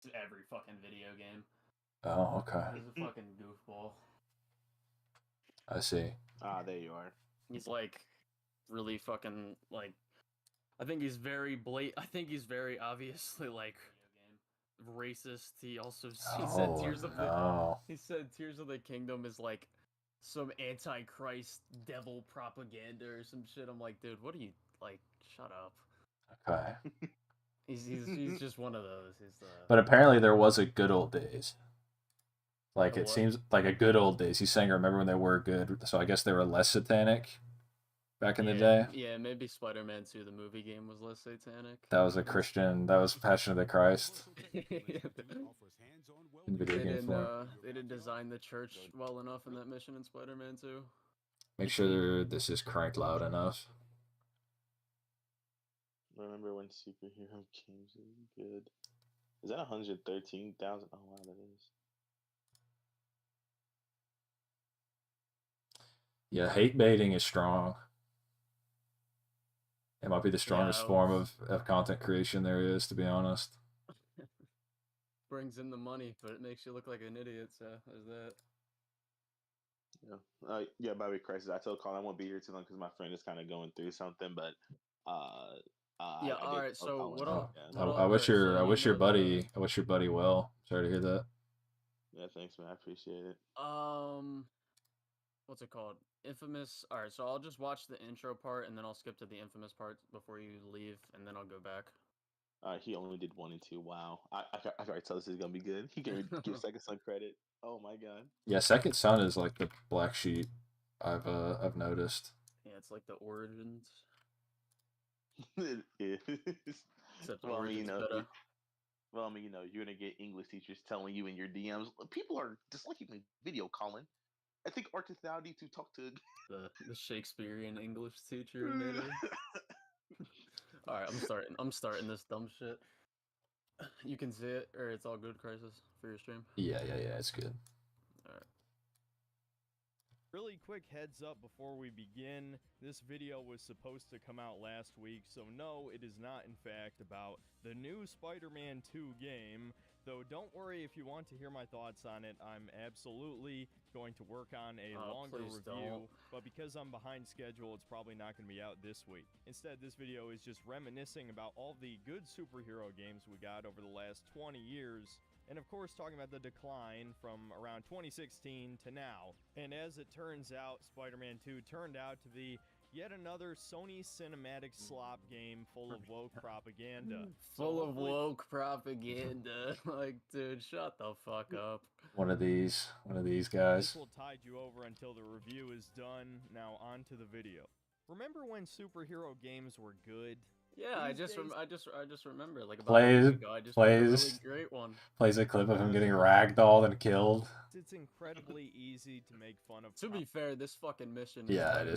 every fucking video game. Oh, okay. He's a fucking goofball. I see. Ah, there you are. He's like really fucking like. I think he's very I think he's very obviously like racist. He also said Oh, Tears of no. He said Tears of the Kingdom is like some antichrist devil propaganda or some shit. I'm like, dude, what are you like? Shut up. Okay. He's just one of those. He's the. But apparently there was a good old days. Like, A it what? seems like a good old days. He's saying, remember when they were good? So I guess they were less satanic back in the day. Yeah, maybe Spider-Man 2, the movie game, was less satanic. That was a Christian. That was Passion of the Christ in video game form. They didn't design the church well enough in that mission in Spider-Man 2. Make sure this is cranked loud enough. Remember when superhero games were good? Is that 113,000? Oh wow, that is. Yeah, hate baiting is strong. It might be the strongest form of content creation there is, to be honest. Brings in the money, but it makes you look like an idiot, so there's that. Yeah. Yeah, by the way, Crisis, I told Colin I won't be here too long because my friend is kind of going through something, but yeah, I alright, so Colin, I wish your buddy well. Sorry to hear that. Yeah, thanks, man. I appreciate it. What's it called? Infamous. Alright, so I'll just watch the intro part and then I'll skip to the Infamous part before you leave, and then I'll go back. He only did 1 and 2. Wow. I already tell this is gonna be good. He can give Second Son credit. Oh my god. Yeah, Second Son is like the black sheep I've noticed. Yeah, it's like the Origins. It is. Except Well, Origins better. Well, I mean, you're gonna get English teachers telling you in your DMs, people are disliking my video, Colin. I think Arthur Thou need to talk to the Shakespearean English teacher, maybe. All right, I'm starting this dumb shit. You can see it, or it's all good, Crisis, for your stream. Yeah, it's good. All right. Really quick heads up before we begin, this video was supposed to come out last week, so no, it is not in fact about the new Spider-Man 2 game, though don't worry if you want to hear my thoughts on it, I'm absolutely going to work on a longer review, but because I'm behind schedule, it's probably not going to be out this week. Instead, this video is just reminiscing about all the good superhero games we got over the last 20 years, and of course talking about the decline from around 2016 to now. And as it turns out, Spider-Man 2 turned out to be yet another Sony cinematic slop game full of woke propaganda. Full of woke propaganda. Like, dude, shut the fuck up. One of these guys. This will tide you over until the review is done. Now on to the video. Remember when superhero games were good? Yeah, I just remember, like, about plays a really great one. Plays a clip of him getting ragdolled and killed. It's incredibly easy to make fun of. To be fair, this fucking mission. Yeah, it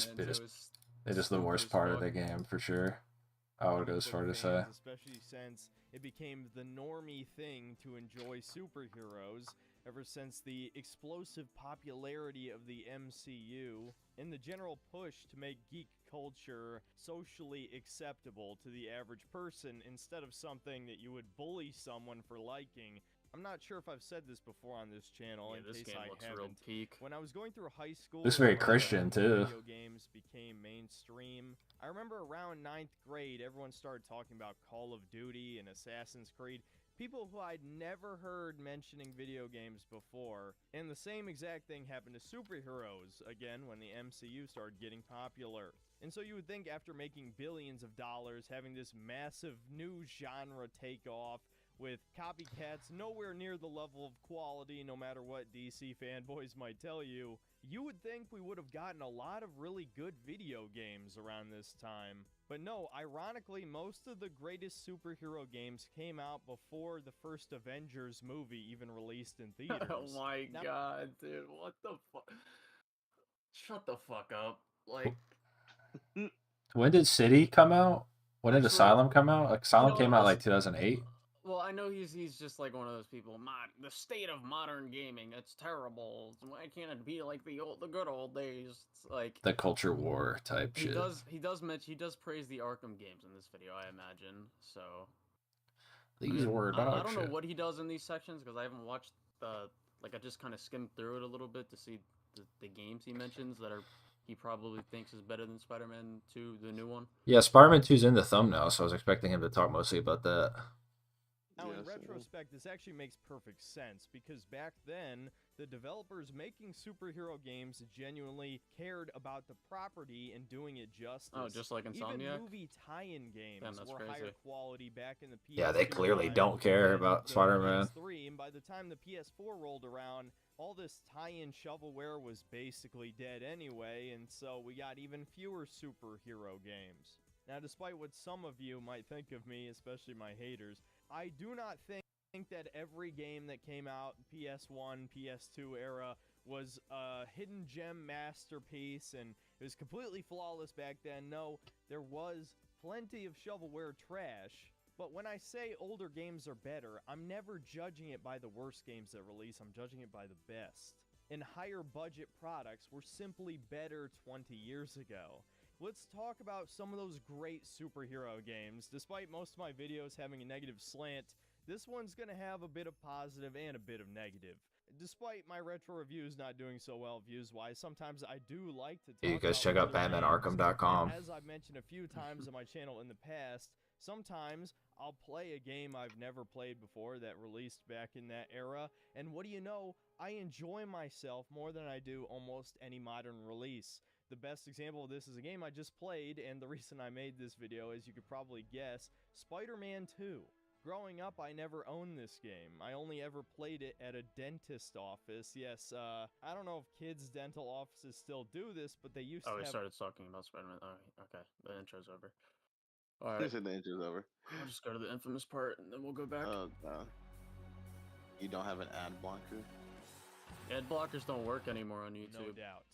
is the worst part of the game for sure. I would go as far to say. Especially since it became the normie thing to enjoy superheroes ever since the explosive popularity of the MCU and the general push to make geek culture socially acceptable to the average person instead of something that you would bully someone for liking. I'm not sure if I've said this before on this channel, in case I haven't. When I was going through high school, this is very Christian too. Video games became mainstream. I remember around 9th grade, everyone started talking about Call of Duty and Assassin's Creed. People who I'd never heard mentioning video games before. And the same exact thing happened to superheroes, again, when the MCU started getting popular. And so you would think after making billions of dollars, having this massive new genre take off, with copycats nowhere near the level of quality, no matter what DC fanboys might tell you, you would think we would have gotten a lot of really good video games around this time. But no, ironically, most of the greatest superhero games came out before the first Avengers movie even released in theaters. Oh my god, dude, what the fuck? Shut the fuck up. Like... When did City come out? When did Asylum come out? Asylum came out like 2008. Well, I know he's just like one of those people. The state of modern gaming, it's terrible. Why can't it be like the good old days? It's like the culture war type shit. He does praise the Arkham games in this video, I imagine. So These were I dog don't know shit. what he does in these sections because I haven't watched the like I just kind of skimmed through it a little bit to see the games he mentions that are he probably thinks is better than Spider-Man 2, the new one. Yeah, Spider-Man 2's in the thumbnail, so I was expecting him to talk mostly about that. Now, in Yes, it is. retrospect, this actually makes perfect sense because back then, the developers making superhero games genuinely cared about the property and doing it justice. Oh, just like Even Insomniac. movie tie-in games Damn, that's were crazy. higher quality back in the PS2 Yeah, they clearly time don't care than about the Spider-Man. PS3, and by the time the PS4 rolled around, all this tie-in shovelware was basically dead anyway, and so we got even fewer superhero games. Now, despite what some of you might think of me, especially my haters, I do not think that every game that came out PS1, PS2 era was a hidden gem masterpiece and it was completely flawless back then. No, there was plenty of shovelware trash. But when I say older games are better, I'm never judging it by the worst games that release, I'm judging it by the best. And higher budget products were simply better 20 years ago. Let's talk about some of those great superhero games. Despite most of my videos having a negative slant, this one's gonna have a bit of positive and a bit of negative. Despite my retro reviews not doing so well views-wise, sometimes I do like to talk Yeah, you guys about check out older games. BatmanArkham.com. And as I've mentioned a few times on my channel in the past, sometimes I'll play a game I've never played before that released back in that era, and what do you know, I enjoy myself more than I do almost any modern release. The best example of this is a game I just played, and the reason I made this video, as you could probably guess, Spider-Man 2. Growing up, I never owned this game. I only ever played it at a dentist office. Yes, I don't know if kids' dental offices still do this, but they used Oh, to we have... started talking about Spider-Man. Oh, okay. The intro's over. All Who right. said the intro's over? I'll just go to the infamous part and then we'll go back. Oh, you don't have an ad blocker? Ad blockers don't work anymore on No YouTube. doubt.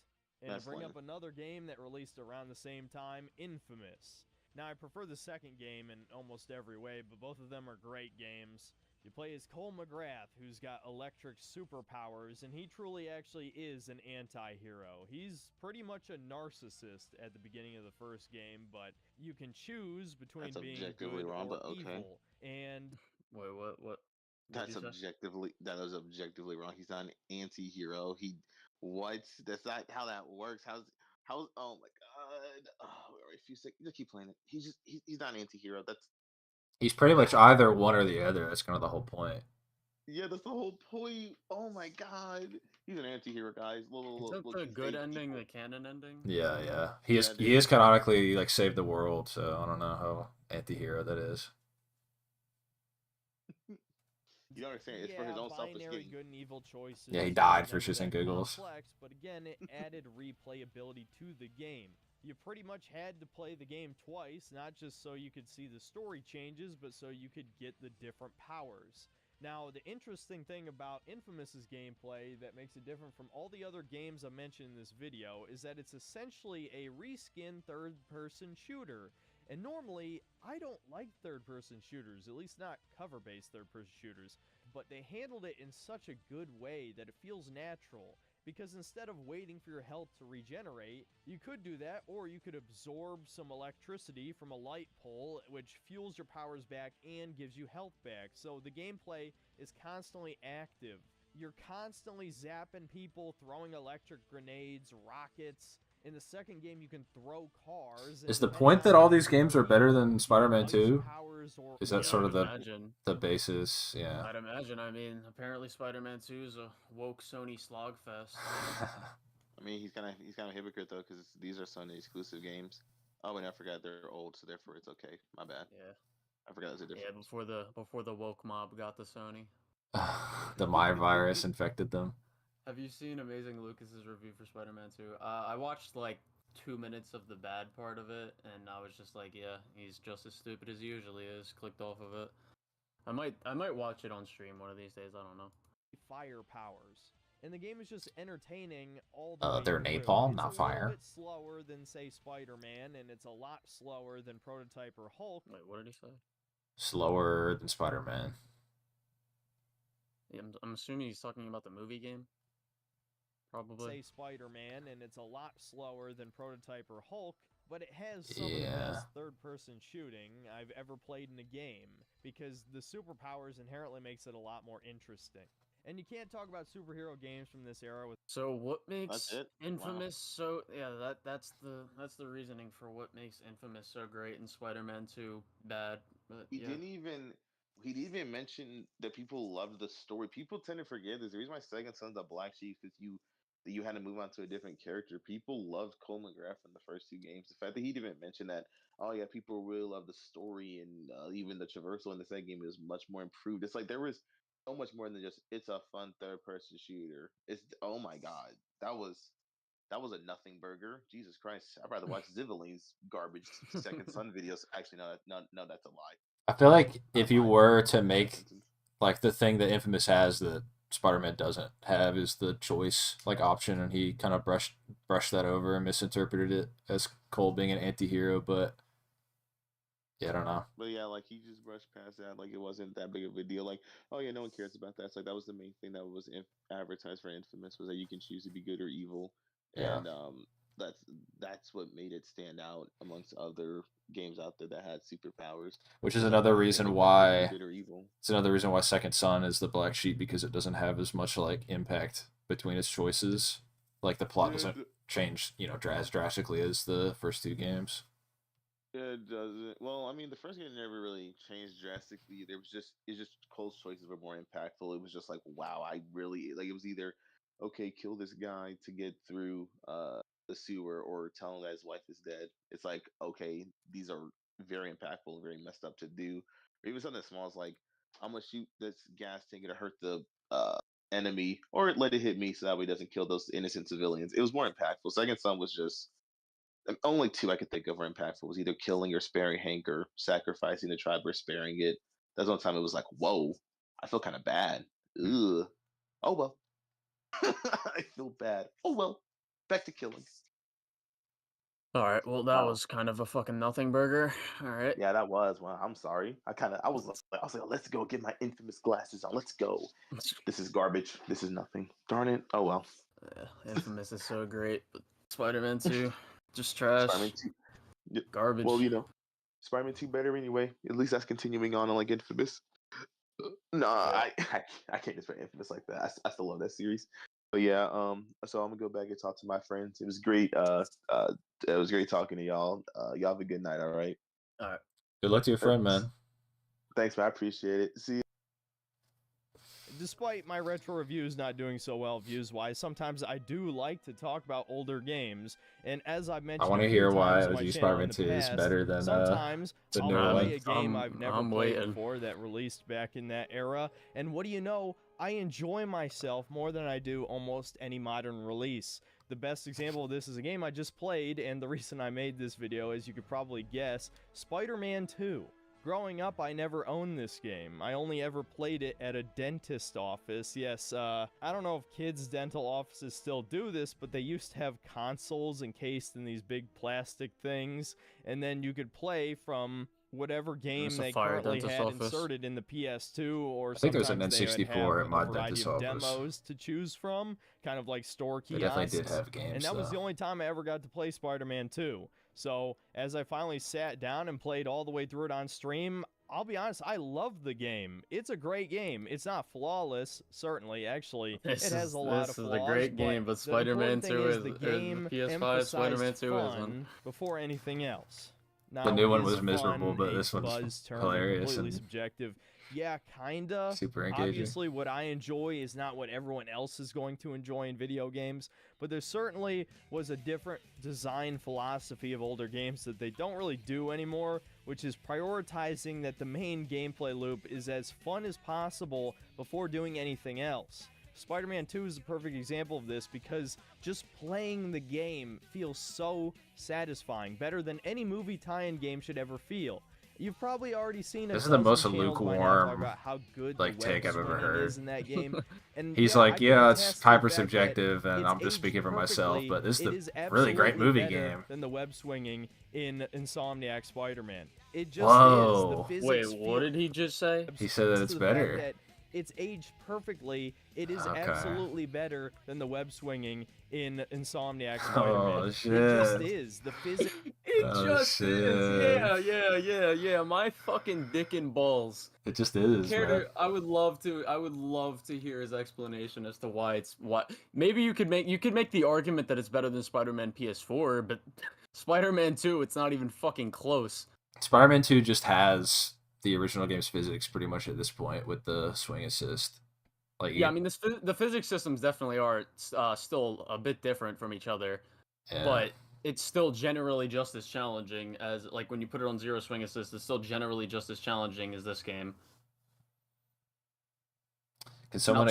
And That's to bring funny. up another game that released around the same time, Infamous. Now, I prefer the second game in almost every way, but both of them are great games. You play as Cole McGrath, who's got electric superpowers, and he truly actually is an anti-hero. He's pretty much a narcissist at the beginning of the first game, but you can choose between That's being objectively good wrong, or but okay. evil. And Wait, what? What That's did you say? that is objectively wrong. He's not an anti-hero. What? That's not how that works. How's oh my god. Oh, wait a few seconds. Just keep playing it. He's not an anti-hero. He's pretty much either one or the other. That's kind of the whole point. Yeah, that's the whole point. Oh my god. He's an anti-hero, guys. Isn't Look, the he good saved ending people. the canon ending? Yeah, yeah. Yeah, He dude. is canonically like saved the world, so I don't know how anti-hero that is. You don't understand. It's for his own selfish binary gain. good and evil choices. Yeah, he are died for never shits and that giggles. complex, but again, it added replayability to the game. You pretty much had to play the game twice, not just so you could see the story changes, but so you could get the different powers. Now, the interesting thing about Infamous's gameplay that makes it different from all the other games I mentioned in this video is that it's essentially a reskin third-person shooter. And normally, I don't like third-person shooters, at least not cover-based third-person shooters, but they handled it in such a good way that it feels natural. Because instead of waiting for your health to regenerate, you could do that, or you could absorb some electricity from a light pole, which fuels your powers back and gives you health back. So the gameplay is constantly active. You're constantly zapping people, throwing electric grenades, rockets. In the second game, you can throw cars. Is and the point that all these games are better than Spider-Man ice 2? powers or Is that Yeah, sort I'd of the imagine. basis? Yeah. I'd imagine. I mean, apparently Spider-Man 2 is a woke Sony slogfest. I mean, he's kind of a hypocrite though, because these are Sony exclusive games. Oh, and I forgot they're old, so therefore it's okay. My bad. Yeah. I forgot there's a Yeah, difference. before the woke mob got the Sony. The My virus infected them. Have you seen Amazing Lucas's review for Spider-Man 2? I watched like 2 minutes of the bad part of it, and I was just like, yeah, he's just as stupid as he usually is. Clicked off of it. I might watch it on stream one of these days. I don't know. fire powers. And the game is just entertaining all the way They're through. napalm, It's not a fire. little bit slower than, say, Spider-Man, and it's a lot slower than Prototype or Hulk. Wait, what did he say? Slower than Spider-Man. Yeah, I'm assuming he's talking about the movie game. Probably. Say Spider-Man, and it's a lot slower than Prototype or Hulk, but it has some of the Yeah. best third-person shooting I've ever played in a game. because the superpowers inherently makes it a lot more interesting. And you can't talk about superhero games from this era with So what makes it? Wow. Infamous so that's the reasoning for what makes Infamous so great and Spider-Man 2 bad. But He yeah. didn't even he didn't even mention that people loved the story. People tend to forget this. The reason why Second Son's a black sheep is you had to move on to a different character. People loved Cole McGrath in the first two games. The fact that he didn't mention that, oh yeah, people really love the story and even the traversal in the second game is much more improved. It's like there was so much more than just it's a fun third person shooter. It's oh my god, that was a nothing burger. Jesus Christ, I'd rather watch Zivaline's garbage Second Son videos. Actually, no, that's a lie. I feel like I'm if you lying. were to That's make sentence. like the thing that Infamous has that Spider-Man doesn't have is the choice like option, and he kind of brushed that over and misinterpreted it as Cole being an anti-hero, but yeah, I don't know. But yeah, like he just brushed past that, like it wasn't that big of a deal. Like, oh yeah, no one cares about that. It's like that was the main thing that was advertised for Infamous was that you can choose to be good or evil, Yeah. and that's what made it stand out amongst other games out there that had superpowers. Which is Like, another they reason didn't have to be why good or evil. it's another reason why Second Son is the black sheep, because it doesn't have as much like impact between its choices. Like the plot Yeah, doesn't change, as drastically as the first two games. it doesn't. Well, I mean, the first game never really changed drastically. It's just Cole's choices were more impactful. It was just like, wow, I really like. It was either okay, kill this guy to get through the sewer, or tell him that his wife is dead. It's like, okay, these are very impactful and very messed up to do. Or even something small is like, I'm gonna shoot this gas tank to hurt the enemy, or let it hit me so that way it doesn't kill those innocent civilians. It was more impactful. Second Son was just only two I could think of were impactful. Was either killing or sparing Hank, or sacrificing the tribe or sparing it. That's one time it was like, whoa, I feel kind of bad. Ugh. Oh well. I feel bad. Oh well. Back to killing. All right. Well, that Wow. was kind of a fucking nothing burger. All right. Yeah, that was. Well, I'm sorry. I was like, let's go get my Infamous glasses on. Let's go. This is garbage. This is nothing. Darn it. Oh well. Yeah, Infamous is so great, but Spider-Man 2 just trash. Spider-Man 2. Yeah. Garbage. Well, Spider-Man 2 better anyway. At least that's continuing on like Infamous. No, Yeah. I can't just play Infamous like that. I still love that series. But yeah, so I'm gonna go back and talk to my friends. It was great. It was great talking to y'all. Y'all have a good night. All right. All right. Good luck to your friend, man. Thanks, man. I appreciate it. See you. Despite my retro reviews not doing so well views-wise, sometimes I do like to talk about older games, and as I've mentioned, I want to a few hear why times on my OG channel in Spider-Man the 2 is past, better than sometimes the I'll new play one. a game I've never I'm played waiting. before that released back in that era, and what do you know? I enjoy myself more than I do almost any modern release. The best example of this is a game I just played, and the reason I made this video, as you could probably guess, Spider-Man 2. Growing up, I never owned this game. I only ever played it at a dentist office. Yes, I don't know if kids' dental offices still do this, but they used to have consoles encased in these big plastic things, and then you could play from whatever game It's a they fire currently dentist had office. inserted in the PS2, or I think there was an sometimes they would N64 have at my a variety dentist of office. demos to choose from, kind of like store They kiosks. definitely did have games. And that was the though. only time I ever got to play Spider-Man 2. So, as I finally sat down and played all the way through it on stream, I'll be honest, I love the game. It's a great game. It's not flawless, certainly. Actually, it has a lot of flaws. This is a great game, but the Spider-Man important thing 2 is the or game the PS5 emphasized Spider-Man 2 is fun one. before anything else. Now, The new one is was miserable, fun but a this one's buzz term, hilarious completely and subjective. Yeah, kinda. super engaging. Obviously, what I enjoy is not what everyone else is going to enjoy in video games, but there certainly was a different design philosophy of older games that they don't really do anymore, which is prioritizing that the main gameplay loop is as fun as possible before doing anything else. Spider-Man 2 is a perfect example of this because just playing the game feels so satisfying, better than any movie tie-in game should ever feel. You've probably already seen This is the most channels by now lukewarm, talk about how good like, the take web I've ever swinging heard. is in that game. And He's yeah, like, I can yeah, it's attest to the hyper fact that subjective, and it's I'm just aged speaking for myself, perfectly. but this is It a is really great absolutely movie better game. than the web swinging in Insomniac Spider-Man. It just Whoa. is. The Wait, physics what feel did he just say? He said that to it's the fact better. that it's aged perfectly. It is Okay. absolutely better than the web swinging in Insomniac Oh, Spider-Man. It just shit. is. The physics. It Oh, just is. shit. Yeah. My fucking dick and balls. It just is, man. I would love to hear his explanation as to why it's what. Maybe you could make the argument that it's better than Spider-Man PS4, but Spider-Man 2, it's not even fucking close. Spider-Man 2 just has the original game's physics pretty much at this point with the swing assist. Like, Yeah, I mean, the physics systems definitely are still a bit different from each other, yeah. but it's still generally just as challenging as, like, when you put it on zero swing assist, it's still generally just as challenging as this game. Can someone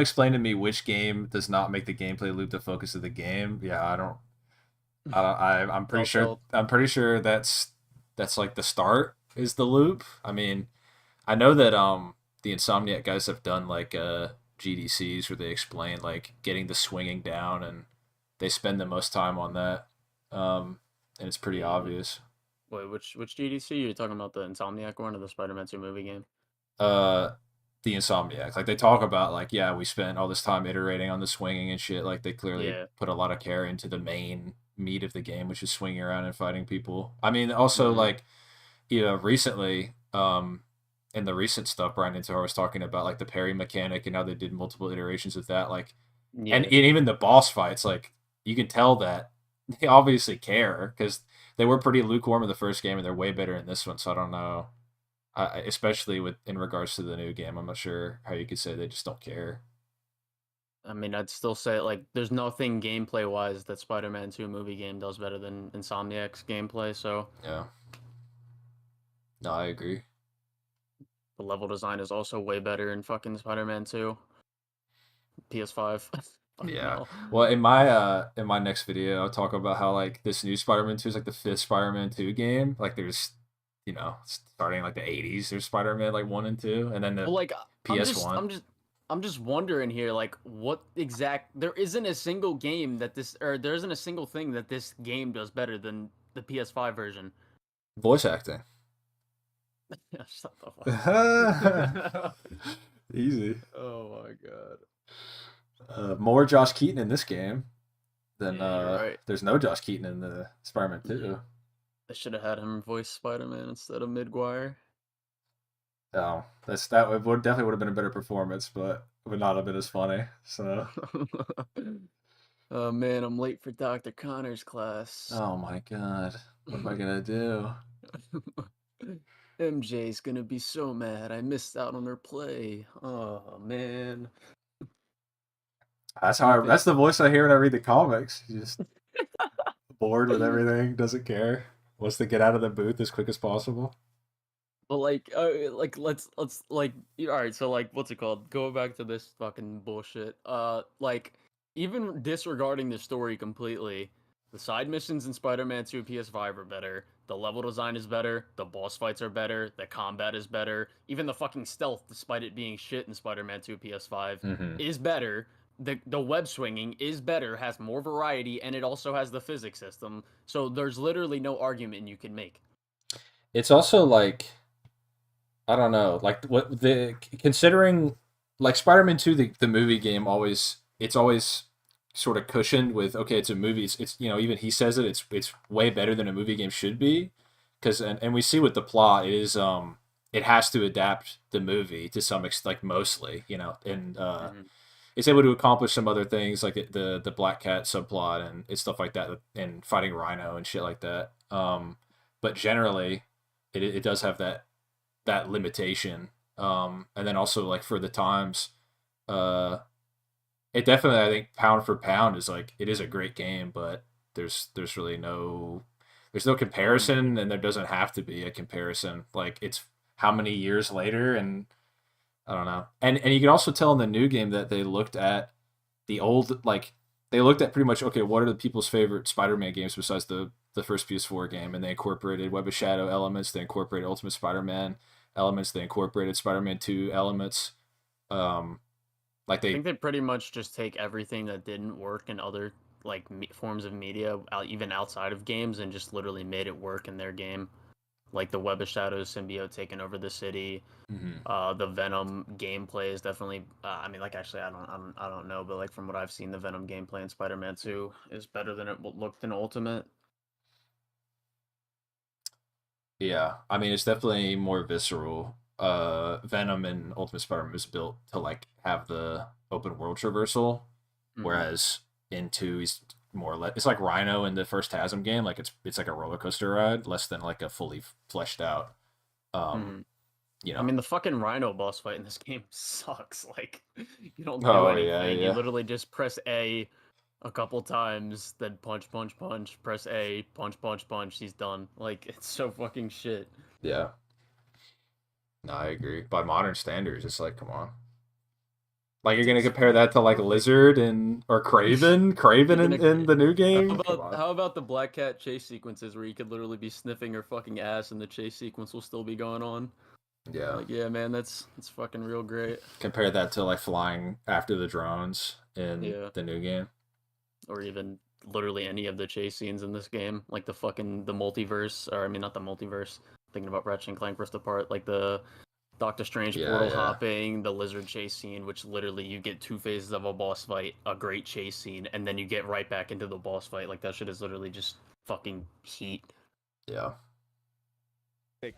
explain to me which game does not make the gameplay loop the focus of the game? Yeah, I'm pretty sure that's like the start is the loop. I mean, I know that the Insomniac guys have done like GDCs where they explain like getting the swinging down, and they spend the most time on that, and it's pretty obvious. Wait, which GDC? You're talking about the Insomniac one or the Spider-Man 2 movie game? The Insomniac. Like, they talk about like, yeah, we spent all this time iterating on the swinging and shit. Like, they clearly put a lot of care into the main meat of the game, which is swinging around and fighting people. I mean, also like, recently, in the recent stuff, Brian Intihar was talking about like the parry mechanic and how they did multiple iterations of that. Like, and even the boss fights, like, you can tell that they obviously care because they were pretty lukewarm in the first game and they're way better in this one. So I don't know. Especially in regards to the new game, I'm not sure how you could say they just don't care. I mean, I'd still say, like, there's nothing gameplay-wise that Spider-Man 2 movie game does better than Insomniac's gameplay, so... Yeah. No, I agree. The level design is also way better in fucking Spider-Man 2. PS5. Yeah. Hell. Well, in my next video, I'll talk about how, like, this new Spider-Man 2 is, like, the 5th Spider-Man 2 game. Like, there's... starting like the 80s, there's Spider-Man like 1 and 2, and then the PS1. I'm just wondering here, like, there isn't a single game that there isn't a single thing that this game does better than the PS5 version. Voice acting. Shut the fuck up. Easy. Oh my god. More Josh Keaton in this game than right. There's no Josh Keaton in the Spider-Man 2. I should have had him voice Spider-Man instead of Midguire. Oh, that would definitely have been a better performance, but would not have been as funny. So. Oh man, I'm late for Dr. Connor's class. Oh my god, what am I gonna do? MJ's gonna be so mad. I missed out on her play. Oh man. That's the voice I hear when I read the comics. Just bored with everything, doesn't care. Wants to get out of the booth as quick as possible. But let's all right. So like, what's it called? Go back to this fucking bullshit. Like, even disregarding the story completely, the side missions in Spider-Man 2 PS5 are better. The level design is better. The boss fights are better. The combat is better. Even the fucking stealth, despite it being shit in Spider-Man 2 PS5, is better. The web swinging is better, has more variety, and it also has the physics system. So there's literally no argument you can make. It's also like, I don't know, like considering like Spider-Man 2, the movie game it's always sort of cushioned with, okay, it's a movie. It's even he says it's way better than a movie game should be, because and we see with the plot it is it has to adapt the movie to some extent, like mostly, and it's able to accomplish some other things like the Black Cat subplot and stuff like that, and fighting Rhino and shit like that. But generally, it does have that limitation. And then also, like, for the times, it definitely, I think, pound for pound is like, it is a great game, but there's really no comparison, and there doesn't have to be a comparison. Like, it's how many years later, and I don't know. And you can also tell in the new game that they looked at the old, like, they looked at pretty much, okay, what are the people's favorite Spider-Man games besides the first PS4 game, and they incorporated Web of Shadow elements, they incorporated Ultimate Spider-Man elements, they incorporated Spider-Man 2 elements. I think they pretty much just take everything that didn't work in other like forms of media, even outside of games, and just literally made it work in their game. Like the Web of Shadows symbiote taking over the city. The Venom gameplay is definitely. I mean, like, actually, I don't know, but like from what I've seen, the Venom gameplay in Spider-Man 2 is better than it looked in Ultimate. Yeah, I mean it's definitely more visceral. Venom and Ultimate Spider-Man was built to like have the open world traversal, whereas in two he's more or less it's like Rhino in the first TASM game. Like it's like a roller coaster ride, less than like a fully fleshed out. Mhm. You I know. mean, the fucking Rhino boss fight in this game sucks. Like, you don't do Oh yeah, anything. You yeah. literally just press A couple times, then punch, punch, punch, press A, punch, punch, punch. He's done. Like, it's so fucking shit. Yeah. No, I agree. By modern standards, it's like, come on. Like you're gonna It's compare that to like perfect. Lizard and or Craven You're in the new game? Come on. How about the Black Cat chase sequences where you could literally be sniffing her fucking ass and the chase sequence will still be going on? Yeah. Like, yeah, man, that's fucking real great. Compare that to like flying after the drones in Yeah. the new game. Or even literally any of the chase scenes in this game, like the multiverse, or I mean not the multiverse. Thinking about Ratchet and Clank Rift Apart, like the Doctor Strange Yeah, portal yeah. hopping, the lizard chase scene, which literally you get 2 phases of a boss fight, a great chase scene, and then you get right back into the boss fight. Like that shit is literally just fucking heat. Yeah.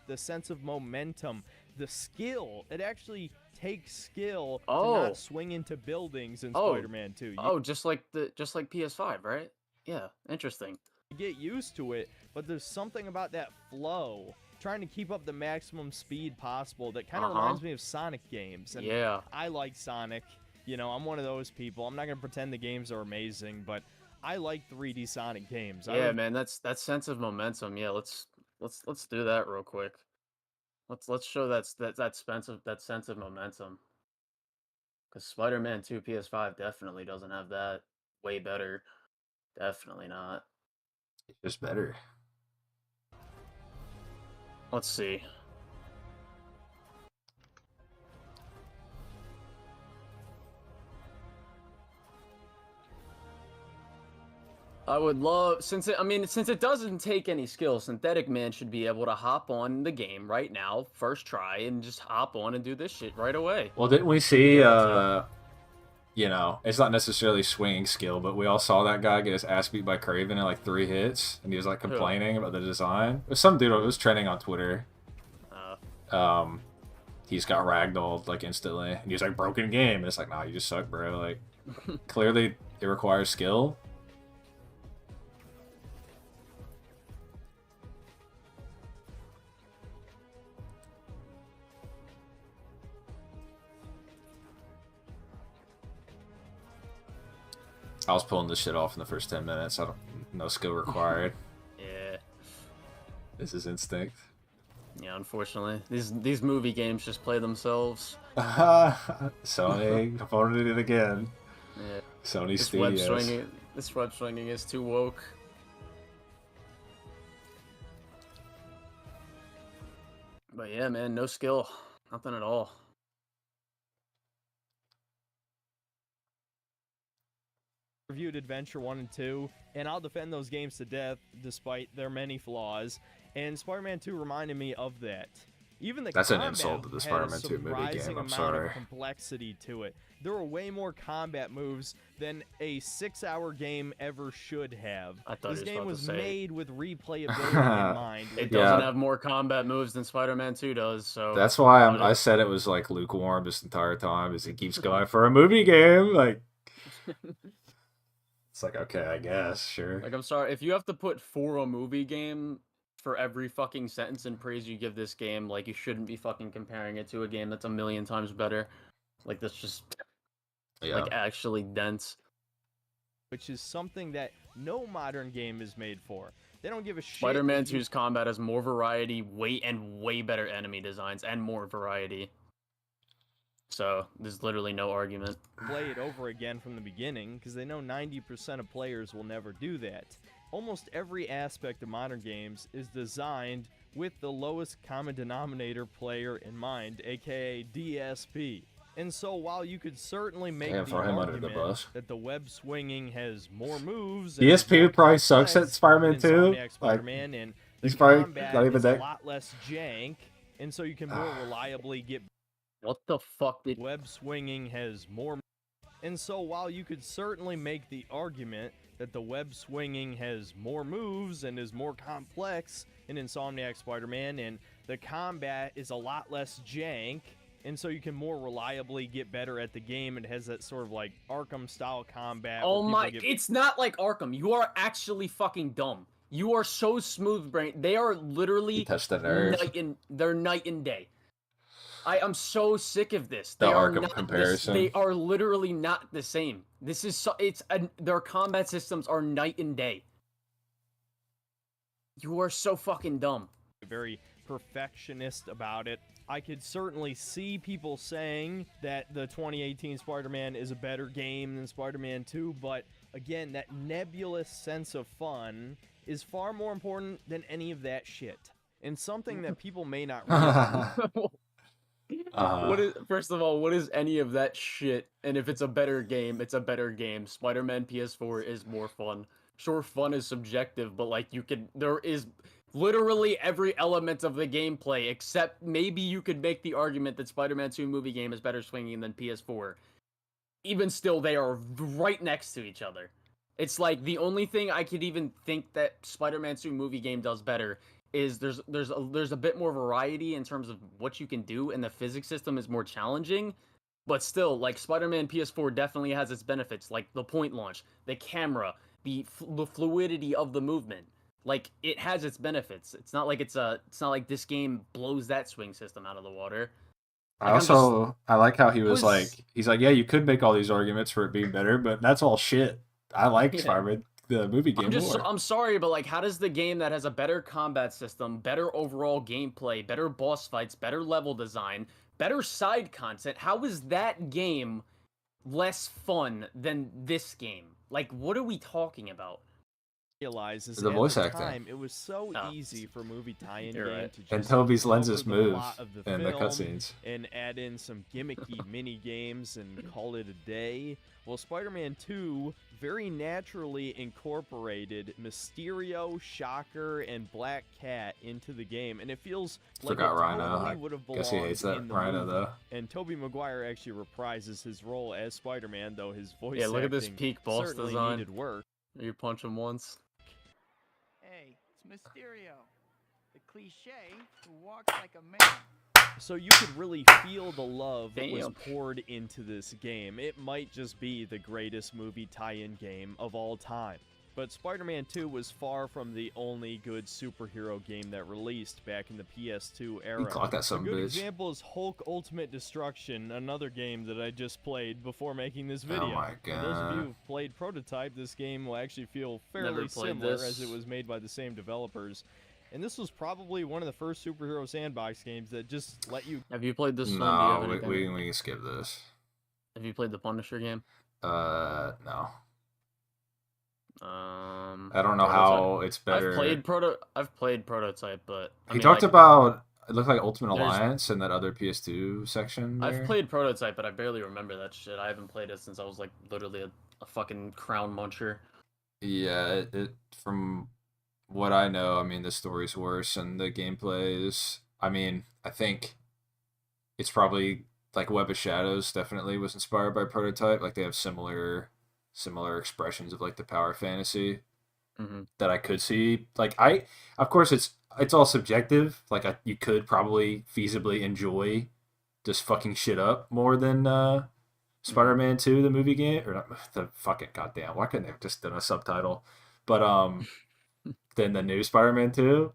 The sense of momentum, the skill. It actually takes skill to Oh. not swing into buildings in Oh. Spider-Man 2. You Oh, just like PS5, right? Yeah, interesting. get used to it, but there's something about that flow, trying to keep up the maximum speed possible, that kind of reminds me of Sonic games. And Yeah. I like Sonic. You know, I'm one of those people. I'm not gonna pretend the games are amazing, but I like 3D Sonic games. Yeah, man, that's that sense of momentum. Yeah, let's do that real quick. Let's show that sense of momentum. Because Spider-Man 2 PS5 definitely doesn't have that. Way better. Definitely not. It's just better. Let's see. I would love, since it doesn't take any skill, Synthetic Man should be able to hop on the game right now, first try, and just hop on and do this shit right away. Well, didn't we see you know, it's not necessarily swinging skill, but we all saw that guy get his ass beat by Craven in like 3 hits, and he was like complaining about the design. It was some dude, it was trending on Twitter. He's got ragdolled like instantly, and he was like, broken game, and it's like, nah, you just suck, bro. Like, clearly it requires skill. I was pulling this shit off in the first 10 minutes. No skill required. Yeah. This is instinct. Yeah, unfortunately. These movie games just play themselves. Sony opponent it again. Yeah. Sony Studios. This web swinging is too woke. But yeah, man, no skill. Nothing at all. Reviewed Adventure 1 and 2, and I'll defend those games to death despite their many flaws, and Spider-Man 2 reminded me of that. Even the That's an combat insult to the has Spider-Man 2 movie surprising game, I'm amount sorry. of complexity to it. There were way more combat moves than a 6-hour game ever should have. I thought This he was game about to was say- made with replayability in mind. It Yeah. doesn't have more combat moves than Spider-Man 2 does, so... That's why I said it was like lukewarm this entire time, as he keeps going for a movie game. Like, it's like, okay, I guess, sure. Like, I'm sorry, if you have to put for a movie game for every fucking sentence and praise you give this game, like, you shouldn't be fucking comparing it to a game that's a million times better. Like, that's just, Yeah. like, actually dense. Which is something that no modern game is made for. They don't give a shit. Spider-Man if you 2's combat has more variety, way better enemy designs, and more variety. So, there's literally no argument. play it over again from the beginning, because they know 90% of players will never do that. Almost every aspect of modern games is designed with the lowest common denominator player in mind, aka DSP. And so while you could certainly make Damn, the throw him under the argument bus. that the web swinging has more moves, and DSP is more probably sucks at complex Spider-Man than 2. Insomniac Like, Spider-Man, and the he's probably combat not even is that- a lot less jank, and so you can more reliably get What the fuck did... web swinging has more And so while you could certainly make the argument that the web swinging has more moves and is more complex in Insomniac Spider-Man, and the combat is a lot less jank, and so you can more reliably get better at the game. It has that sort of like Arkham style combat. Oh where my, people get... it's not like Arkham. You are actually fucking dumb. You are so smooth brain. They are literally You touched the nerve. they're night and day. I am so sick of this. The They are Arkham not comparison. They are literally not the same. This is their combat systems are night and day. You are so fucking dumb. very perfectionist about it. I could certainly see people saying that the 2018 Spider-Man is a better game than Spider-Man 2, but again, that nebulous sense of fun is far more important than any of that shit. And something that people may not realize. What is, first of all, what is any of that shit? And if it's a better game, it's a better game. Spider-Man PS4 is more fun. Sure, fun is subjective, but like there is literally every element of the gameplay, except maybe you could make the argument that Spider-Man 2 movie game is better swinging than PS4. Even still, they are right next to each other. It's like the only thing I could even think that Spider-Man 2 movie game does better is there's a bit more variety in terms of what you can do, and the physics system is more challenging. But still, like, Spider-Man PS4 definitely has its benefits, like the point launch, the camera, the fluidity of the movement. Like, it has its benefits. It's not like it's not like this game blows that swing system out of the water. I like how he was like, he's like, yeah, you could make all these arguments for it being better, but that's all shit. I like Spider-Man, the movie game more. I'm sorry, but like, how does the game that has a better combat system, better overall gameplay, better boss fights, better level design, better side content, how is that game less fun than this game? Like, what are we talking about? Realizes the at voice the acting. time, it was so easy for movie tie-in game right. to just And Toby's go lenses over the move plot of the in the film cutscenes. and add in some gimmicky mini games and call it a day. Well, Spider-Man 2 very naturally incorporated Mysterio, Shocker, and Black Cat into the game, and it feels like Forgot it Rhino. totally would have Guess he hates that in the Rhino movie. though. And Tobey Maguire actually reprises his role as Spider-Man, though his voice Yeah, look at this acting peak boss certainly design. needed work. You punch him once. Hey, it's Mysterio, the cliche who walks like a man. So you could really feel the love that was Damn. poured into this game. It might just be the greatest movie tie-in game of all time. But Spider-Man 2 was far from the only good superhero game that released back in the PS2 era. You clock that A son good of a bitch. example is Hulk Ultimate Destruction, another game that I just played before making this video. Oh my For those of you god. who've played Prototype, this game will actually feel Never fairly played similar this. as it was made by the same developers. And this was probably one of the first superhero sandbox games that just let you... Have you played this one? Do you No, have anything? we can skip this. Have you played the Punisher game? No. I I don't know how it's better. I've played Prototype, but I He mean, talked like, about it looked like Ultimate there's- Alliance and that other PS2 section. There. I've played Prototype, but I barely remember that shit. I haven't played it since I was like literally a fucking crown muncher. Yeah, it from what I know, I mean the story's worse and the gameplay is. I mean, I think it's probably like Web of Shadows. Definitely was inspired by Prototype. Like they have similar expressions of like the power fantasy. Mm-hmm. That I could see. Like of course it's all subjective. Like you could probably feasibly enjoy just fucking shit up more than Spider-Man 2, the movie game, or not the fucking goddamn. Why couldn't they have just done a subtitle? But than the new Spider-Man 2.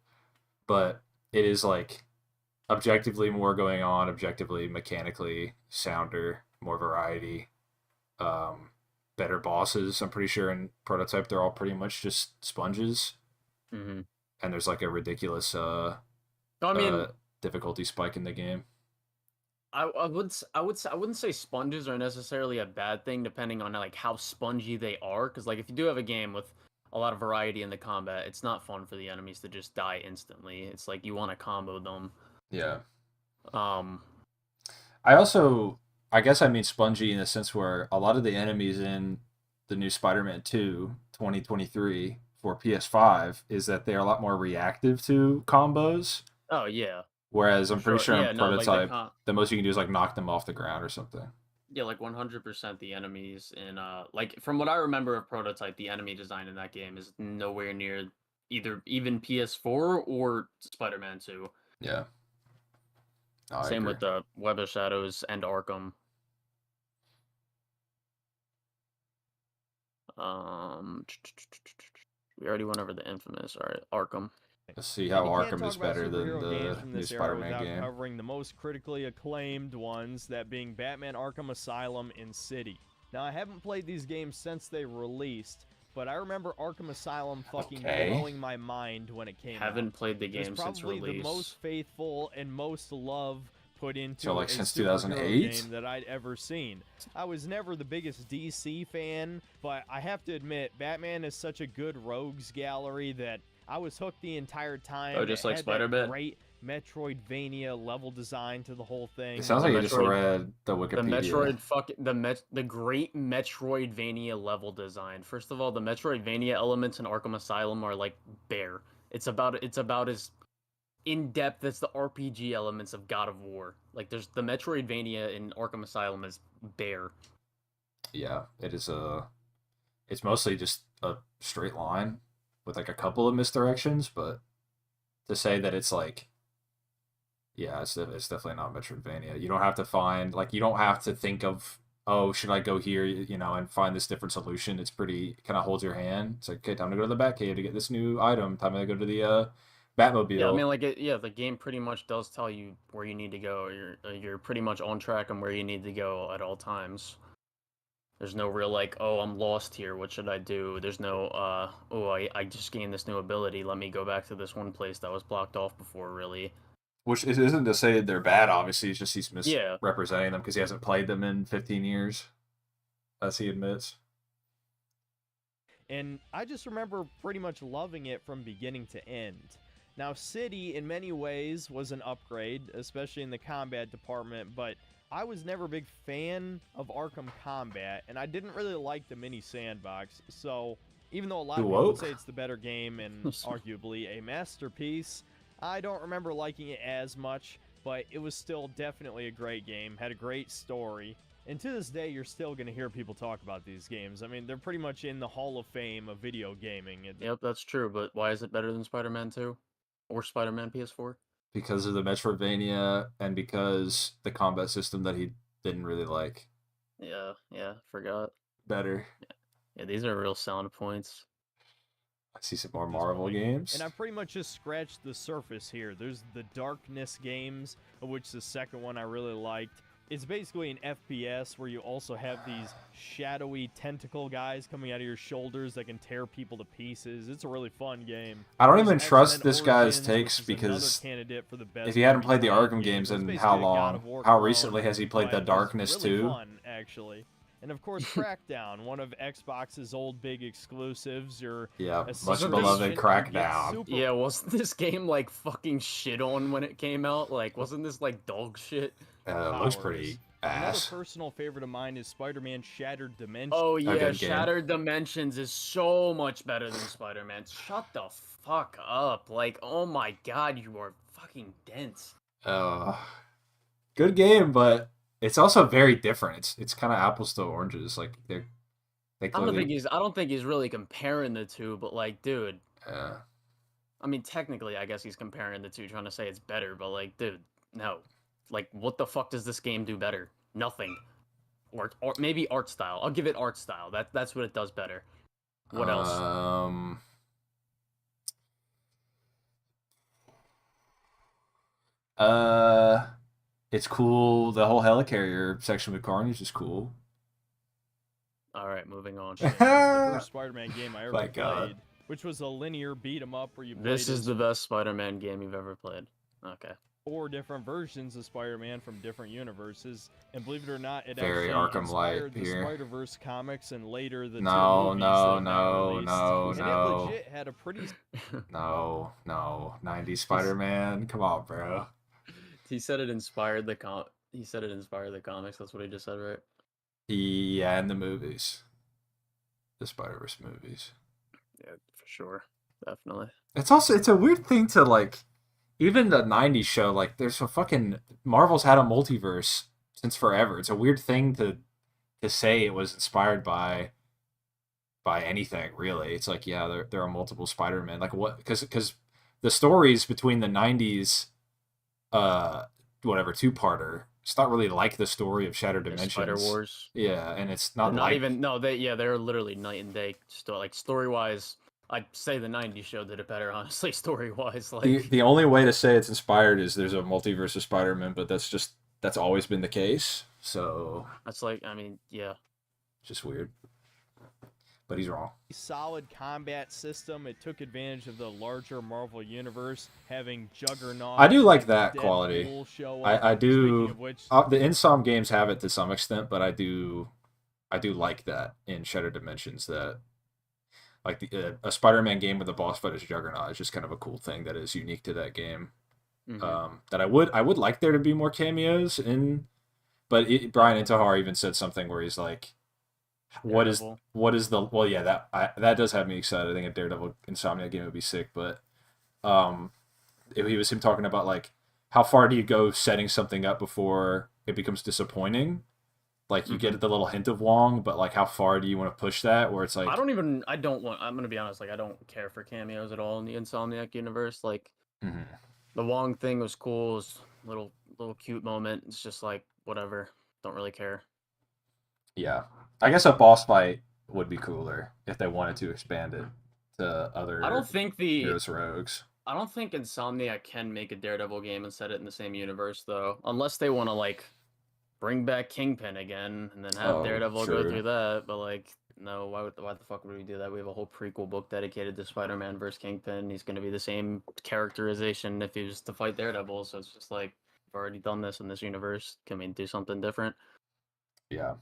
But it is like objectively more going on, objectively mechanically sounder, more variety. Better bosses. I'm pretty sure in Prototype they're all pretty much just sponges, Mm-hmm. and there's like a ridiculous I mean, difficulty spike in the game. I wouldn't say sponges are necessarily a bad thing, depending on like how spongy they are. Because like if you do have a game with a lot of variety in the combat, it's not fun for the enemies to just die instantly. It's like you want to combo them. Yeah. I guess I mean spongy in the sense where a lot of the enemies in the new Spider-Man 2 2023 for PS5 is that they are a lot more reactive to combos. Oh yeah. Whereas I'm pretty sure Yeah, in no, like, Prototype, the most you can do is like knock them off the ground or something. Yeah, like 100% the enemies in like from what I remember of Prototype, the enemy design in that game is nowhere near either even PS4 or Spider-Man 2. Yeah. No, I Same agree. with the Web of Shadows and Arkham. We already went over the Infamous. All right, Arkham. Let's see And how you can't Arkham talk is about better than superhero games the from new this era Spider-Man without game. covering the most critically acclaimed ones, that being Batman Arkham Asylum and City. Now, I haven't played these games since they released, but I remember Arkham Asylum fucking Okay. blowing my mind when it came out. Haven't played the It was game since probably release. the most faithful and most love put into So, like, a since superhero 2008? game that I'd ever seen. I was never the biggest DC fan, but I have to admit, Batman is such a good rogues gallery that I was hooked the entire time. Oh, just It like had that Spider-Man? great Metroidvania level design to the whole thing. It sounds like The you just Metroid- read the The Wikipedia. the great Metroidvania level design. First of all, the Metroidvania elements in Arkham Asylum are like bare. It's about as in depth as the RPG elements of God of War. Like there's the Metroidvania in Arkham Asylum is bare. Yeah, it is it's mostly just a straight line with like a couple of misdirections, but to say that it's like, yeah, it's definitely not Metroidvania. You don't have to find, like, you don't have to think of, oh, should I go here, and find this different solution. It's pretty, kind of holds your hand. It's like, okay, time to go to the Batcave to get this new item. Time to go to the Batmobile. Yeah, I mean, like, the game pretty much does tell you where you need to go. You're pretty much on track on where you need to go at all times. There's no real, like, oh, I'm lost here. What should I do? There's no, I just gained this new ability. Let me go back to this one place that was blocked off before, really. Which isn't to say they're bad, obviously. It's just he's Yeah. misrepresenting them because he hasn't played them in 15 years, as he admits. And I just remember pretty much loving it from beginning to end. Now, City, in many ways, was an upgrade, especially in the combat department, but I was never a big fan of Arkham Combat, and I didn't really like the mini sandbox, so even though a lot of people would Woke? say it's the better game and arguably a masterpiece, I don't remember liking it as much, but it was still definitely a great game, had a great story. And to this day, you're still going to hear people talk about these games. I mean, they're pretty much in the Hall of Fame of video gaming. Yep, that's true, but why is it better than Spider-Man 2? Or Spider-Man PS4? Because of the Metroidvania and because the combat system that he didn't really like Yeah, forgot. better. Yeah, these are real sound points. I see some more At this Marvel point. games. And I've pretty much just scratched the surface here. There's the Darkness games, of which the second one I really liked. It's basically an FPS where you also have these shadowy tentacle guys coming out of your shoulders that can tear people to pieces. It's a really fun game. I don't There's even trust X-Men this guy's Origins, takes which is another because candidate for the best if he hadn't played the Batman Arkham game. games It was in basically how a God of long? War How clone, recently has he played but the it was Darkness really 2? fun, actually. And of course, Crackdown, one of Xbox's old big exclusives. Yeah, a much secret beloved agent who gets Crackdown. super Yeah, wasn't this game, like, fucking shit on when it came out? Like, wasn't this, like, dog shit? Looks pretty Another ass. personal favorite of mine is Spider-Man Shattered Dimensions. Oh, yeah, good game. Shattered Dimensions is so much better than Spider-Man. Shut the fuck up. Like, oh my god, you are fucking dense. Good game, but it's also very different. It's kind of apples to oranges. Like they I don't think he's really comparing the two, but, like, dude, I mean, technically, I guess he's comparing the two, trying to say it's better, but, like, dude, no. Like, what the fuck does this game do better? Nothing. Or maybe art style. I'll give it art style. That's what it does better. What else? It's cool. The whole helicarrier section with Carnage is cool. All right, moving on. It's the first Spider-Man game I ever My played, God. which was a linear beat 'em up where you played This is as the best Spider-Man game you've ever played. Okay. 4 different versions of Spider-Man from different universes, and believe it or not, it Very actually Arkham Light inspired the here. Spider-Verse comics and later the No, two movies no, that have now no, released. no, and no. it legit had a pretty No, 90s Spider-Man. Come on, bro. He said it inspired the He said it inspired the comics. That's what he just said, right? Yeah, and the movies. The Spider-Verse movies. Yeah, for sure. Definitely. It's a weird thing to, like, even the 90s show, like, there's a fucking Marvel's had a multiverse since forever. It's a weird thing to to say it was inspired by anything really. It's like, yeah, there are multiple Spider-Man. Like what? Because the stories between the '90s, whatever two-parter, it's not really like the story of Shattered The Dimensions. Spider Wars. Yeah, and it's They're not not like even no, they're literally night and day. Like story wise, I'd say the '90s show did it better, honestly. Story wise, like the only way to say it's inspired is there's a multiverse of Spider-Man, but that's always been the case. So that's like, I mean, yeah. it's just weird. But he's wrong. Solid combat system. It took advantage of the larger Marvel universe, having Juggernaut. I do like and that Deadpool quality. show up. I do. Speaking of which, The InSom games have it to some extent, but I do like that in Shattered Dimensions. That like a Spider-Man game with a boss fight as Juggernaut is just kind of a cool thing that is unique to that game. That I would like there to be more cameos in, but Brian Intihar even said something where he's like, what is the well, yeah, that does have me excited. I think a Daredevil Insomniac game would be sick, but he was him talking about like how far do you go setting something up before it becomes disappointing. Like you get the little hint of Wong, but like how far do you want to push that? Where it's like I'm gonna be honest, like I don't care for cameos at all in the Insomniac universe. Like the Wong thing was cool, it was a little cute moment. It's just like whatever, don't really care. Yeah, I guess a boss fight would be cooler if they wanted to expand it to other. I don't think Heroes Rogues. I don't think Insomniac can make a Daredevil game and set it in the same universe though, unless they want to like bring back Kingpin again and then have Daredevil go through that. But like, no, why the fuck would we do that? We have a whole prequel book dedicated to Spider-Man versus Kingpin. He's gonna be the same characterization if he was to fight Daredevil. So it's just like, we've already done this in this universe. Can we do something different? Yeah.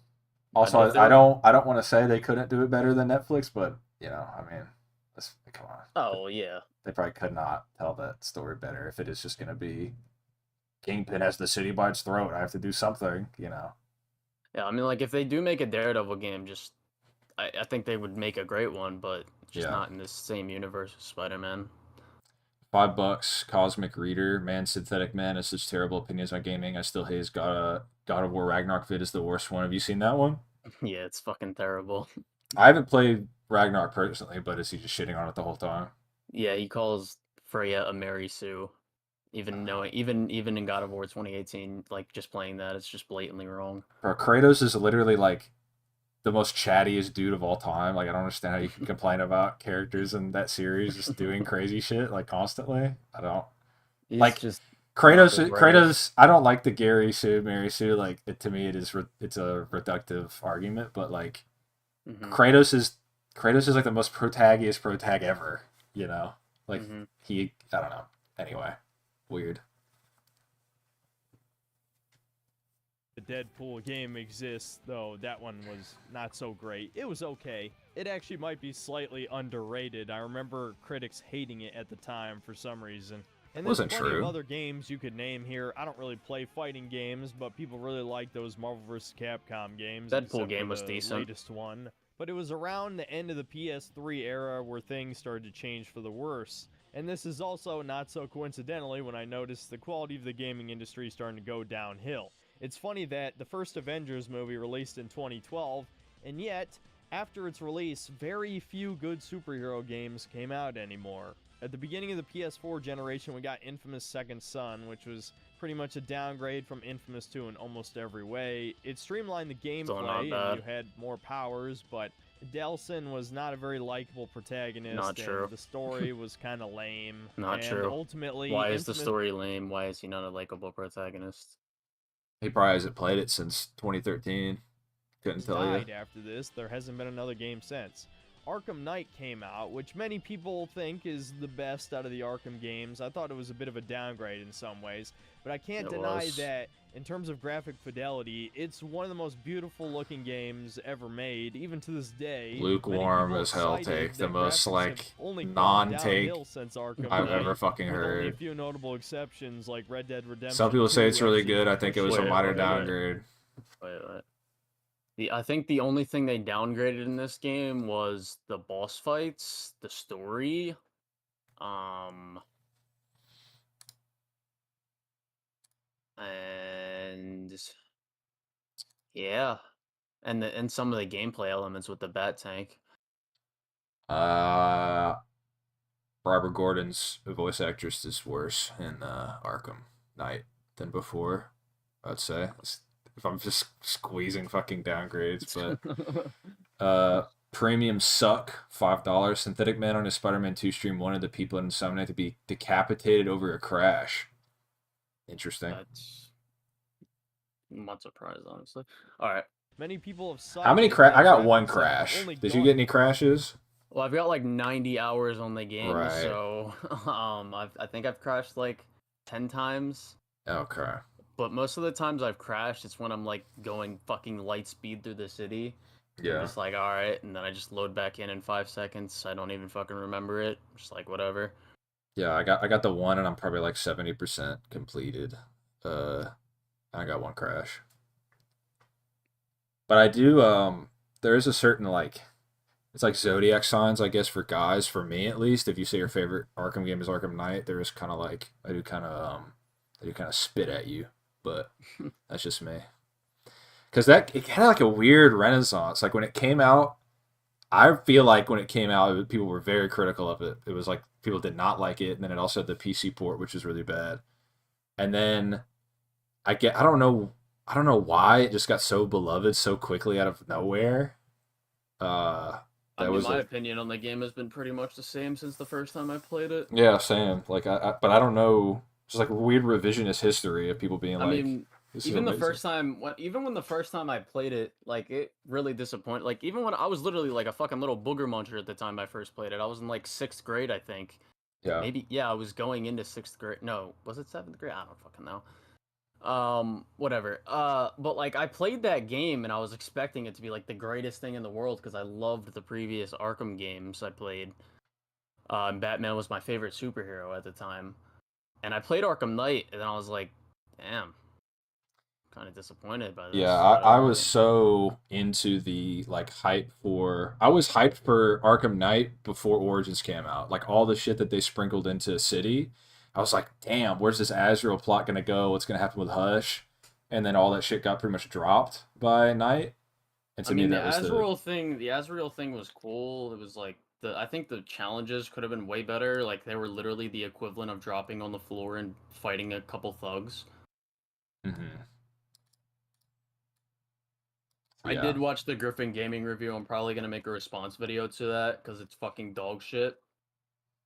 Also, I don't want to say they couldn't do it better than Netflix, but you know, I mean, come on. Oh yeah. They probably could not tell that story better if it is just going to be Kingpin has the city by its throat. I have to do something, you know. Yeah, I mean, like if they do make a Daredevil game, just I think they would make a great one, but just not in this same universe as Spider-Man. $5, Cosmic Reader, man, Synthetic Man has such terrible opinions on gaming. I still hate his God of War Ragnarok vid is the worst one. Have you seen that one? Yeah, it's fucking terrible. I haven't played Ragnarok personally, but is he just shitting on it the whole time? Yeah, he calls Freya a Mary Sue. Even in God of War 2018, like just playing that, it's just blatantly wrong. Bro, Kratos is literally like the most chattiest dude of all time. Like I don't understand how you can complain about characters in that series just doing crazy shit like constantly. I don't like just Kratos. I don't like the Gary Sue, Mary Sue. Like to me, it's a reductive argument, but like Kratos is like the most protag ever. You know, like I don't know. Anyway, weird. The Deadpool game exists, though that one was not so great. It was okay. It actually might be slightly underrated. I remember critics hating it at the time for some reason. And there's plenty of other games you could name here. I don't really play fighting games, but people really like those Marvel vs. Capcom games. Deadpool game was decent. Latest one. But it was around the end of the PS3 era where things started to change for the worse. And this is also not so coincidentally when I noticed the quality of the gaming industry starting to go downhill. It's funny that the first Avengers movie released in 2012, and yet, after its release, very few good superhero games came out anymore. At the beginning of the PS4 generation, we got Infamous Second Son, which was pretty much a downgrade from Infamous 2 in almost every way. It streamlined the gameplay, and you had more powers, but Delsin was not a very likable protagonist. Not true. And the story was kind of lame. Not true. Ultimately, why is the story lame? Why is he not a likable protagonist? He probably hasn't played it since 2013. Couldn't tell you. After this, there hasn't been another game since. Arkham Knight came out, which many people think is the best out of the Arkham games. I thought it was a bit of a downgrade in some ways, but I can't deny that in terms of graphic fidelity, it's one of the most beautiful looking games ever made, even to this day. Lukewarm as hell take, the most like non-take I've ever fucking heard. Only a few notable exceptions like Red Dead Redemption. Some people say it's really good. I think it was a minor downgrade. I think the only thing they downgraded in this game was the boss fights, the story, and yeah, and some of the gameplay elements with the bat tank. Barbara Gordon's voice actress is worse in Arkham Knight than before, I'd say. If I'm just squeezing fucking downgrades, but Premium Suck, $5. Synthetic Man on his Spider-Man 2 stream wanted the people in Insomniac to be decapitated over a crash. Interesting. I'm not surprised, honestly. All right. Many people have cited How many that I got Travis one has crash. only Did you gone- get any crashes? Well, I've got like 90 hours on the game, Right. so I think I've crashed like 10 times. Okay. But most of the times I've crashed, it's when I'm like going fucking light speed through the city. I'm Yeah. just like, all right, and then I just load back in 5 seconds. I don't even fucking remember it. Just like whatever. Yeah, I got the one, and I'm probably like 70% completed. I got one crash. But I do. There is a certain like, it's like zodiac signs, I guess, for guys. For me, at least, if you say your favorite Arkham game is Arkham Knight, there is kind of like I do kind of spit at you, but that's just me. Because it had like a weird renaissance. Like when it came out, I feel like when it came out, people were very critical of it. It was like people did not like it, and then it also had the PC port, which was really bad. And then I don't know why it just got so beloved so quickly out of nowhere. I mean, my opinion on the game has been pretty much the same since the first time I played it. Yeah, same. Like but I don't know. Just like weird revisionist history of people being I mean, even amazing. the first time, when the first time I played it, like it really disappointed. Like even when I was literally like a fucking little booger muncher at the time I first played it, I was in like 6th grade, I think. Yeah. Maybe I was going into 6th grade. No, was it 7th grade? I don't fucking know. Whatever. But like I played that game and I was expecting it to be like the greatest thing in the world because I loved the previous Arkham games I played. Batman was my favorite superhero at the time. And I played Arkham Knight and I was like, damn. Kind of disappointed by this. Yeah, I was so into the like hype for. I was hyped for Arkham Knight before Origins came out. Like all the shit that they sprinkled into City, I was like, damn, where's this Azrael plot gonna go? What's gonna happen with Hush? And then all that shit got pretty much dropped by Knight. And to me, that was the Azrael thing was cool. It was like I think the challenges could have been way better. Like they were literally the equivalent of dropping on the floor and fighting a couple thugs. Mm-hmm. I did watch the Griffin Gaming review. I'm probably going to make a response video to that because it's fucking dog shit.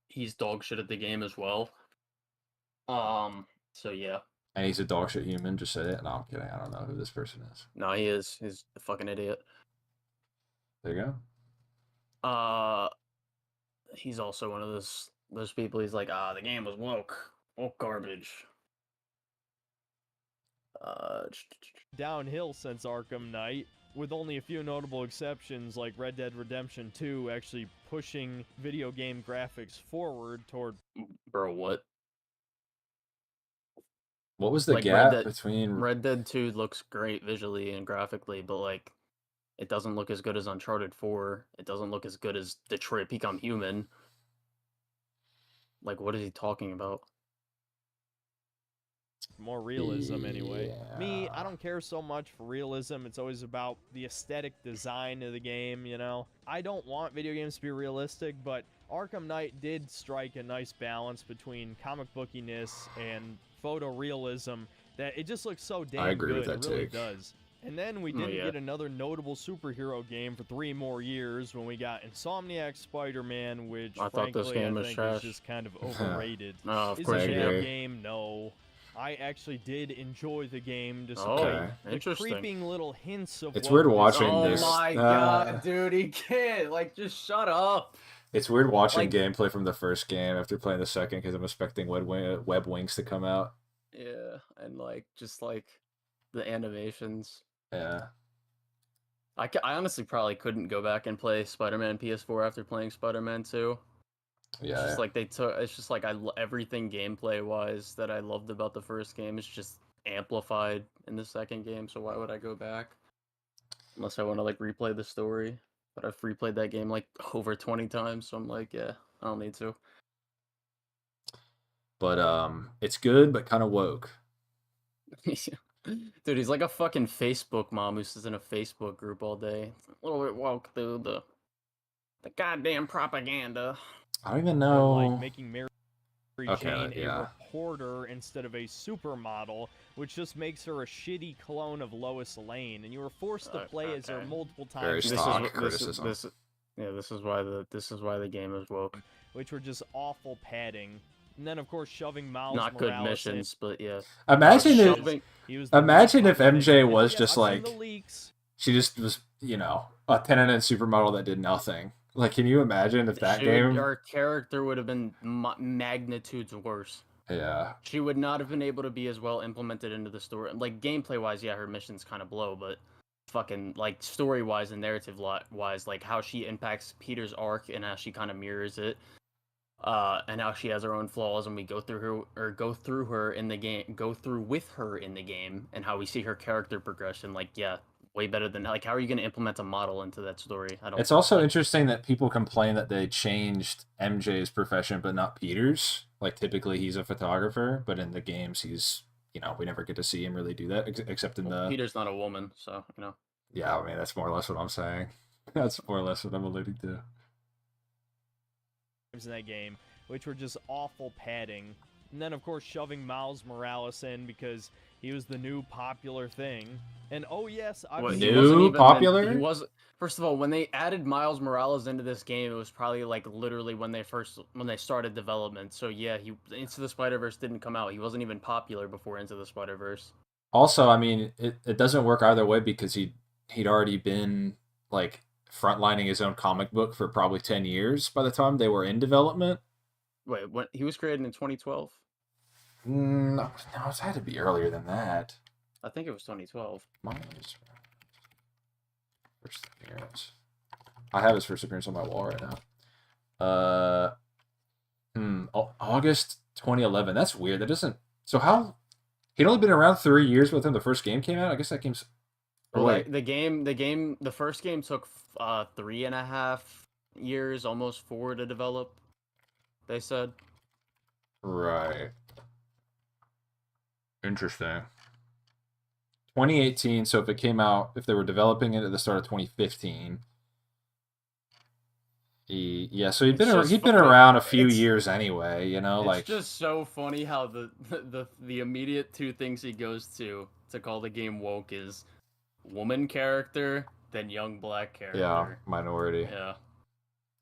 He's dog shit at the game as well. So yeah. And he's a dog shit human, just say it. No, I'm kidding. I don't know who this person is. No, he is. He's a fucking idiot. There you go. He's also one of those people, he's like, the game was woke garbage. Downhill since Arkham Knight, with only a few notable exceptions like Red Dead Redemption 2 actually pushing video game graphics forward toward... Bro, what? What was the like gap between... Red Dead 2 looks great visually and graphically, but like, it doesn't look as good as Uncharted 4. It doesn't look as good as Detroit Become Human. Like, what is he talking about? More realism, anyway. Yeah. Me, I don't care so much for realism. It's always about the aesthetic design of the game, you know? I don't want video games to be realistic, but Arkham Knight did strike a nice balance between comic bookiness and photorealism that it just looks so damn I agree good. with that it really take. does. And then we didn't get another notable superhero game for 3 more years when we got Insomniac Spider-Man, which frankly I think is just kind of overrated. No, of Is course it a you bad do. game? No. I actually did enjoy the game despite the interesting. creeping little hints of It's what weird was watching Oh this. my god, dude, he can't. Like, just shut up. It's weird watching Like- gameplay from the first game after playing the second because I'm expecting web wings to come out. Yeah, and like, just like the animations. Yeah. I honestly probably couldn't go back and play Spider-Man PS4 after playing Spider-Man 2. Yeah. It's just like it's just like everything gameplay wise that I loved about the first game is just amplified in the second game. So why would I go back? Unless I want to like replay the story. But I've replayed that game like over 20 times, so I'm like, yeah, I don't need to. But it's good, but kind of woke. Dude, he's like a fucking Facebook mom who sits in a Facebook group all day. A little bit woke through the goddamn propaganda. I don't even Or, like know. making Mary Okay, Jane a yeah. reporter instead of a supermodel, which just makes her a shitty clone of Lois Lane, and you were forced to play as her Okay. multiple Very times. This stock is wh- criticism. this is why the game is woke. Which were just awful padding. And then, of course, shoving Miles Not Morales good missions, but yeah. Imagine if Shoving- He was the Imagine new if popular MJ thing. And was yeah, just I've seen like- the leaks. she just was, you know, a 10 and supermodel that did nothing. Like, can you imagine if that game? Our character would have been magnitudes worse. Yeah. She would not have been able to be as well implemented into the story. Like gameplay wise, yeah, her missions kind of blow, but fucking like story wise and narrative wise, like how she impacts Peter's arc and how she kind of mirrors it, and how she has her own flaws, and we go through her in the game, go through with her in the game, and how we see her character progression. Like, yeah, way better than like how are you going to implement a model into that story? I don't. It's also interesting that people complain that they changed MJ's profession but not Peter's. Like, typically he's a photographer, but in the games he's, you know, we never get to see him really do that except in the. Peter's not a woman, so you know. Yeah, I mean, that's more or less what I'm saying. That's more or less what I'm alluding to. In that game, which were just awful padding. And then, of course, shoving Miles Morales in because he was the new popular thing. And oh yes, I've What, seen he New wasn't even popular? He was first of all, when they added Miles Morales into this game, it was probably like literally when they started development. So yeah, Into the Spider-Verse didn't come out. He wasn't even popular before Into the Spider-Verse. Also, I mean, it doesn't work either way because he'd already been like frontlining his own comic book for probably 10 years by the time they were in development. Wait, when he was created in 2012? No, it had to be earlier than that. I think it was 2012. Miles. First appearance. I have his first appearance on my wall right now. August 2011. That's weird. That doesn't. So how? He'd only been around 3 years with him. The first game came out. I guess that game's. Or Well, wait. the first game took 3.5 years, almost 4 to develop. They said. Right. Interesting. 2018. So if it came out, if they were developing it at the start of 2015. Yeah, so he'd been fucking- around a few it's- years anyway, you know, It's like just so funny how the immediate two things he goes to call the game woke is woman character, then young black character. yeah, minority. Yeah,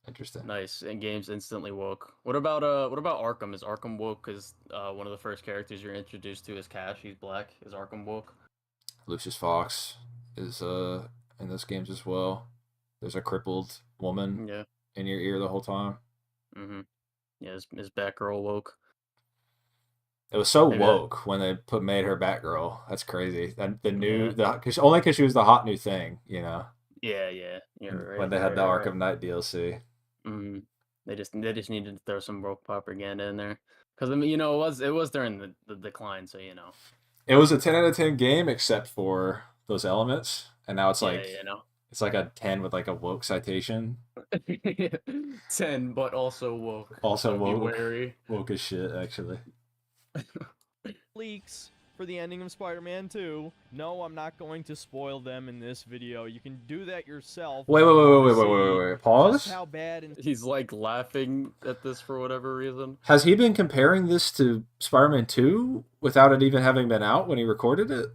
Interesting. nice. And game's instantly woke. What about Arkham? Is Arkham woke? Because one of the first characters you're introduced to is Cash. He's black. Is Arkham woke? Lucius Fox is in those games as well. There's a crippled woman Yeah. in your ear the whole time. Mm-hmm. Yeah, is Batgirl woke? It was so Maybe woke when they made her Batgirl. That's crazy. And the new Yeah. only because she was the hot new thing, you know. Yeah. You're right. When they had the You're Arkham Knight DLC. Mm-hmm. They just needed to throw some woke propaganda in there, because I mean, you know, it was during the decline, so you know. It was a 10 out of 10 game except for those elements, and now it's like yeah, you know. it's like a 10 with like a woke citation. 10, but also woke. Also so woke. Be wary. Woke as shit, actually. leaks for the ending of Spider-Man 2. No, I'm not going to spoil them in this video. You can do that yourself. Wait. Just Pause. how bad and He's like laughing at this for whatever reason. Has he been comparing this to Spider-Man 2 without it even having been out when he recorded it?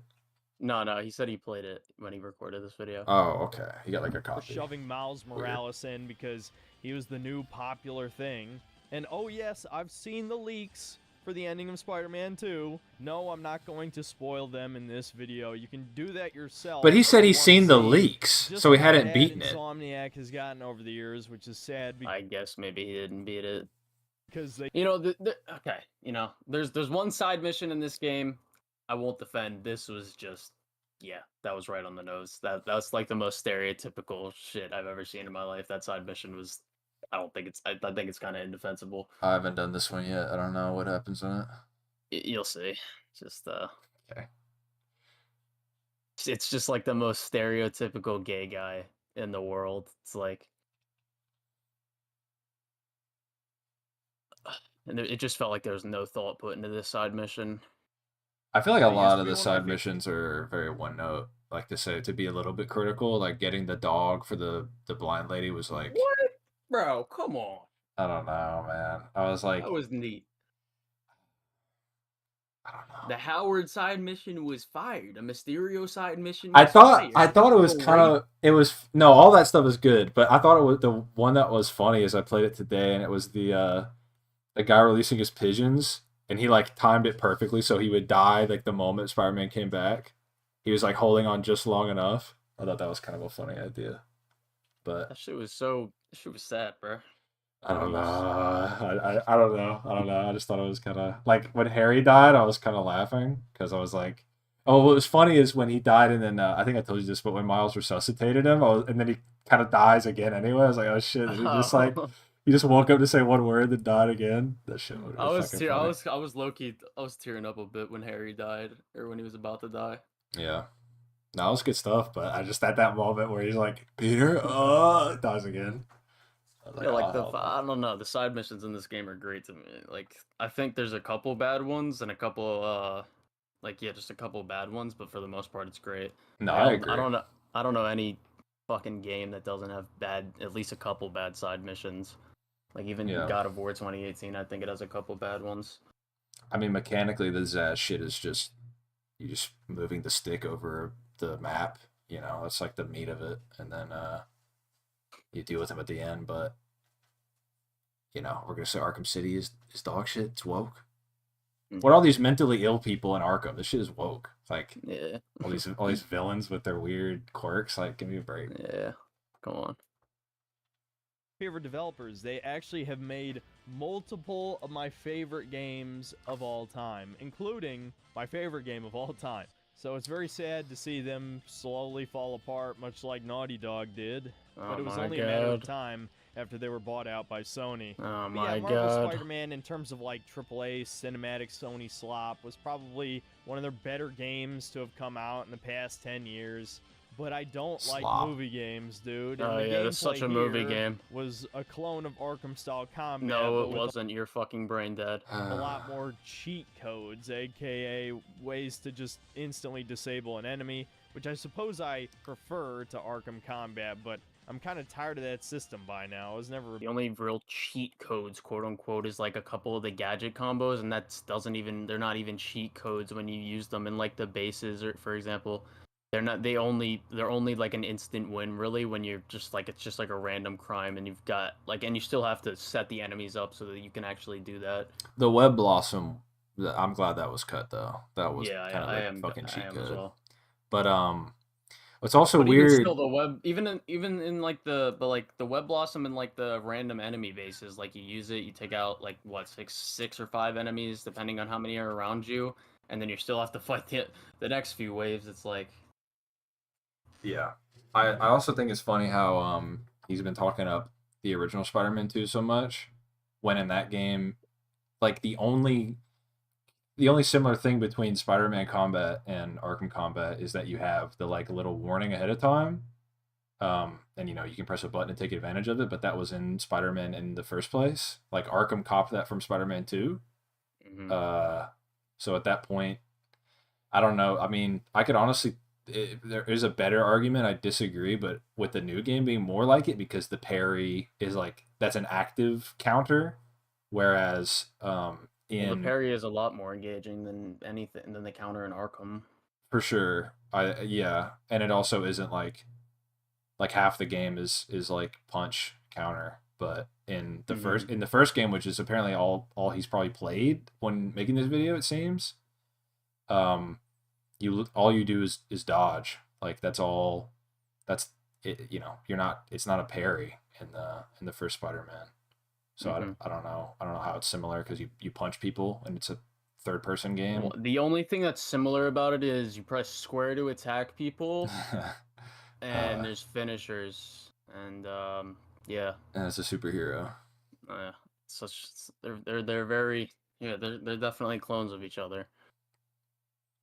No, he said he played it when he recorded this video. Oh, okay. He got like a for copy. shoving Miles Morales in because he was the new popular thing. And oh yes, I've seen the leaks for the ending of Spider-Man 2. No, I'm not going to spoil them in this video. You can do that yourself. But he if said you he's wanna seen the see leaks, just so he how hadn't bad beaten it. Insomniac has gotten over the years, which is sad I guess maybe he didn't beat it. because they You know, okay. You know, there's one side mission in this game I won't defend. This was just, yeah, that was right on the nose. That's like the most stereotypical shit I've ever seen in my life. That side mission was, I think it's kind of indefensible. I haven't done this one yet. I don't know what happens in it. You'll see. Just Okay. It's just like the most stereotypical gay guy in the world. It's like, and it just felt like there was no thought put into this side mission. I feel like a That used lot to of be the one of my side fav- missions are very one note. Like to say to be a little bit critical, like getting the dog for the blind lady was like, What, bro? Come on, I don't know, man. I was like, that was neat. I don't know. The Howard side mission was fired. The Mysterio side mission I was thought fired. it was Great. kind of it was no, all that stuff is good, but I thought it was the one that was funny is I played it today and it was the guy releasing his pigeons and he like timed it perfectly so he would die like the moment Spider-Man came back. He was like holding on just long enough. I thought that was kind of a funny idea. But That shit was sad, bro. I don't know. I don't know. I don't know. I just thought it was kind of like when Harry died, I was kind of laughing because I was like, oh, what was funny is when he died and then I think I told you this, but when Miles resuscitated him, and then he kind of dies again anyway. I was like, oh shit! And he just like he just woke up to say one word, then died again. That shit would I was fucking funny. I was low key I was tearing up a bit when Harry died or when he was about to die. Yeah. No, it was good stuff, but I just at that moment where he's like, Peter, dies again. I was Yeah, like oh, hell I don't know, the side missions in this game are great to me. Like I think there's a couple bad ones and a couple like yeah, just a couple bad ones, but for the most part it's great. no, Like, I agree. I don't know any fucking game that doesn't have at least a couple bad side missions. Like even Yeah. God of War 2018, I think it has a couple bad ones. I mean, mechanically, the Zaz shit is just you just moving the stick over the map. You know, that's like the meat of it, and then you deal with him at the end. But you know, we're gonna say Arkham City is dog shit. It's woke. What are all these mentally ill people in Arkham? This shit is woke. Like Yeah. all these villains with their weird quirks. Like, give me a break. Yeah. Come on. Favorite developers, they actually have made multiple of my favorite games of all time, including my favorite game of all time. So it's very sad to see them slowly fall apart, much like Naughty Dog did. But Oh it was my only a matter of God. time after they were bought out by Sony. Oh But my yeah, Marvel God. Spider-Man, in terms of like AAA cinematic Sony slop, was probably one of their better games to have come out in the past 10 years. But I don't Slop. like movie games, dude. And Oh the yeah, that's such gameplay a movie here game. was a clone of Arkham-style combat. No, but it with wasn't. You're fucking brain dead. a lot more cheat codes, aka ways to just instantly disable an enemy, which I suppose I prefer to Arkham Combat, but I'm kind of tired of that system by now. I was never The only real cheat codes, quote unquote, is like a couple of the gadget combos, and they're not even cheat codes when you use them in like the bases, or for example. They're only like an instant win really when you're just like it's just like a random crime and you've got like and you still have to set the enemies up so that you can actually do that. The Web Blossom. I'm glad that was cut though. That was Yeah, kind of I like am fucking I cheat am as code. well. But what's also But weird. even still the web even in like the Web Blossom and like the random enemy bases, like you use it, you take out like what six or five enemies depending on how many are around you, and then you still have to fight the next few waves. It's like Yeah. I also think it's funny how he's been talking up the original Spider-Man 2 so much when in that game like the only similar thing between Spider-Man Combat and Arkham Combat is that you have the like little warning ahead of time. And you know, you can press a button and take advantage of it, but that was in Spider-Man in the first place. Like Arkham copped that from Spider-Man 2. So at that point, I don't know. I mean, I could honestly there is a better argument. I disagree, but with the new game being more like it because the parry is like that's an active counter, whereas in the parry is a lot more engaging than anything than the counter in Arkham. for sure, yeah, and it also isn't like half the game is like punch counter, but in the first game, which is apparently all he's probably played when making this video, it seems, all you do is dodge. Like that's all. That's it. You know, it's not a parry in the first Spider-Man. So I don't know. I don't know how it's similar because you punch people and it's a third person game. Well, the only thing that's similar about it is you press square to attack people, and there's finishers, and yeah. And it's a superhero. They're very they're definitely clones of each other.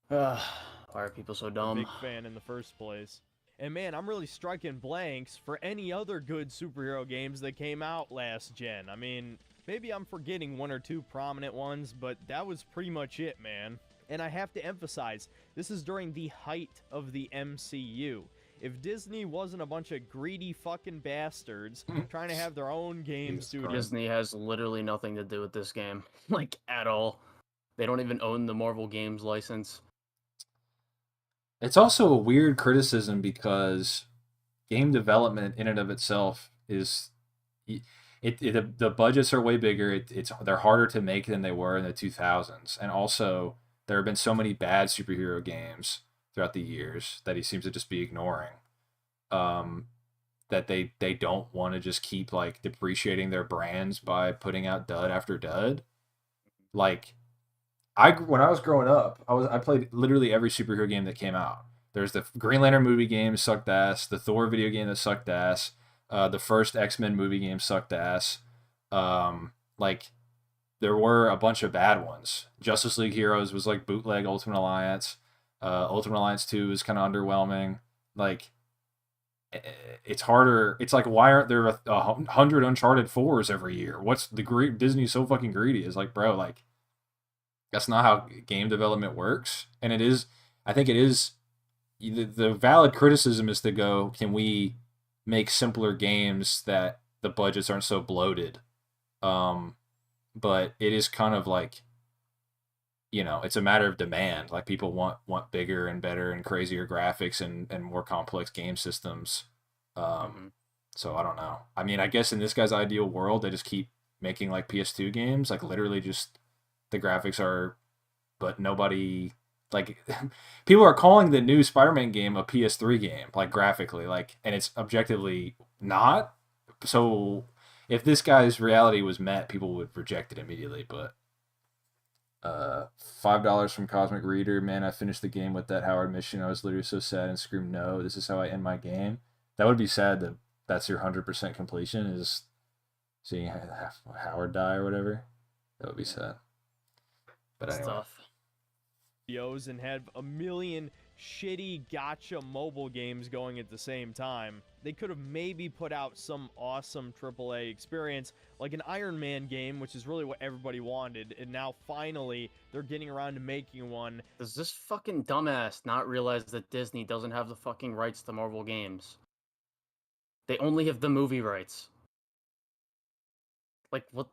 Why are people so dumb? big fan in the first place. And man, I'm really striking blanks for any other good superhero games that came out last gen. I mean, maybe I'm forgetting one or two prominent ones, but that was pretty much it, man. And I have to emphasize, this is during the height of the MCU. If Disney wasn't a bunch of greedy fucking bastards trying to have their own game Jesus studio. Christ. Disney has literally nothing to do with this game, like at all. They don't even own the Marvel Games license. It's also a weird criticism because game development in and of itself is the budgets are way bigger. They're harder to make than they were in the 2000s, and also there have been so many bad superhero games throughout the years that he seems to just be ignoring. That they don't want to just keep like depreciating their brands by putting out dud after dud. Like when I was growing up, I played literally every superhero game that came out. There's the Green Lantern movie game sucked ass, the Thor video game that sucked ass, the first X-Men movie game sucked ass. Like there were a bunch of bad ones. Justice League Heroes was like bootleg Ultimate Alliance. Ultimate Alliance 2 is kind of underwhelming. Like it's harder. It's like, why aren't there 100 Uncharted 4s every year? What's Disney's so fucking greedy? It's like, bro, like that's not how game development works. And it is, I think it is, the valid criticism is to go, can we make simpler games that the budgets aren't so bloated? But it is kind of like, it's a matter of demand. Like people want bigger and better and crazier graphics and more complex game systems. So I don't know. I mean, I guess in this guy's ideal world, they just keep making like PS2 games, like literally just the graphics are, but nobody, like people are calling the new Spider-Man game a PS3 game, like graphically, like, and it's objectively not. So if this guy's reality was met, people would reject it immediately. But $5 from Cosmic Reader, man, I finished the game with that Howard mission. I was literally so sad and screamed, no, this is how I end my game. That would be sad that that's your 100% completion, is seeing Howard die or whatever. That would be sad. But It's anyway. tough. And have a million shitty gotcha mobile games going at the same time. They could have maybe put out some awesome AAA experience, like an Iron Man game, which is really what everybody wanted, and now finally they're getting around to making one. Does this fucking dumbass not realize that Disney doesn't have the fucking rights to Marvel games? They only have the movie rights. Like, what?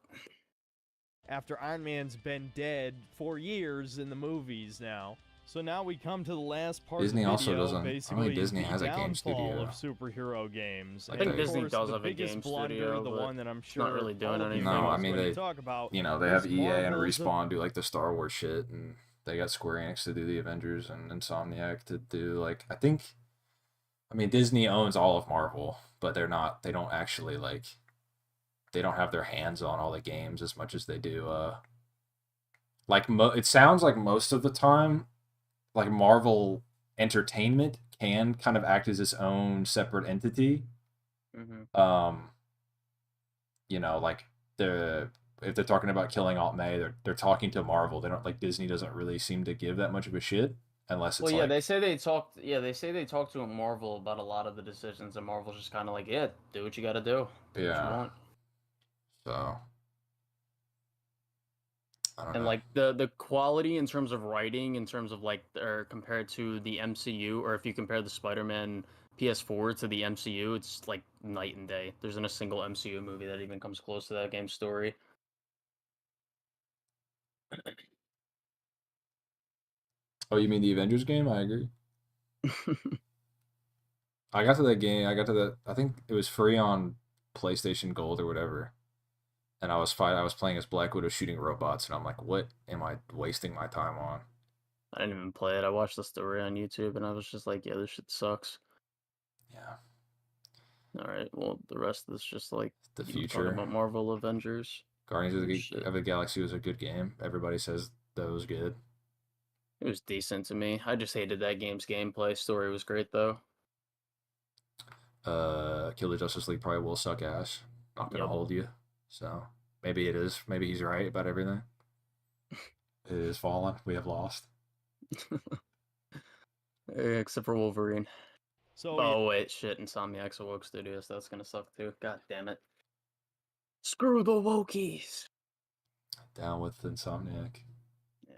After Iron Man's been dead for years in the movies now. So now we come to the last part Disney of the also video, doesn't- I don't basically think Disney the has a game downfall studio. of superhero games. I And think of Disney course, does the have a biggest game blunder, studio, the but one that I'm sure not really doing all of you anything. No, fellas I mean, are gonna they- talk about. They have is EA and Marvel's Respawn do like the Star Wars shit, and they got Square Enix to do the Avengers and Insomniac to do like, I mean Disney owns all of Marvel, but they don't actually like, they don't have their hands on all the games as much as they do like it sounds like most of the time like Marvel Entertainment can kind of act as its own separate entity. Like if they're talking about killing Aunt May, they're talking to Marvel. They don't, like, Disney doesn't really seem to give that much of a shit unless it's Well, yeah, like, they say they talked. Yeah, they say they talked to Marvel about a lot of the decisions, and Marvel's just kind of like, yeah, do what you got to do. Do what you yeah. want. So I don't And know. like the quality in terms of writing, in terms of like, or compared to the MCU, or if you compare the Spider-Man PS4 to the MCU, it's like night and day. There isn't a single MCU movie that even comes close to that game's story. Oh, you mean the Avengers game? I agree. I got to that game. I think it was free on PlayStation Gold or whatever. And I was playing as Black Widow shooting robots, and I'm like, what am I wasting my time on? I didn't even play it. I watched the story on YouTube, and I was just like, yeah, this shit sucks. Yeah. All right, well, the rest of this just like The you talking future. about Marvel Avengers. Guardians of Shit. the Galaxy was a good game. Everybody says that was good. It was decent to me. I just hated that game's gameplay. Story was great though. Kill the Justice League probably will suck ass. Not gonna Yep. hold you. So maybe it is. Maybe he's right about everything. It is fallen. We have lost. Except for Wolverine. So Oh wait, shit! Insomniac's Awoke Studios. That's gonna suck too. God damn it! Screw the Wokies. Down with Insomniac. Yeah.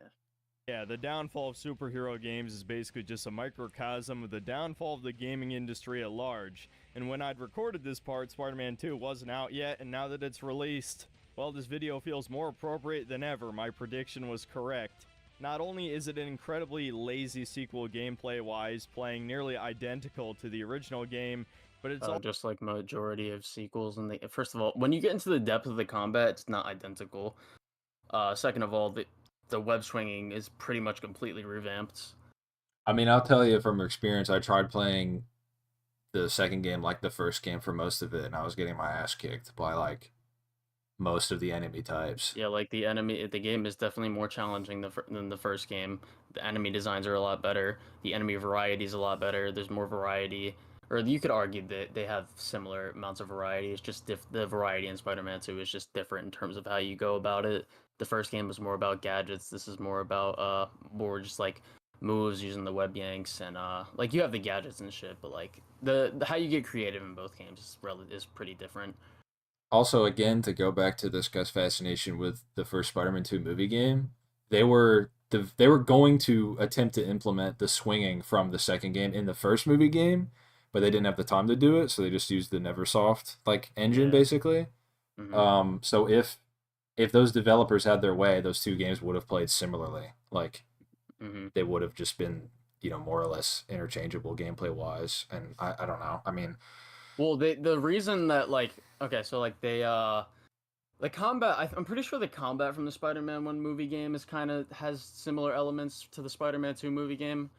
Yeah, the downfall of superhero games is basically just a microcosm of the downfall of the gaming industry at large. And when I'd recorded this part, Spider-Man 2 wasn't out yet, and now that it's released, well, this video feels more appropriate than ever. My prediction was correct. Not only is it an incredibly lazy sequel gameplay-wise, playing nearly identical to the original game, but it's also Just like majority of sequels. And first of all, when you get into the depth of the combat, it's not identical. Second of all, the web swinging is pretty much completely revamped. I mean, I'll tell you from experience, I tried playing the second game like the first game for most of it, and I was getting my ass kicked by like most of the enemy types. Yeah, like the game is definitely more challenging than the first game. The enemy designs are a lot better. The enemy variety is a lot better. There's more variety. Or you could argue that they have similar amounts of variety. It's just the variety in Spider-Man 2 is just different in terms of how you go about it. The first game was more about gadgets. This is more about more just like moves using the web yanks and like you have the gadgets and shit, but like the how you get creative in both games is pretty different. Also, again, to go back to this guy's fascination with the first Spider-Man 2 movie game, they were going to attempt to implement the swinging from the second game in the first movie game, but they didn't have the time to do it, so they just used the Neversoft like engine Yeah. basically. Mhm. So if those developers had their way, those two games would have played similarly. Like Mhm. they would have just been, more or less interchangeable gameplay wise. And I don't know. I mean, Well, the reason that like okay, so like the combat I'm pretty sure the combat from the Spider-Man 1 movie game is kind of has similar elements to the Spider-Man 2 movie game.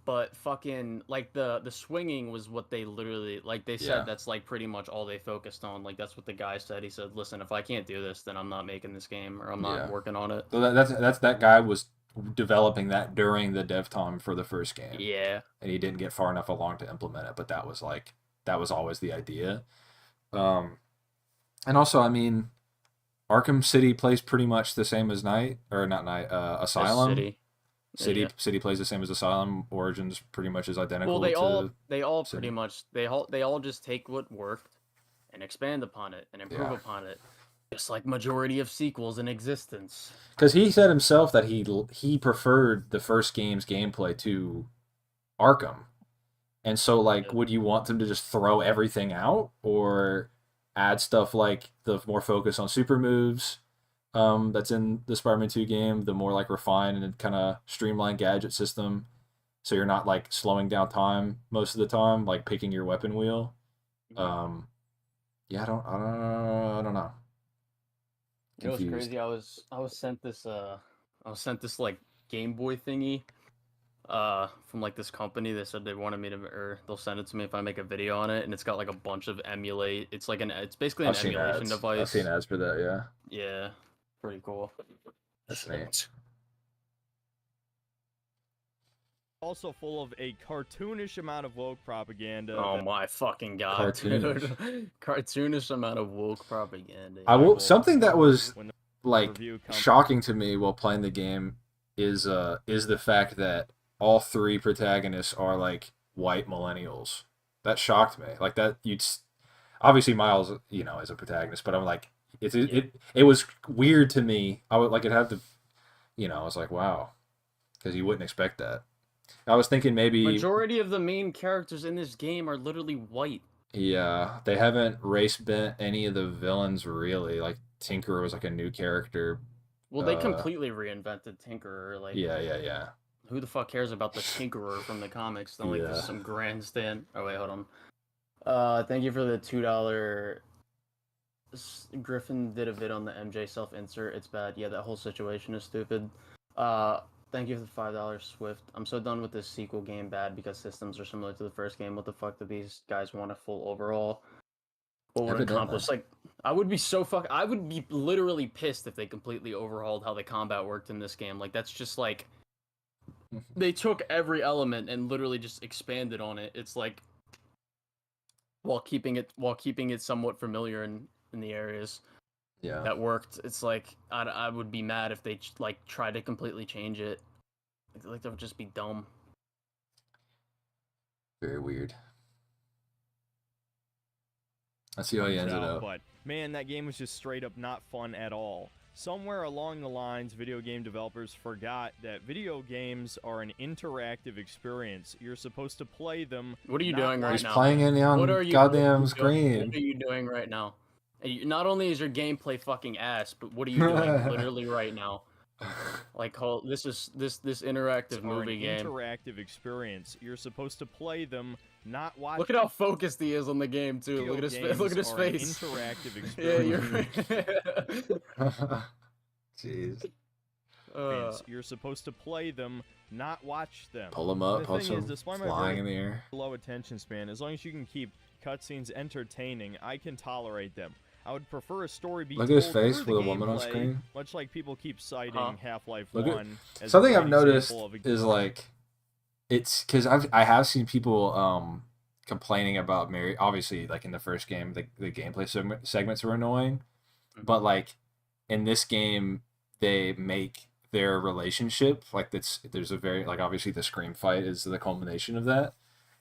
But fucking like the swinging was what they literally like they said Yeah. that's like pretty much all they focused on. Like that's what the guy said. He said, "Listen, if I can't do this, then I'm not making this game or I'm not Yeah. working on it." so that guy was developing that during the dev time for the first game. Yeah. And he didn't get far enough along to implement it, but that was always the idea. And also, I mean, Arkham City plays pretty much the same as Asylum. City. Yeah. City plays the same as Asylum. Origins pretty much is identical. Well, they all City. pretty much they all just take what worked and expand upon it and improve Yeah. upon it. Just like majority of sequels in existence. Because he said himself that he preferred the first game's gameplay to Arkham, and so like, Yeah. would you want them to just throw everything out or add stuff like the more focus on super moves? That's in the Spider-Man 2 game, the more like refined and kind of streamlined gadget system, so you're not like slowing down time most of the time, like picking your weapon wheel. Yeah, I don't know. You know what's Confused. crazy? I was sent this like Game Boy thingy from like this company. They said they wanted me to, or they'll send it to me if I make a video on it, and it's got like a bunch of it's like it's basically an emulation device. I've seen ads for that. Yeah, Yeah, pretty cool. that's neat. also full of a cartoonish amount of woke propaganda. Oh that- my fucking god, Cartoonish. dude. Cartoonish amount of woke propaganda. I will. will- Something that was when the like review comes- shocking to me while playing the game is the fact that all three protagonists are like white millennials. That shocked me. Like that obviously Miles, is a protagonist, but I'm like it was weird to me. I would like it had to, I was like, wow, because you wouldn't expect that. I was thinking maybe Majority of the main characters in this game are literally white. yeah, they haven't race bent any of the villains really. Like Tinker was like a new character. Well, they completely reinvented Tinkerer. Like, Yeah. who the fuck cares about the Tinkerer from the comics? Don't like Yeah. this some grandstand. Oh wait, hold on. Thank you for the $2. Griffin did a vid on the MJ self-insert. It's bad. Yeah, that whole situation is stupid. Thank you for the $5 Swift. I'm so done with this sequel game bad because systems are similar to the first game. What the fuck do these guys want a full overhaul? What would Evidently. accomplish? Like, I would be literally pissed if they completely overhauled how the combat worked in this game. Like, that's just like they took every element and literally just expanded on it. It's like while keeping it somewhat familiar in the areas Yeah. that worked. It's like I would be mad if they like try to completely change it. Like that would just be dumb. Very weird. I see how he ends it up. But man, that game was just straight up not fun at all. Somewhere along the lines, video game developers forgot that video games are an interactive experience. You're supposed to play them. What are you not doing right He's now? playing it on What are you goddamn doing? screen. What are you doing right now? Not only is your gameplay fucking ass, but what are you doing literally right now? Like, this interactive are movie an game. interactive experience. You're supposed to play them, not watch. Look at how focused he is on the game too. Video Look at his games look at his are an face. interactive Yeah, experience. Jeez. You're supposed to play them, not watch them. Pull him up, The punch thing is, him, despite my flying in very the air. low attention span, as long as you can keep cutscenes entertaining, I can tolerate them. I would prefer a story be Look at his told face through with the a woman on gameplay, screen. much like people keep citing Huh? Half-Life Look at- 1 as a Something great I've noticed example of a is like, it's because I have seen people complaining about Mary. Obviously, like in the first game, the gameplay segments were annoying, but like in this game, they make their relationship like there's a very like obviously the scream fight is the culmination of that,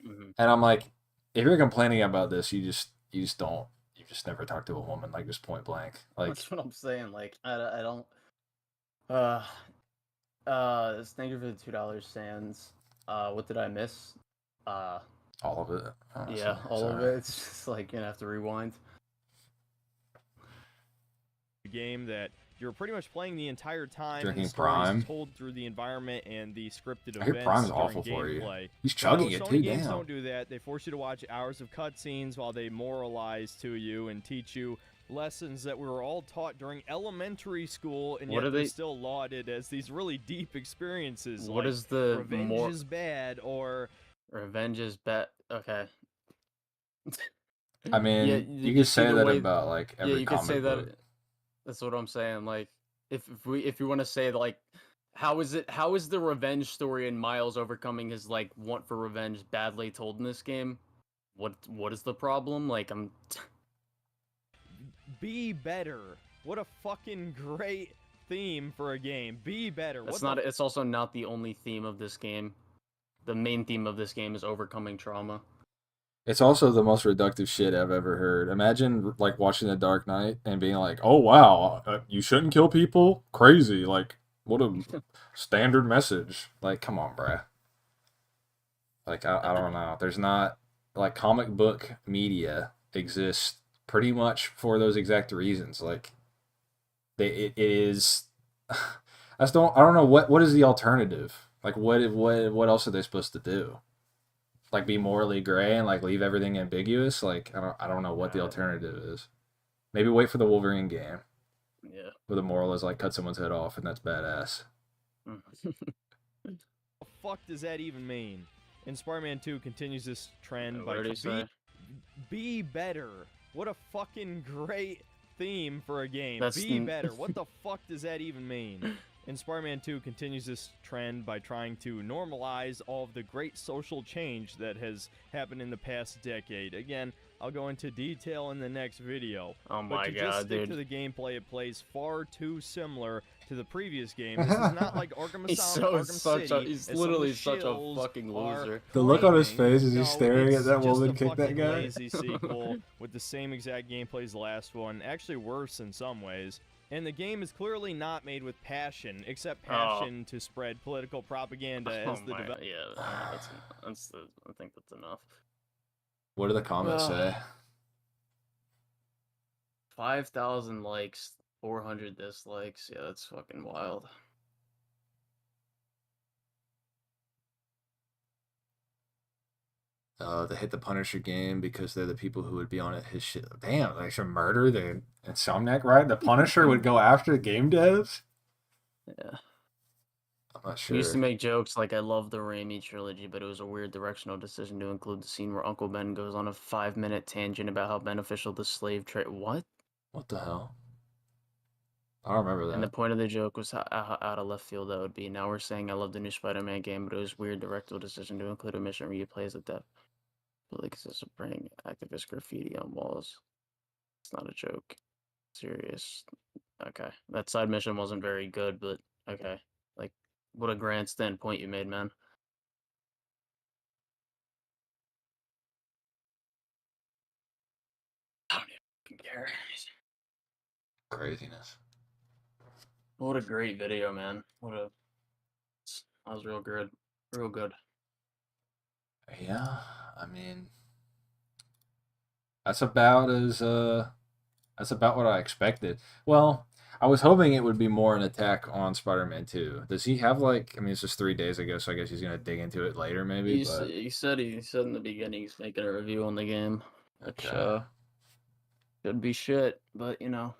Mhm. and I'm like, if you're complaining about this, you just never talk to a woman, like just point blank. Like That's what I'm saying. Like, I don't. Thank you for the $2, Sans. What did I miss? all of it. Honestly. Yeah, all of Sorry. it. It's just like you're gonna have to rewind. game that you're pretty much playing the entire time. Drinking and the story is Prime. told through the environment and the scripted I hear events Prime's during awful for you. gameplay. He's But chugging no, it Sony too. games Damn. don't do that. They force you to watch hours of cutscenes while they moralize to you and teach you lessons that we were all taught during elementary school, and What yet are they're they- still lauded as these really deep experiences. What like is the revenge more is bad, or revenge is bet? Okay. I mean, Yeah, you could say either that way- about like every yeah, you could comic say book. that. That's what I'm saying. Like, if you want to say like, how is the revenge story in Miles overcoming his like want for revenge badly told in this game? What is the problem? Like, I'm. be better. What a fucking great theme for a game. Be better. It's What not. the It's also not the only theme of this game. The main theme of this game is overcoming trauma. It's also the most reductive shit I've ever heard. Imagine like watching The Dark Knight and being like, "Oh wow, you shouldn't kill people." Crazy. Like, what a standard message. Like, come on, bruh. Like, I don't know. There's not like comic book media exists pretty much for those exact reasons. Like, it is. I don't know what is the alternative. Like, what else are they supposed to do? Like, be morally gray and like leave everything ambiguous? Like, I don't know what the alternative is. Maybe wait for the Wolverine game Yeah. where the moral is like cut someone's head off and that's badass. fuck does that even mean? And Spider-Man 2 continues this trend What by did he say? be better. What a fucking great theme for a game. That's Be n- better. What the fuck does that even mean? And Spider-Man 2 continues this trend by trying to normalize all of the great social change that has happened in the past decade. Again, I'll go into detail in the next video. Oh But my to just god, stick to dude. the gameplay, it plays far too similar to the previous game. This is not like Arkham He's Asylum, so Arkham such a City, he's as some of literally the such a shills fucking are loser. The look on his claiming. face as he's No, staring it's at that just woman a kick that fucking guy. lazy sequel with the same exact gameplay as the last one, actually worse in some ways. And the game is clearly not made with passion, except passion to spread political propaganda as the developer. Yeah, that's I think that's enough. What do the comments say? 5,000 likes, 400 dislikes. Yeah, that's fucking wild. They hit the Punisher game because they're the people who would be on it. His shit. Damn, they should murder the Insomniac, right? The Punisher would go after the game devs. Yeah. I'm not He sure. used to make jokes like, I love the Raimi trilogy, but it was a weird directional decision to include the scene where Uncle Ben goes on a 5-minute tangent about how beneficial the slave trade. What? What the hell? I don't remember And the that. point of the joke was how out of left field that would be. Now we're saying I love the new Spider-Man game, but it was a weird directorial decision to include a mission where you play as a deaf. But like, it's just spraying activist graffiti on walls. It's not a joke. Serious. Okay. That side mission wasn't very good, but okay. Like, what a grandstand point you made, man. I don't even care. Craziness. What a great video, man. That was real good. Real good. Yeah, I mean, that's about that's about what I expected. Well, I was hoping it would be more an attack on Spider-Man 2. Does he have like? I mean, it's just 3 days ago, so I guess he's gonna dig into it later, maybe. But He said in the beginning he's making a review on the game, which okay. could be shit, but you know.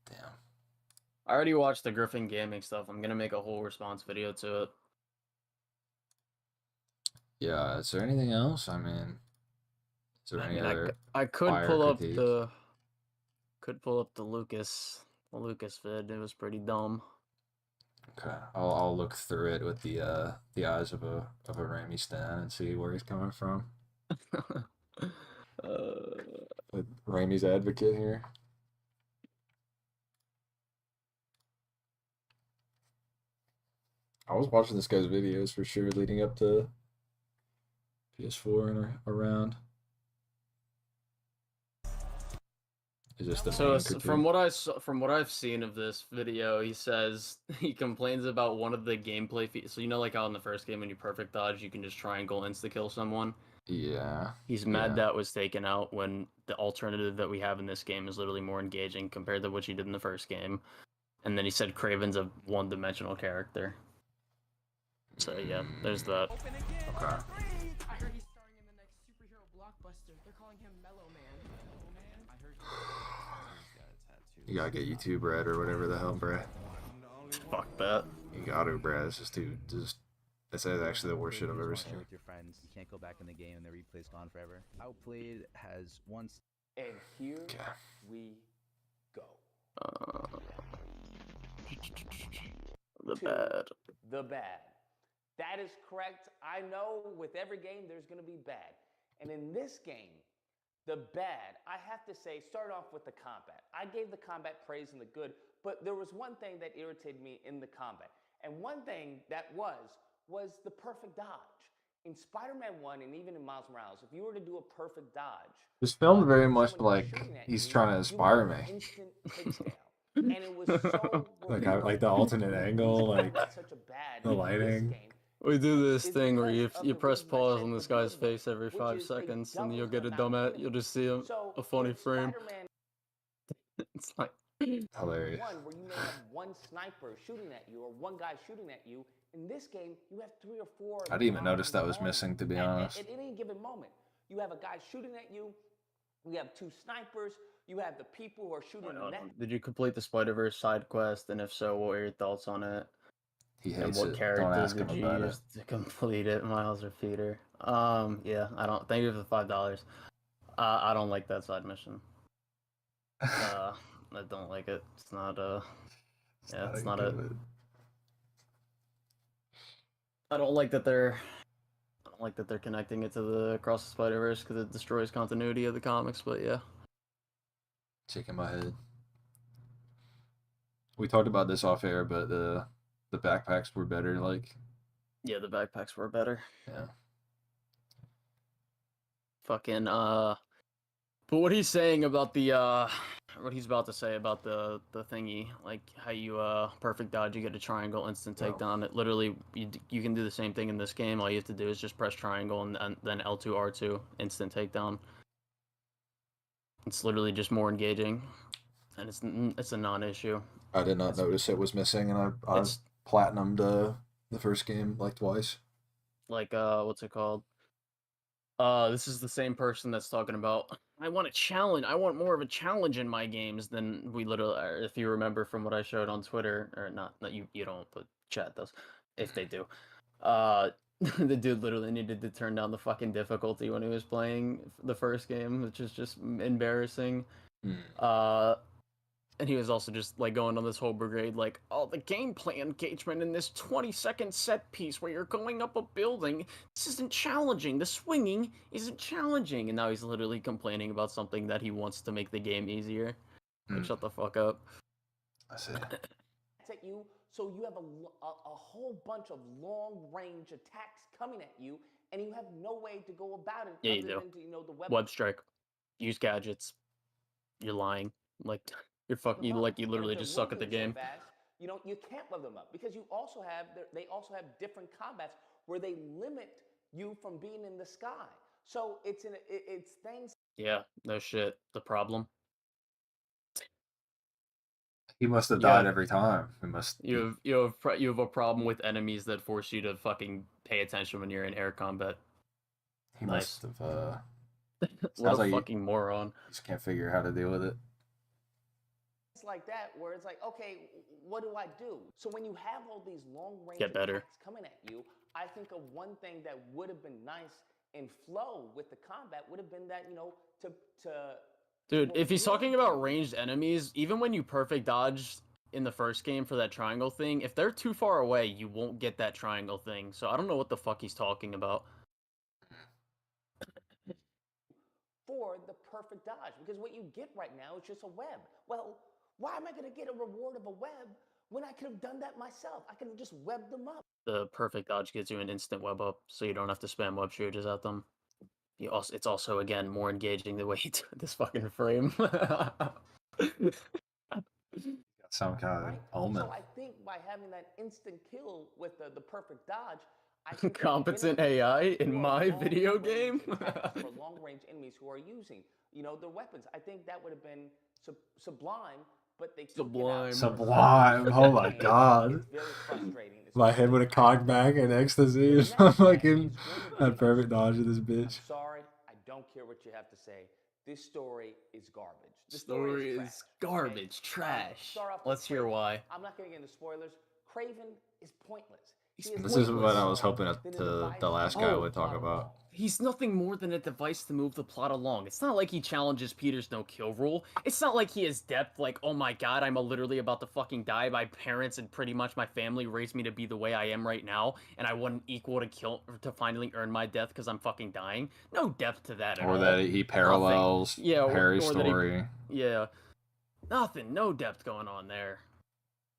Damn. I already watched the Griffin Gaming stuff. I'm gonna make a whole response video to it. Yeah. Is there anything else? I mean, is there any other I could fire pull up critique? the Lucas vid. It was pretty dumb. Okay, I'll look through it with the eyes of a Rami stan and see where he's coming from. With Rami's advocate here. I was watching this guy's videos for sure leading up to PS4 and around. Is this the So main from critique? what I saw, from what I've seen of this video, he says he complains about one of the gameplay so you know, like how in the first game when you perfect dodge, you can just triangle insta kill someone. Yeah. He's mad that was taken out when the alternative that we have in this game is literally more engaging compared to what you did in the first game. And then he said Kraven's a one-dimensional character. So yeah, there's that. Okay. I heard he's starring in the next superhero blockbuster. They're calling him Mellow Man. I heard he's got a tattoo. You gotta get YouTube Red or whatever the hell, bruh. Fuck that. You gotta, bruh. It's just too that's actually the worst shit I've ever seen. With your friends, you can't go back in the game and the replay's gone forever. Outplayed has once. And here Okay. we go. The To bad. The bad. That is correct. I know with every game there's going to be bad. And in this game, the bad, I have to say, start off with the combat. I gave the combat praise and the good, but there was one thing that irritated me in the combat. And one thing that was the perfect dodge. In Spider-Man 1 and even in Miles Morales, if you were to do a perfect dodge, It's filmed very someone much was like shooting at he's you, trying to you inspire would me. get an instant takedown. And it was so Like the alternate angle, like such a bad the in this lighting. game We do this is thing where because of you the press reason I pause said on this the guy's good one, face every which 5 is they seconds, and you'll doubled get the a dumb amount of at. You'll enemies. just see So a funny in frame. Spider-Man It's like Hilarious. 1, where you may have one sniper shooting at you or one guy shooting at you, in this game you have 3 or 4. I didn't even notice that was on missing, to be at honest. any given moment. You have a guy shooting at you. You have 2 snipers. You have the people who are shooting the next. Did you complete the Spider-Verse side quest? And if so, what were your thoughts on it? He And hates what it. Don't character ask him did you about it. use to complete it, Miles or Peter? Yeah, I don't. Thank you for the $5. I don't like that side mission. I don't like it. It's not it's not it. I don't like that they're connecting it to the Across the Spider-Verse because it destroys continuity of the comics. But yeah, Shaking my head. We talked about this off air, but the backpacks were better. Like, yeah, the backpacks were better. yeah. Fucking but what he's saying about the what he's about to say about the thingy, like how you perfect dodge, you get a triangle instant takedown. It literally you can do the same thing in this game. All you have to do is just press triangle and then L2 R2 instant takedown. It's literally just more engaging, and it's a non-issue. I did not notice it was missing, and I It's platinumed the first game like twice. like what's it called? This is the same person that's talking about, I want a challenge. I want more of a challenge in my games than we literally are. If you remember from what I showed on Twitter, or not you don't, but chat does, if they do. The dude literally needed to turn down the fucking difficulty when he was playing the first game, which is just embarrassing. And he was also just like going on this whole brigade, like, oh, the gameplay engagement in this 20-second set piece where you're going up a building, this isn't challenging. The swinging isn't challenging. And now he's literally complaining about something that he wants to make the game easier. Like, shut the fuck up. I see. At you, so you have a whole bunch of long-range attacks coming at you, and you have no way to go about it. Yeah, you other do. than to, the web. Web strike. Use gadgets. You're lying. Like, You're fucking. You problem. you And if literally they're just suck at the moving so game. fast, you can't level them up because they also have different combats where they limit you from being in the sky. So it's things. Yeah, no shit. The problem. He must have Yeah. died every time. He must. You have a problem with enemies that force you to fucking pay attention when you're in air combat. He Nice. must have. What Sounds a like fucking moron. just can't figure how to deal with it. It's like that where it's like, okay, what do I do? So when you have all these long range Get better. attacks coming at you, I think of one thing that would have been nice and flow with the combat would have been that to Dude, more if he's fluid. talking about ranged enemies, even when you perfect dodge in the first game for that triangle thing, if they're too far away, you won't get that triangle thing. So I don't know what the fuck he's talking about. for the perfect dodge because what you get right now is just a web. Well, why am I going to get a reward of a web when I could have done that myself? I could have just webbed them up. The perfect dodge gives you an instant web up, so you don't have to spam web shooters at them. It's also again more engaging the way he did this fucking frame. Some kind Right? of omen. So I think by having that instant kill with the perfect dodge, I think it's Competent beneficial AI in for my video long-range game? attacks, for long-range enemies who are using, their weapons. I think that would have been sublime, but they took it out. Sublime. Oh my god. It's very frustrating. It's My head would have cocked back in ecstasy if I'm fucking that perfect dodge of this bitch. I'm sorry, I don't care what you have to say. This story is garbage. The story is trash, garbage, okay? trash. Start off with Let's hear Kraven. why. I'm not going to get into spoilers. Kraven is pointless. He This is what I more was hoping than a the device last to guy move would the talk plot about. along. He's nothing more than a device to move the plot along. It's not like he challenges Peter's no-kill rule. It's not like he has depth like, oh my god, I'm literally about to fucking die. My parents and pretty much my family raised me to be the way I am right now, and I wouldn't equal to finally earn my death because I'm fucking dying. No depth to that at all. Or that he parallels Nothing. Yeah, Harry's or that he- story. Yeah. Nothing. No depth going on there.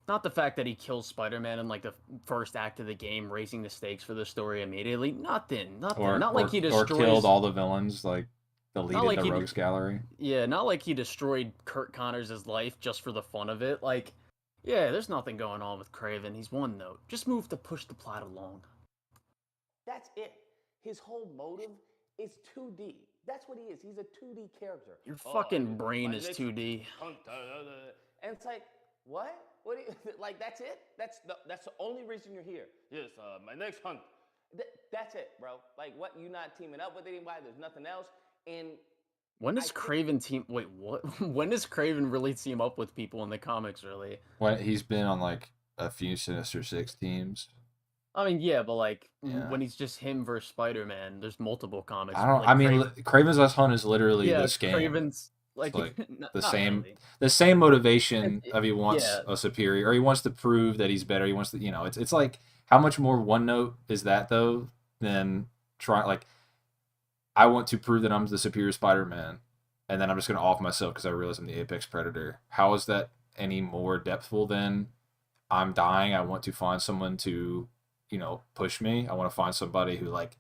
Not the fact that he kills Spider-Man in like the first act of the game, raising the stakes for the story immediately. Nothing. Or, Not like he destroys. or killed all the villains, like deleted like the he rogues gallery. Yeah, not like he destroyed Kurt Connors' life just for the fun of it. Like, yeah, there's nothing going on with Kraven. He's one note. Just move to push the plot along. That's it. His whole motive is 2D. That's what he is. He's a 2D character. Your Oh, fucking brain my is next 2D. hunt, and it's like, what? What? Do you, like that's it? That's the only reason you're here. Yes, my next hunt. That's it, bro. Like, what? You not teaming up with anybody? There's nothing else. And When does Kraven team? Wait, what? When does Kraven really team up with people in the comics? Really? When he's been on like a few Sinister Six teams. I mean, yeah, but like Yeah. when he's just him versus Spider-Man, there's multiple comics. I don't. Like, I mean, Kraven's Last Hunt is literally yeah, this game. Kraven's like, like n- the not same really. the same motivation of he wants yeah. a superior, or he wants to prove that he's better. He wants to, it's like how much more one note is that though than like I want to prove that I'm the superior Spider-Man, and then I'm just gonna off myself because I realize I'm the apex predator. How is that any more depthful than I'm dying? I want to find someone to push me. I want to find somebody who like.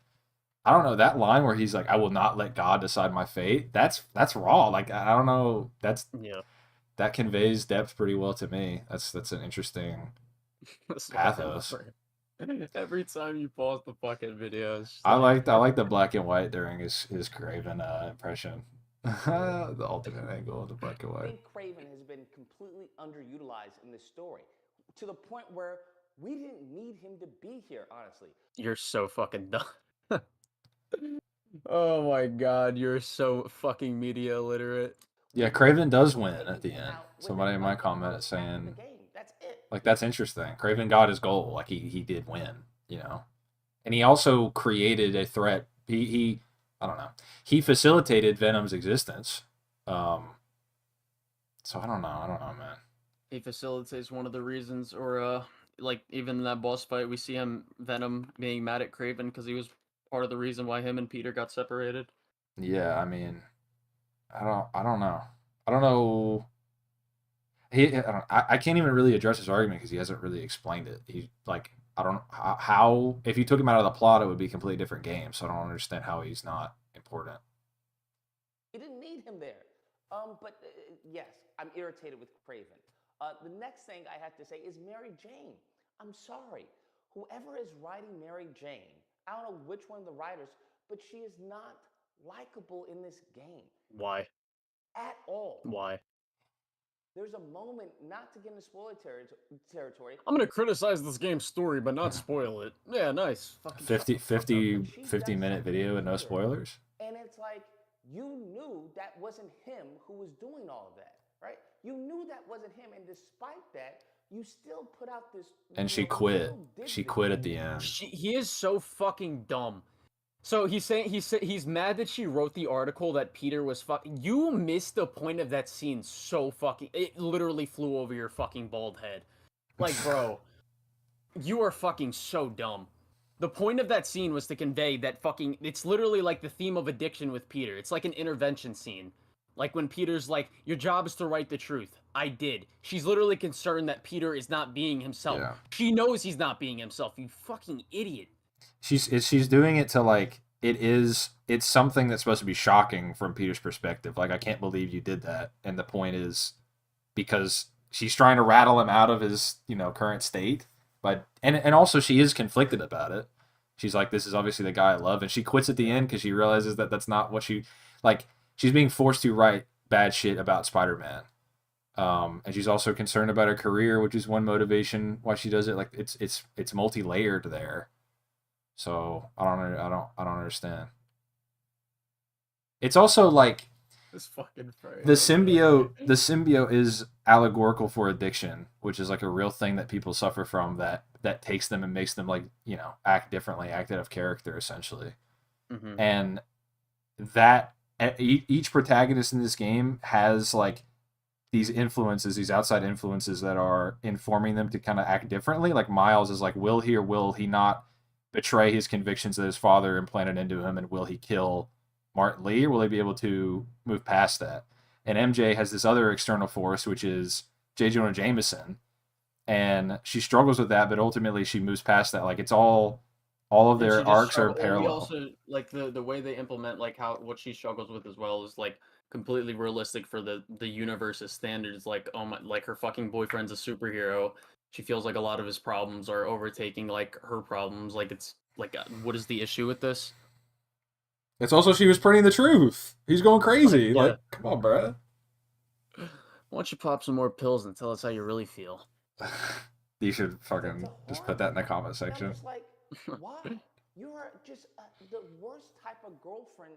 I don't know, that line where he's like, "I will not let God decide my fate." That's raw. Like I don't know. That conveys depth pretty well to me. That's an interesting pathos. Every time you pause the fucking videos, I like the black and white during his Kraven impression. The alternate angle of the black and I white. think Kraven has been completely underutilized in this story to the point where we didn't need him to be here. Honestly, You're so fucking dumb. Oh my god, you're so fucking media illiterate. Yeah, Kraven does win at the Taking end. out with Somebody a in my weapon comment from is the back of saying, the game. That's it. like, that's interesting. Kraven got his goal. Like he did win, and he also created a threat. He I don't know. He facilitated Venom's existence. So I don't know, man. He facilitates one of the reasons, or like even in that boss fight, we see Venom being mad at Kraven because he was part of the reason why him and Peter got separated. Yeah, I mean, I don't know. I don't know. I can't even really address his argument because he hasn't really explained it. He like I don't know how if you took him out of the plot, it would be a completely different game. So I don't understand how he's not important. You didn't need him there. But yes, I'm irritated with Craven. The next thing I have to say is Mary Jane. I'm sorry. Whoever is writing Mary Jane, I don't know which one of the writers, but she is not likable in this game Why? at all. Why? There's a moment, not to get into spoiler territory. I'm gonna criticize this game's story, but not spoil it. Yeah, nice. Fucking 50 minute video with no spoilers. And it's like, you knew that wasn't him who was doing all of that, right? You knew that wasn't him, and despite that, you still put out this. And she quit. She quit at the end. He is so fucking dumb. So he's mad that she wrote the article that Peter was fucking. You missed the point of that scene so fucking. It literally flew over your fucking bald head. Like, bro, you are fucking so dumb. The point of that scene was to convey that fucking. It's literally like the theme of addiction with Peter. It's like an intervention scene. Like when Peter's like, your job is to write the truth. I did. She's literally concerned that Peter is not being himself. Yeah. She knows he's not being himself. You fucking idiot. She's doing it to like it's something that's supposed to be shocking from Peter's perspective. Like, I can't believe you did that. And the point is because she's trying to rattle him out of his, current state. But and also she is conflicted about it. She's like, this is obviously the guy I love, and she quits at the end because she realizes that that's not what she like. She's being forced to write bad shit about Spider-Man. And she's also concerned about her career, which is one motivation why she does it. Like it's multi-layered there. So I don't understand. It's also like This fucking phrase. the symbiote is allegorical for addiction, which is like a real thing that people suffer from that takes them and makes them like, act differently, act out of character essentially. Mm-hmm. And that each protagonist in this game has like these influences, these outside influences that are informing them to kind of act differently. Like Miles is like, will he or will he not betray his convictions that his father implanted into him, and will he kill Martin Lee, or will he be able to move past that? And MJ has this other external force, which is J. Jonah Jameson, and she struggles with that, but ultimately she moves past that. Like, it's all of their arcs are parallel. Also, like the way they implement like what she struggles with as well is like completely realistic for the universe's standards. Like, oh my, like her fucking boyfriend's a superhero. She feels like a lot of his problems are overtaking like her problems. Like, it's like, what is the issue with this? It's also she was printing the truth. He's going crazy. Yeah. Like, come on, bro. Why don't you pop some more pills and tell us how you really feel? You should fucking just put that in the comment section. I'm just like, why? You are just the worst type of girlfriend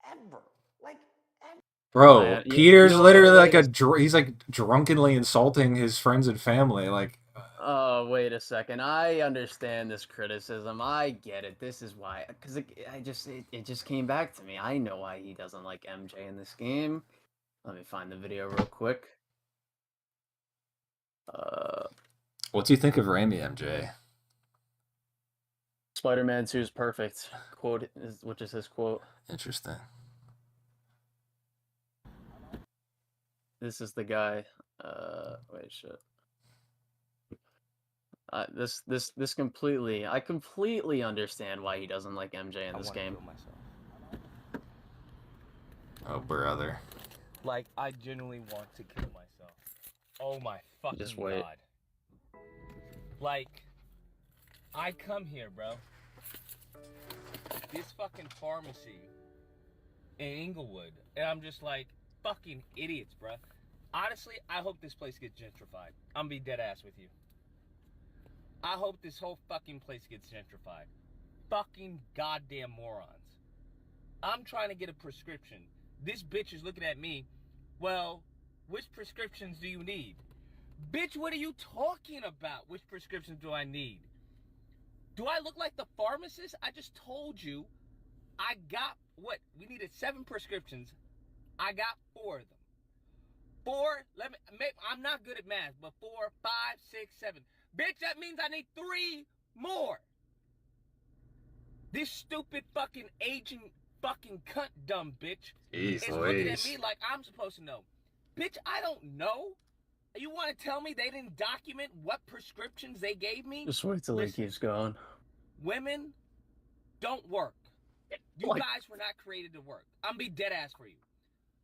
ever. Like, ever. Bro, Yeah, Peter's you know literally what, like he's like drunkenly insulting his friends and family. Like, Oh, wait a second. I understand this criticism. I get it. This is why, because it just came back to me. I know why he doesn't like MJ in this game. Let me find the video real quick. what do you think of Randy MJ? Spider-Man 2 is perfect. Which is his quote. Interesting. This is the guy. Wait, shit. This completely. I completely understand why he doesn't like MJ in this game. Oh, brother. Like, I genuinely want to kill myself. Oh my fucking Just wait. god. Like, I come here, bro. This fucking pharmacy in Inglewood, and I'm just like, fucking idiots, bro. Honestly, I hope this place gets gentrified. I'm gonna be dead ass with you. I hope this whole fucking place gets gentrified. Fucking goddamn morons. I'm trying to get a prescription. This bitch is looking at me. Well, which prescriptions do you need? Bitch, what are you talking about? Which prescriptions do I need? Do I look like the pharmacist? I just told you I got what? We needed 7 prescriptions. I got 4 of them. 4, I'm not good at math, but 4, 5, 6, 7. Bitch, that means I need 3 more. This stupid fucking aging fucking cunt dumb bitch is looking at me like I'm supposed to know. Bitch, I don't know. You want to tell me they didn't document what prescriptions they gave me? Just wait till it keeps going. Women don't work. You Like- guys were not created to work. I'm gonna be dead ass for you.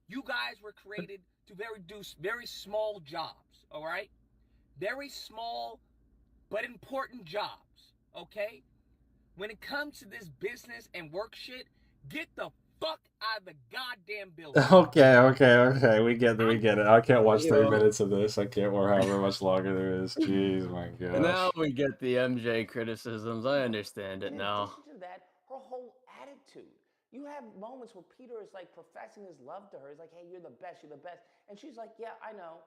You guys were created to do very small jobs, all right? Very small but important jobs, okay? When it comes to this business and work shit, get the fuck out of the goddamn building. Okay. We get it. I can't watch 3 minutes of this. I can't, or however much longer there is. Jeez, my gosh. Now we get the MJ criticisms. I understand it In now. addition to that, her whole attitude. You have moments where Peter is like professing his love to her. He's like, hey, you're the best, you're the best. And she's like, yeah, I know.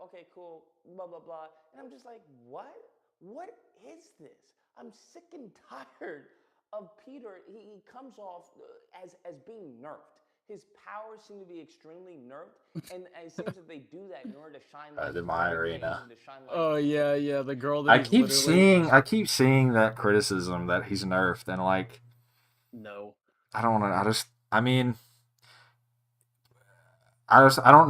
Okay, cool, blah, blah, blah. And I'm just like, what? What is this? I'm sick and tired of Peter. He comes off as being nerfed. His powers seem to be extremely nerfed, and it seems that they do that in order to shine like The My Arena. Oh yeah, the girl that I he's keep literally... seeing that criticism that he's nerfed, and like, No. I don't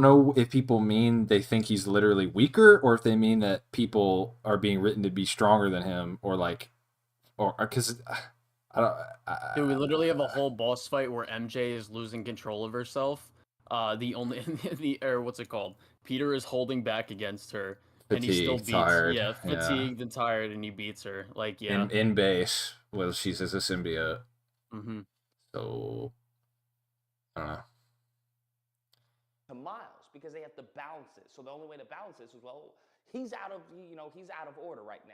know if people mean they think he's literally weaker, or if they mean that people are being written to be stronger than him, or because Dude, we literally have a whole boss fight where MJ is losing control of herself. What's it called? Peter is holding back against her, and he still beats. tired. Yeah, fatigued and tired, and he beats her. Like, yeah. In base, well, she's as a symbiote. Mm-hmm. So I don't know. To Miles, because they have to balance it. So the only way to balance this is, well, he's out of order right now,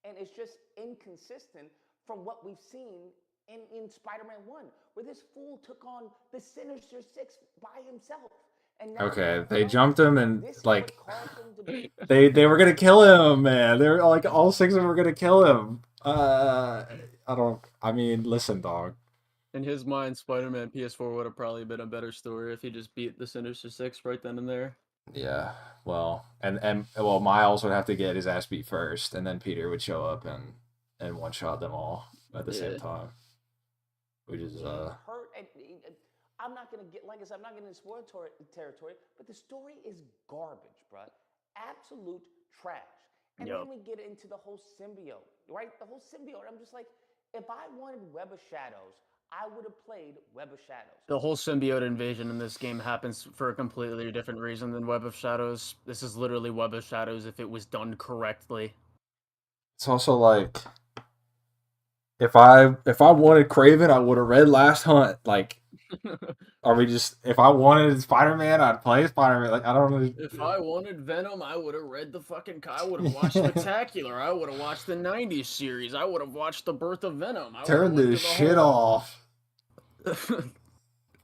and it's just inconsistent from what we've seen in Spider-Man 1, where this fool took on the Sinister Six by himself. And now Okay, they jumped him, and this is like what caused him to be they were gonna kill him, man. They were like, all 6 of them were gonna kill him. Listen, dog. In his mind, Spider-Man PS4 would have probably been a better story if he just beat the Sinister Six right then and there. Yeah, well, and Miles would have to get his ass beat first, and then Peter would show up and one shot them all at the same time, which is hurt. And I'm not gonna get, like I said, I'm not getting into spoiler territory, but the story is garbage, bruh. Absolute trash. And then we get into the whole symbiote, right? The whole symbiote. I'm just like, if I wanted Web of Shadows, I would have played Web of Shadows. The whole symbiote invasion in this game happens for a completely different reason than Web of Shadows. This is literally Web of Shadows if it was done correctly. it's also like, if I wanted Kraven, I would have read Last Hunt. Like, if I wanted Spider-Man, I'd play Spider-Man. Like, I don't know. If I wanted Venom, I would have read I would have watched Spectacular. I would have watched the 90s series. I would have watched The Birth of Venom. Turn this shit off.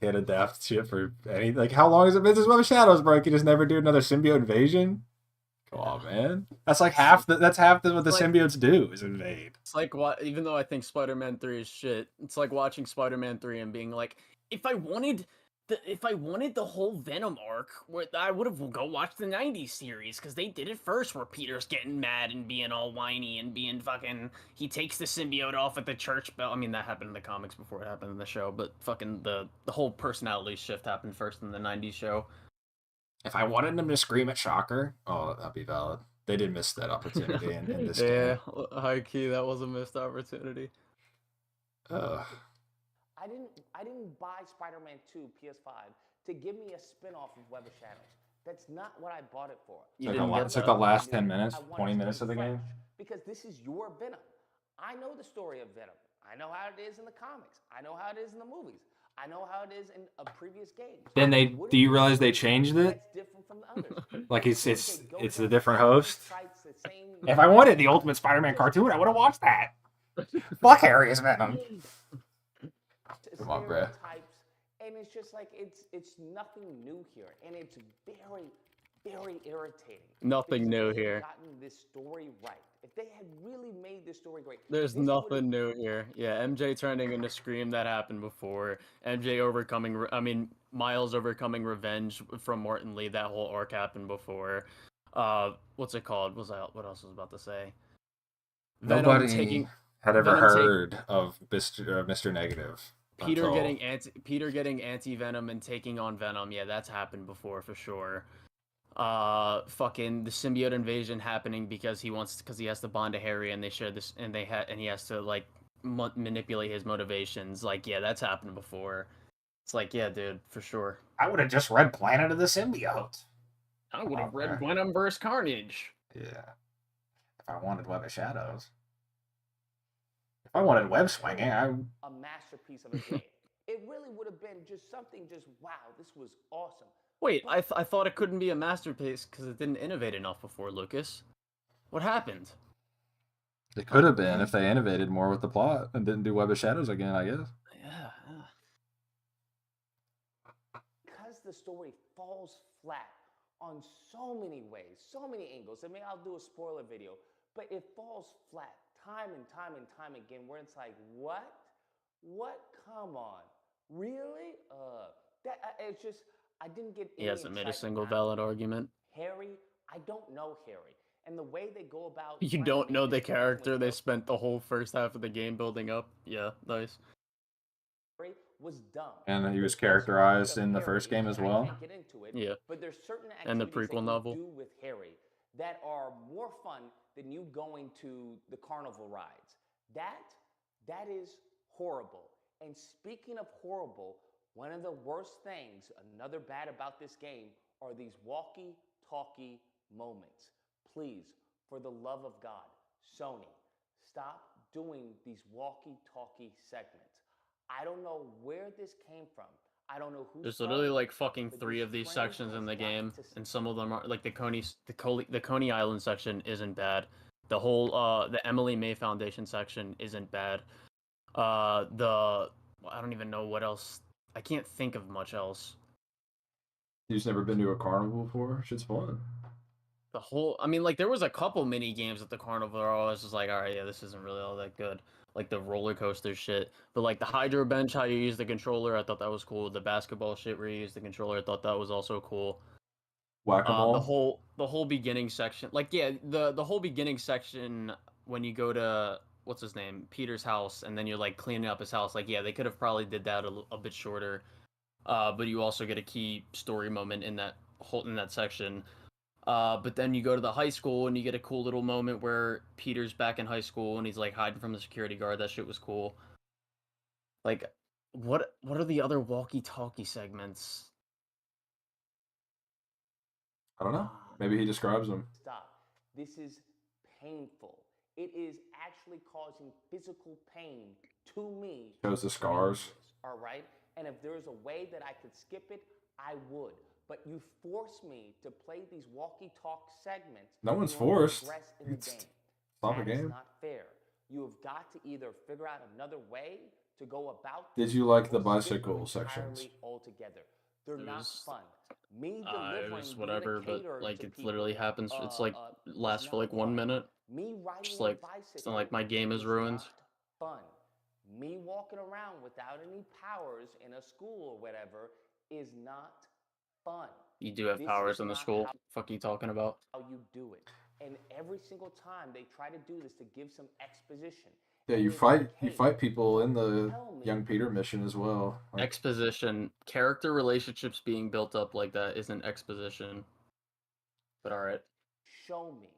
Can't adapt shit for any. Like, how long has it been since Web of Shadows, bro? You can just never do another symbiote invasion? Come on, man. That's like half what the symbiotes do is invade. It's like, even though I think Spider-Man 3 is shit, it's like watching Spider-Man 3 and being like, if I wanted the whole Venom arc, I would have go watch the 90s series, because they did it first, where Peter's getting mad and being all whiny and being fucking, he takes the symbiote off at the church bell. I mean, that happened in the comics before it happened in the show, but fucking the whole personality shift happened first in the 90s show. If I wanted them to scream at Shocker, that'd be valid. They did miss that opportunity in this game. Yeah, high key, that was a missed opportunity. I didn't buy Spider-Man 2 PS5 to give me a spin-off of Web of Shadows. That's not what I bought it for. It's like the last 10 minutes, 20 minutes of the game. Because this is your Venom. I know the story of Venom. I know how it is in the comics. I know how it is in the movies. I know how it is in a previous game. Then do you realize they changed it? That's different from the others. Like it's a different host. If I wanted the Ultimate Spider-Man cartoon, I would have watched that. Fuck Harry as Venom. Come on, bro. And it's just like, it's nothing new here, and it's very, very irritating. Nothing new here. Gotten this story right. If they had really made this story great, there's nothing new here. Yeah, MJ turning into Scream, that happened before. Miles overcoming revenge from Martin Lee, that whole arc happened before. What's it called? What else was I about to say? Nobody had ever heard of Mr. Negative. Peter getting anti-Venom and taking on Venom. Yeah, that's happened before for sure. Fucking the symbiote invasion happening because he has to bond to Harry, and they share this, and he has to like manipulate his motivations. Like, yeah, that's happened before. It's like, yeah, dude, for sure. I would have just read Planet of the Symbiote. I would have read Okay. Venom vs. Carnage. Yeah. If I wanted Web of Shadows. If I wanted web swinging, I A masterpiece of a game. It really would have been just something just, wow, this was awesome. Wait, I thought it couldn't be a masterpiece because it didn't innovate enough before, Lucas. What happened? it could have been if they innovated more with the plot and didn't do Web of Shadows again, I guess. Yeah. Because the story falls flat on so many ways, so many angles. I mean, I'll do a spoiler video, but it falls flat time and time and time again where it's like, what? What? Come on. Really? It's just, I didn't get any He hasn't made a excitement single out of it. valid argument. Harry, I don't know Harry. And the way they go about You trying to don't make know the this connection character with they Harry spent the whole first half of the game building up? Yeah, nice. was dumb. And he The was best part characterized of in the Harry, first game and as I well. can't get into it, Yeah. but there's certain And the activities prequel that novel. you do with Harry that are more fun than you going to the carnival rides. That is horrible. And speaking of horrible, one of the worst things, another bad about this game, are these walkie-talkie moments. Please, for the love of God, Sony, stop doing these walkie-talkie segments. I don't know where this came from. I don't know who. There's literally started like it, fucking but 3 this of these trend sections in has the got game, to and some of them are like the Coney Island section isn't bad. The whole the Emily May Foundation section isn't bad. I don't even know what else. I can't think of much else. You've never been to a carnival before? Shit's fun. The whole, I mean, like there was a couple mini games at the carnival where I was just like, all right, yeah, this isn't really all that good. Like the roller coaster shit, but like the hydro bench, how you use the controller, I thought that was cool. The basketball shit where you use the controller, I thought that was also cool. Whack-a-mole? The whole beginning section, like yeah, the whole beginning section when you go to what's his name, Peter's house, and then you're like cleaning up his house. Like yeah, they could have probably did that a bit shorter. But you also get a key story moment in that section. But then you go to the high school and you get a cool little moment where Peter's back in high school and he's like hiding from the security guard. That shit was cool. Like, what are the other walkie-talkie segments? I don't know. Maybe he describes them. Stop. This is painful. It is actually causing physical pain to me. Shows the scars. All right? And if there's a way that I could skip it, I would. But you force me to play these walkie-talk segments. No one's in order to forced. progress in the It's game. not a That is game. not fair. You have got to either figure out another way to go about Did this you like the or skip bicycle them sections? entirely altogether. They're It not was- fun. Me It delivering was being whatever, a but caterer like to it literally people, happens. It's like is lasts for not like 1 fun. minute. Me riding Just a like bicycle it's not like my game is is ruined. not fun. Me walking around without any powers in a school or whatever is not fun. You do have This powers is in the not school. how- Fuck you talking about? How you do it. And every single time they try to do this to give some exposition. Yeah, And you it's fight like, you hey, fight people in the tell me Young Peter mission as well. Like, Exposition, character relationships being built up like that isn't exposition. But all right, show me.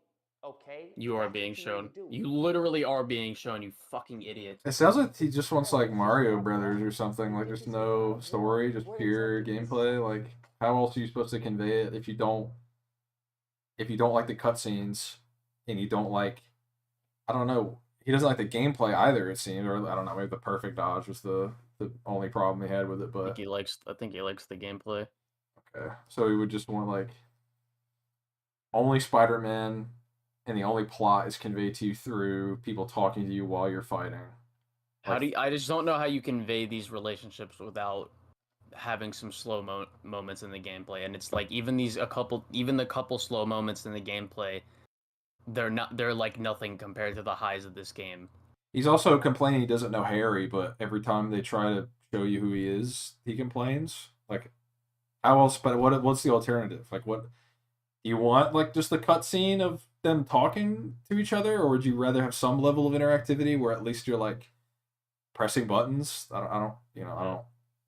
Okay? you are That's being what you shown. need to do. You literally are being shown. You fucking idiot. it sounds like he just wants like Mario Brothers or something. Like there's no story, just pure gameplay. Like how else are you supposed to convey it if you don't like the cutscenes and you don't like, I don't know, he doesn't like the gameplay either, it seems, or I don't know, maybe the perfect dodge was the only problem he had with it. I But think he likes the gameplay. okay, so he would just want like only Spider-Man, and the only plot is conveyed to you through people talking to you while you're fighting. I just don't know how you convey these relationships without having some slow moments in the gameplay. And it's like even the couple slow moments in the gameplay, they're like nothing compared to the highs of this game. He's also complaining he doesn't know Harry, but every time they try to show you who he is, he complains. Like, how else? But what's the alternative? Like, what do you want? Like, just the cutscene of them talking to each other, or would you rather have some level of interactivity where at least you're like pressing buttons? I don't.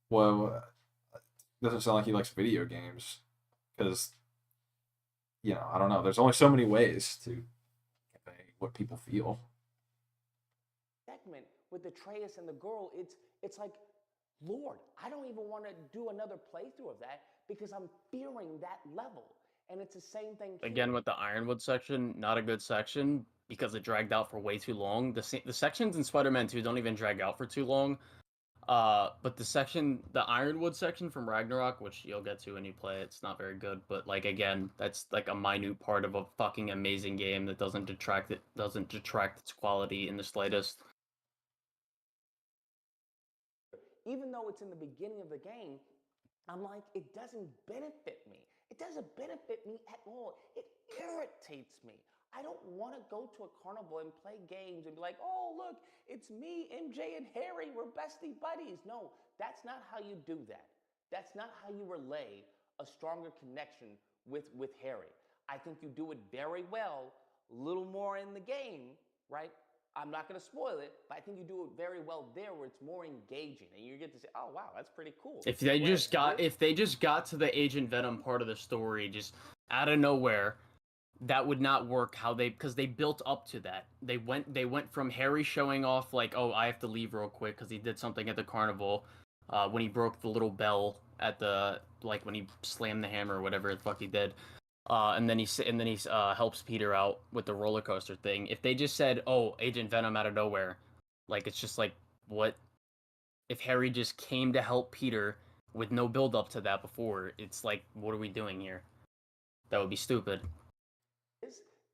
Well, it doesn't sound like he likes video games because I don't know. There's only so many ways to convey what people feel. Segment with Atreus and the girl, it's like Lord, I don't even want to do another playthrough of that because I'm fearing that level. And it's the same thing here. Again, with the Ironwood section, not a good section because it dragged out for way too long. The sections in Spider-Man 2 don't even drag out for too long. But the Ironwood section from Ragnarok, which you'll get to when you play, it's not very good. But like again, that's like a minute part of a fucking amazing game that doesn't detract its quality in the slightest. Even though it's in the beginning of the game, I'm like, it doesn't benefit me. It doesn't benefit me at all. It irritates me. I don't want to go to a carnival and play games and be like, oh, look, it's me, MJ, and Harry. We're bestie buddies. No, that's not how you do that. That's not how you relay a stronger connection with Harry. I think you do it very well, a little more in the game, right? I'm not going to spoil it, but I think you do it very well there where it's more engaging and you get to say, oh, wow, that's pretty cool. If they just got to the Agent Venom part of the story just out of nowhere, that would not work because they built up to that. They went from Harry showing off like, oh, I have to leave real quick because he did something at the carnival when he broke the little bell at the, like when he slammed the hammer or whatever the fuck he did. And then he helps Peter out with the roller coaster thing. If they just said, "Oh, Agent Venom" out of nowhere, like it's just like, what? If Harry just came to help Peter with no build up to that before, it's like, what are we doing here? That would be stupid.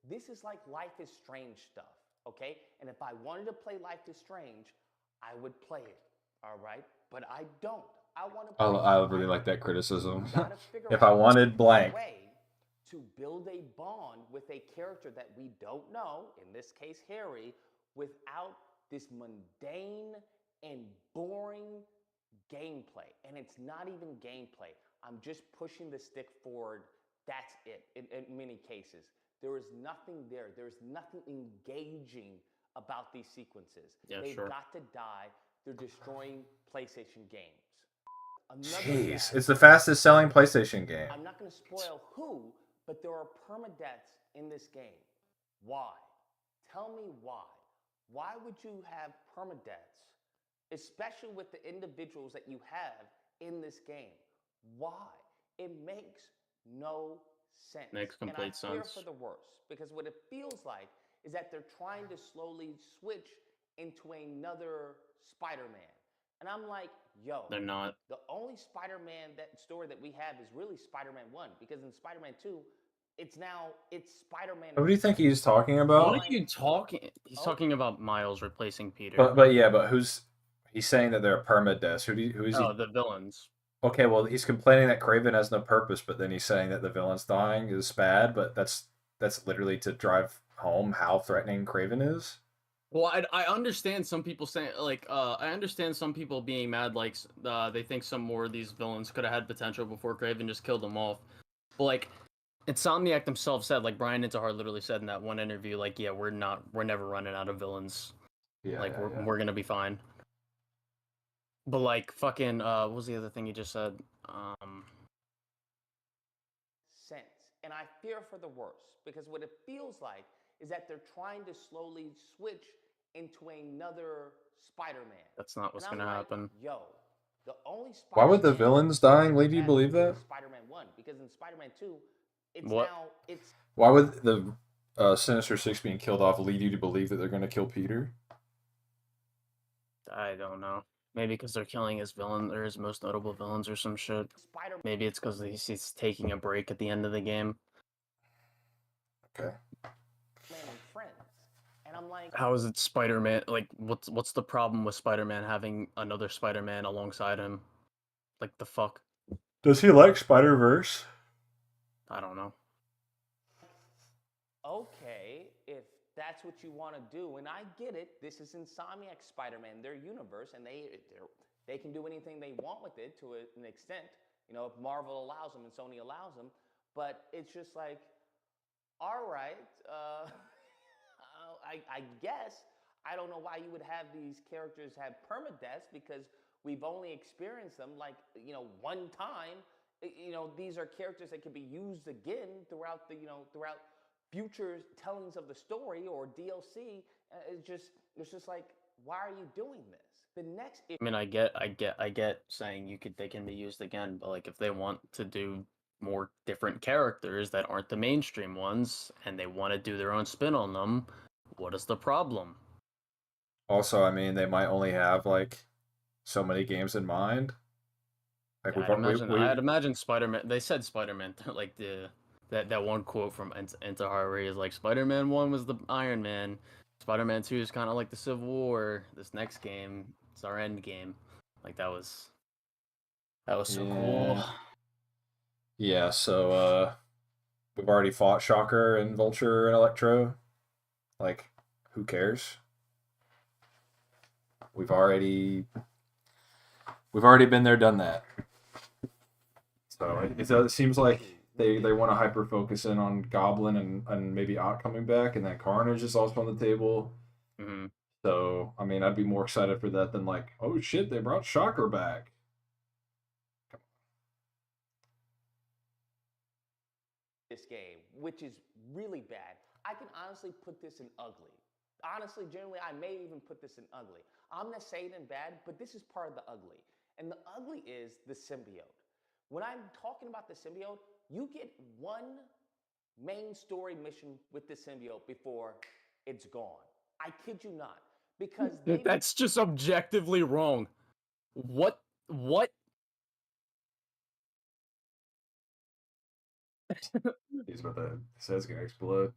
This is like Life is Strange stuff, okay? And if I wanted to play Life is Strange, I would play it, all right? But I don't. I want to. I really like that criticism. If I wanted blank. To build a bond with a character that we don't know, in this case Harry, without this mundane and boring gameplay. And it's not even gameplay. I'm just pushing the stick forward. That's it, in many cases. There is nothing there. There's nothing engaging about these sequences. They've got to die. They're destroying PlayStation games. Jeez, it's the fastest selling PlayStation game. I'm not going to spoil who, but there are permadeaths in this game. Why? Tell me why. Why would you have permadeaths, especially with the individuals that you have in this game? Why? It makes no sense. Makes complete sense. And I fear for the worst, because what it feels like is that they're trying to slowly switch into another Spider-Man. And I'm like, yo, they're not. The only Spider-Man story that we have is really Spider-Man 1, because in Spider-Man 2, it's Spider-Man. What do you think he's talking about? What are you talking? He's talking about Miles replacing Peter. But he's saying that they're permadeaths. Who is he? Oh, the villains. Okay, well, he's complaining that Kraven has no purpose, but then he's saying that the villains dying is bad, but that's literally to drive home how threatening Kraven is. Well, I understand some people saying, like, I understand some people being mad, like, they think some more of these villains could have had potential before Kraven just killed them off. But, like, Insomniac themselves said, like, Brian Intihar literally said in that one interview, like, yeah, we're never running out of villains. Yeah, like, we're gonna be fine. But, like, fucking, what was the other thing you just said? Sense. And I fear for the worst, because what it feels like is that they're trying to slowly switch into another Spider-Man. That's not what's gonna happen. Yo, the only Spider-Man. Why would the villains dying lead you to believe that? Spider-Man 1, because in Spider-Man 2, it's Why would the Sinister Six being killed off lead you to believe that they're going to kill Peter? I don't know. Maybe because they're killing his villain or his most notable villains or some shit. Maybe it's because he's taking a break at the end of the game. Okay. And I'm like, how is it Spider-Man? Like, what's the problem with Spider-Man having another Spider-Man alongside him? Like, the fuck? Does he like Spider-Verse? I don't know. Okay, if that's what you want to do, and I get it. This is Insomniac Spider-Man, their universe, and they can do anything they want with it to an extent. You know, if Marvel allows them and Sony allows them, but it's just like, all right. I guess I don't know why you would have these characters have permadeaths, because we've only experienced them like, you know, one time. You know, these are characters that could be used again throughout future tellings of the story or DLC. It's just like, why are you doing this? The next I mean, I get saying they can be used again, but like if they want to do more different characters that aren't the mainstream ones, and they want to do their own spin on them, what is the problem? Also, I mean, they might only have like so many games in mind. Like Yeah, I'd imagine Spider-Man. They said Spider-Man like that one quote from Enter is like Spider-Man 1 was the Iron Man, Spider-Man 2 is kind of like the Civil War. This next game, it's our end game. Like that was so cool. Yeah, so we've already fought Shocker and Vulture and Electro. Like, who cares? We've already been there, done that. So it seems like they want to hyper focus in on Goblin and maybe Ott coming back, and then Carnage is also on the table. Mm-hmm. So I mean, I'd be more excited for that than like, oh shit, they brought Shocker back. this game, which is really bad. I can honestly put this in ugly. Honestly, generally, I may even put this in ugly. I'm not saying in bad, but this is part of the ugly. And the ugly is the symbiote. When I'm talking about the symbiote, you get one main story mission with the symbiote before it's gone. I kid you not. Because that's just objectively wrong. What? He's about to. His head's gonna explode.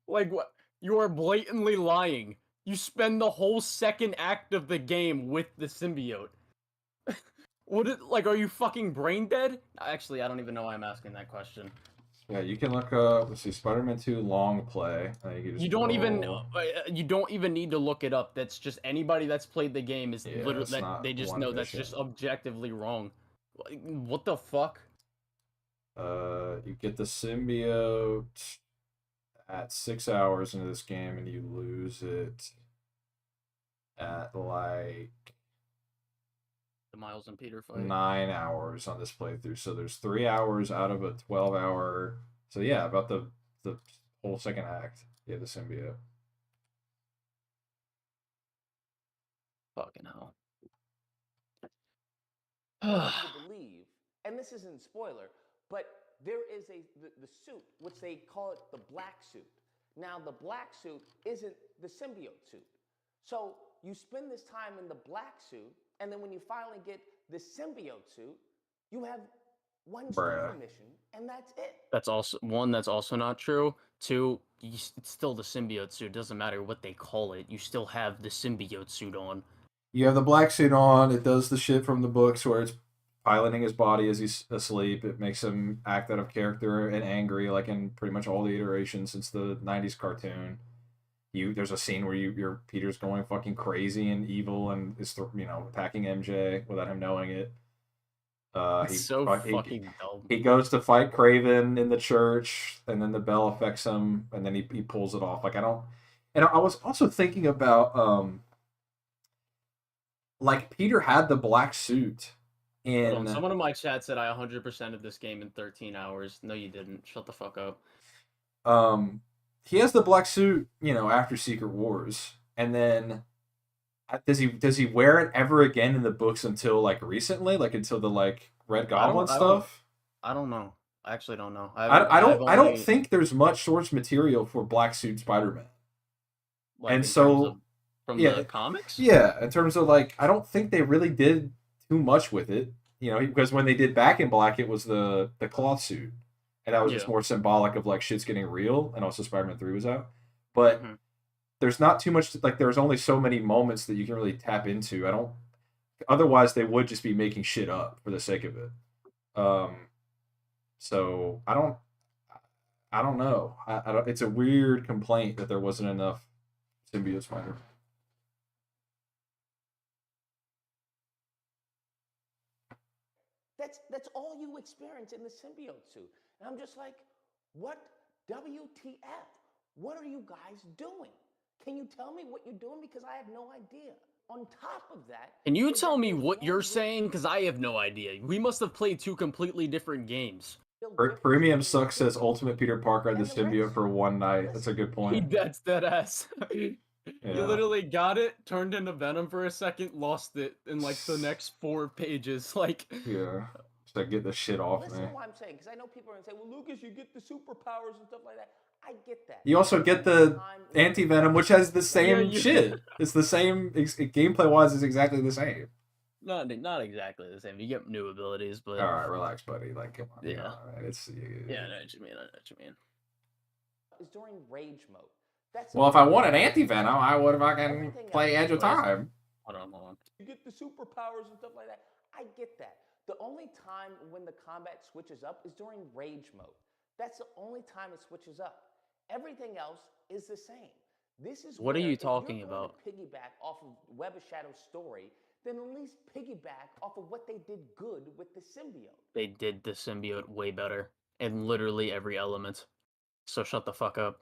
Like what? You are blatantly lying. You spend the whole second act of the game with the symbiote. Are you fucking brain dead? Actually, I don't even know why I'm asking that question. Yeah, you can look up. Let's see, Spider-Man 2 long play. You don't even need to look it up. That's just anybody that's played the game is literally that they just know that's just objectively wrong. What the fuck? You get the symbiote at 6 hours into this game, and you lose it at like the Miles and Peter fight. 9 hours on this playthrough. So there's 3 hours out of a 12-hour. So yeah, about the whole second act. Yeah, the symbiote. Fucking hell. To believe, and this isn't a spoiler, but there is the suit, which they call it the black suit. Now, the black suit isn't the symbiote suit. So you spend this time in the black suit, and then when you finally get the symbiote suit, you have one story mission, and that's it. That's also not true. Two, it's still the symbiote suit. It doesn't matter what they call it. You still have the symbiote suit on. You have the black suit on. It does the shit from the books where it's piloting his body as he's asleep. It makes him act out of character and angry, like in pretty much all the iterations since the 90s cartoon. There's a scene where your Peter's going fucking crazy and evil and is attacking MJ without him knowing it. Fucking dumb. He goes to fight Kraven in the church, and then the bell affects him, and then he pulls it off. And I was also thinking about like Peter had the black suit. And someone in my chat said I 100%ed this game in 13 hours. No, you didn't. Shut the fuck up. He has the black suit, after Secret Wars, and then does he wear it ever again in the books until like recently, like until the like Red Goblin stuff? I don't know. I actually don't know. I don't think there's much source material for Black Suit Spider-Man. Like from the comics? Yeah, in terms of like, I don't think they really did too much with it, because when they did Back in Black, it was the cloth suit, and that was just more symbolic of like shit's getting real, and also Spider-Man 3 was out, but there's not too much, like there's only so many moments that you can really tap into. Otherwise they would just be making shit up for the sake of it. So I don't know. It's a weird complaint that there wasn't enough symbiote Spider. That's all you experience in the symbiote suit. And I'm just like, what WTF? What are you guys doing? Can you tell me what you're doing? Because I have no idea. On top of that... Can you tell me what you're saying? Because I have no idea. We must have played two completely different games. Premium Sucks says Ultimate Peter Parker had the symbiote for one night. That's a good point. That's dead ass. You Yeah. literally got it, turned into Venom for a second, lost it in like the next 4 pages. Like, Yeah. Just like get the shit off Listen me. to what I'm saying, because I know people are going to say, well, Lucas, you get the superpowers and stuff like that. I get that. You also get Only the time when anti-venom, which has the same you- shit. It's the same, gameplay-wise, it's exactly the same. not exactly the same. You get new abilities, but Alright, relax, buddy. Like, come on. Yeah. It's, yeah, I know what you mean. I know what you mean. is during rage mode. That's Well, if I want an anti-venom, I would fucking Everything play else Edge of is- Time. Hold on. you get the superpowers and stuff like that. I get that. The only time when the combat switches up is during rage mode. That's the only time it switches up. Everything else is the same. This is What are where you if you're talking going about? to piggyback off of Web of Shadows' story, then at least piggyback off of what they did good with the symbiote. They did the symbiote way better in literally every element. So shut the fuck up.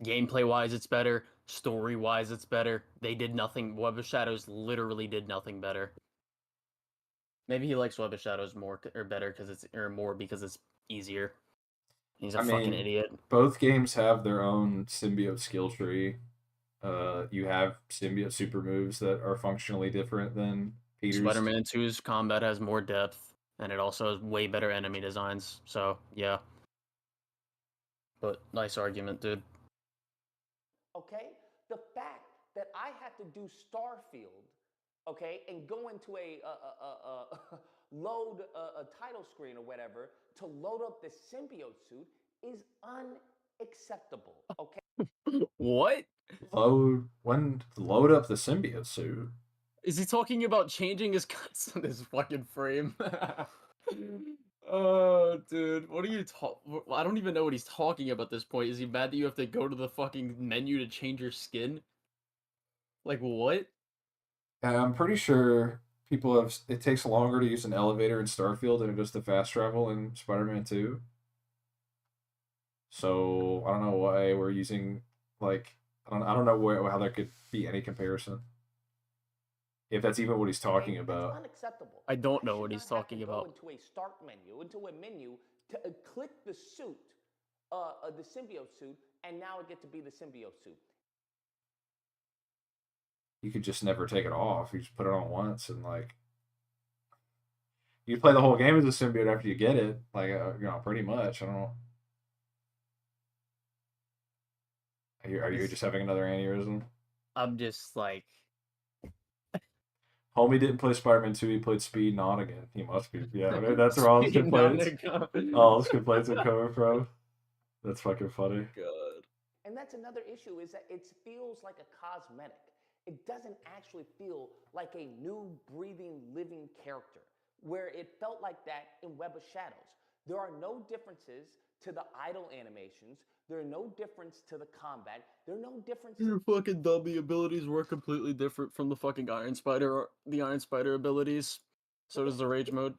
Gameplay wise, it's better. Story wise, it's better. They did nothing. Web of Shadows literally did nothing better. Maybe he likes Web of Shadows more or better because it's more because it's easier. He's a fucking idiot. Both games have their own symbiote skill tree. You have symbiote super moves that are functionally different than Peter's. Spider-Man 2's combat has more depth, and it also has way better enemy designs. So yeah. But nice argument, dude. Okay? The fact that I had to do Starfield, okay, and go into a load a title screen or whatever to load up the symbiote suit is unacceptable. Okay? What? Load up the symbiote suit. Is he talking about changing his cuts on his fucking frame? Oh, dude, what are you talking? I don't even know what he's talking about at this point. Is he mad that you have to go to the fucking menu to change your skin? Like, what? I'm pretty sure people have. It takes longer to use an elevator in Starfield than it does to fast travel in Spider-Man 2. So I don't know why we're using like I don't know how there could be any comparison. If that's even what he's talking That's about. unacceptable. I don't know should what not he's have to talking go about. into a start menu, into a menu to click the suit, the symbiote suit, and now it get to be the symbiote suit. You could just never take it off. You just put it on once and like you play the whole game as a symbiote after you get it. Like pretty much. I don't know. Are you just having another aneurysm? I'm just like, Homie didn't play Spider-Man 2, he played Speed Non again. He must be. Yeah, that's where all his complaints. All his complaints are coming from. That's fucking funny. God. And that's another issue is that it feels like a cosmetic. It doesn't actually feel like a new breathing living character where it felt like that in Web of Shadows. There are no differences to the idle animations. There are no difference to the combat. There are no differences. Your fucking dumb. The abilities were completely different from the fucking Iron Spider abilities. So does the Rage mode.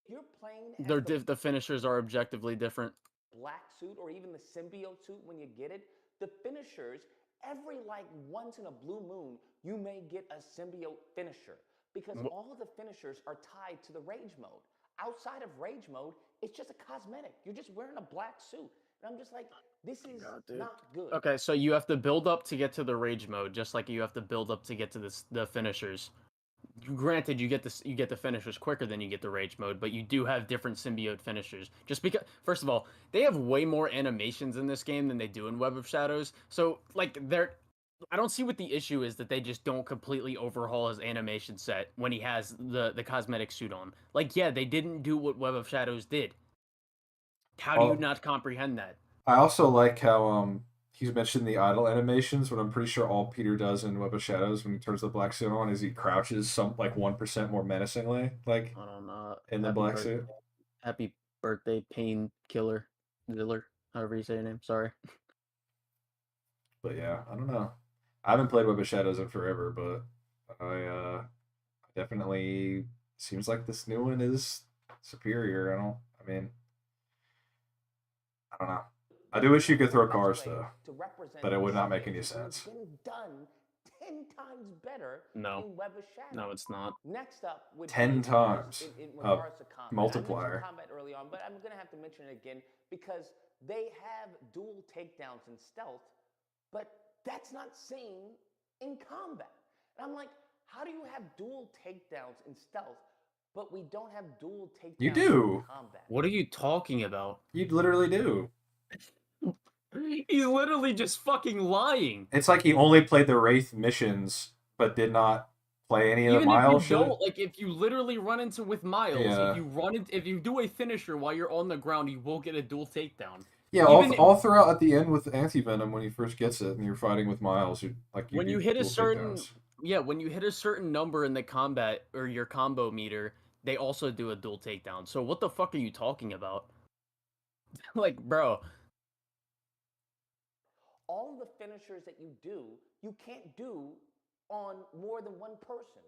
You're playing as The finishers are objectively different. black suit or even the symbiote suit when you get it. The finishers, every like once in a blue moon, you may get a symbiote finisher because all of the finishers are tied to the Rage mode. Outside of Rage mode, it's just a cosmetic. You're just wearing a black suit. And I'm just like, this is not good. Okay, so you have to build up to get to the Rage mode, just like you have to build up to get to the finishers. Granted, you get the finishers quicker than you get the Rage mode, but you do have different symbiote finishers. Just because, first of all, they have way more animations in this game than they do in Web of Shadows. So, like, I don't see what the issue is that they just don't completely overhaul his animation set when he has the cosmetic suit on. Like, yeah, they didn't do what Web of Shadows did. How do you not comprehend that? I also like how he's mentioned the idle animations, but I'm pretty sure all Peter does in Web of Shadows when he turns the black suit on is he crouches 1% more menacingly, like I don't know. in the black suit. Happy birthday, Painkiller Ziller, however you say your name. Sorry. But yeah, I don't know. I haven't played Web of Shadows in forever, but I definitely seems like this new one is superior. I don't know. I do wish you could throw cars though, but it would not make any sense. It's been done 10 times better No. in Web of Shadows. No, it's not. Next up would 10 be times in a regards to combat. multiplier. I mentioned combat early on, but I'm going to have to mention it again because they have dual takedowns and stealth, but That's not seen in combat. And I'm like, how do you have dual takedowns in stealth, but we don't have dual takedowns You do. in combat? What are you talking about? You literally do. He's literally just fucking lying. It's like he only played the Wraith missions, but did not play any of the Even Miles if you shit. don't, like, if you literally run into with Miles, Yeah. if you do a finisher while you're on the ground, you will get a dual takedown. Yeah, all throughout at the end with Anti-Venom when he first gets it and you're fighting with Miles, when do you hit a dual certain takedowns. when you hit a certain number in the combat or your combo meter, they also do a dual takedown. So what the fuck are you talking about? Like, bro. All of the finishers that you do, you can't do on more than one person.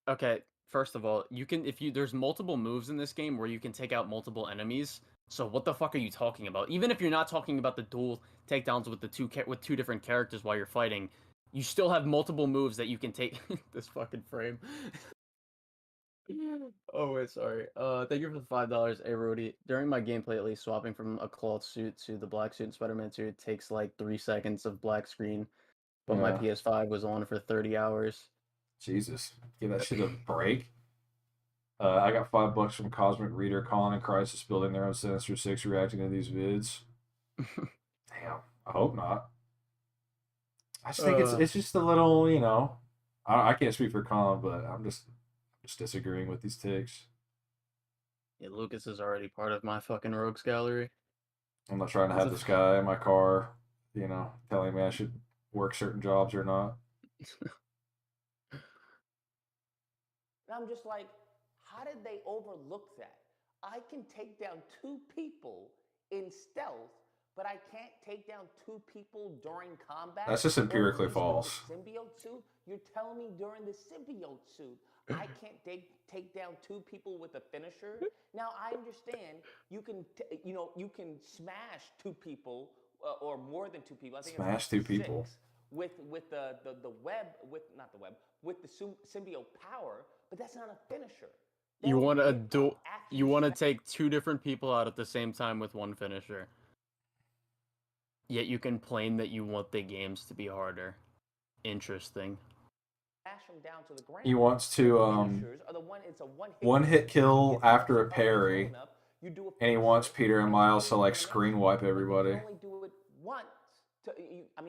Okay, first of all, there's multiple moves in this game where you can take out multiple enemies. So what the fuck are you talking about? Even if you're not talking about the dual takedowns with two different characters while you're fighting, you still have multiple moves that you can take. This fucking frame. Oh wait, sorry. Thank you for the $5, hey Rody. During my gameplay, at least, swapping from a cloth suit to the black suit in Spider-Man 2 takes like 3 seconds of black screen, but my Yeah. PS5 was on for 30 hours. Jesus, give that shit a break. I got $5 from Cosmic Reader. Colin and Crisis building their own Sinister Six, reacting to these vids. Damn, I hope not. I just think it's just a little, you know. I can't speak for Colin, but I'm just disagreeing with these takes. Yeah, Lucas is already part of my fucking rogues gallery. I'm not trying to have this guy in my car, you know, telling me I should work certain jobs or not. And I'm just like, how did they overlook that? I can take down 2 people in stealth, but I can't take down 2 people during combat? That's just empirically false. Symbiote suit? You're telling me during the symbiote suit, I can't take down 2 people with a finisher? Now, I understand you can, you can smash 2 people or more than 2 people. I think Smash it's 2 6 people. with the web, not the web, with the symbiote power, but that's not a finisher. You want to take 2 different people out at the same time with one finisher. Yet you complain that you want the games to be harder. Interesting. Them down to the ground. He wants to one hit kill after a parry, and he wants Peter and Miles to like screen wipe everybody. You can only do it once.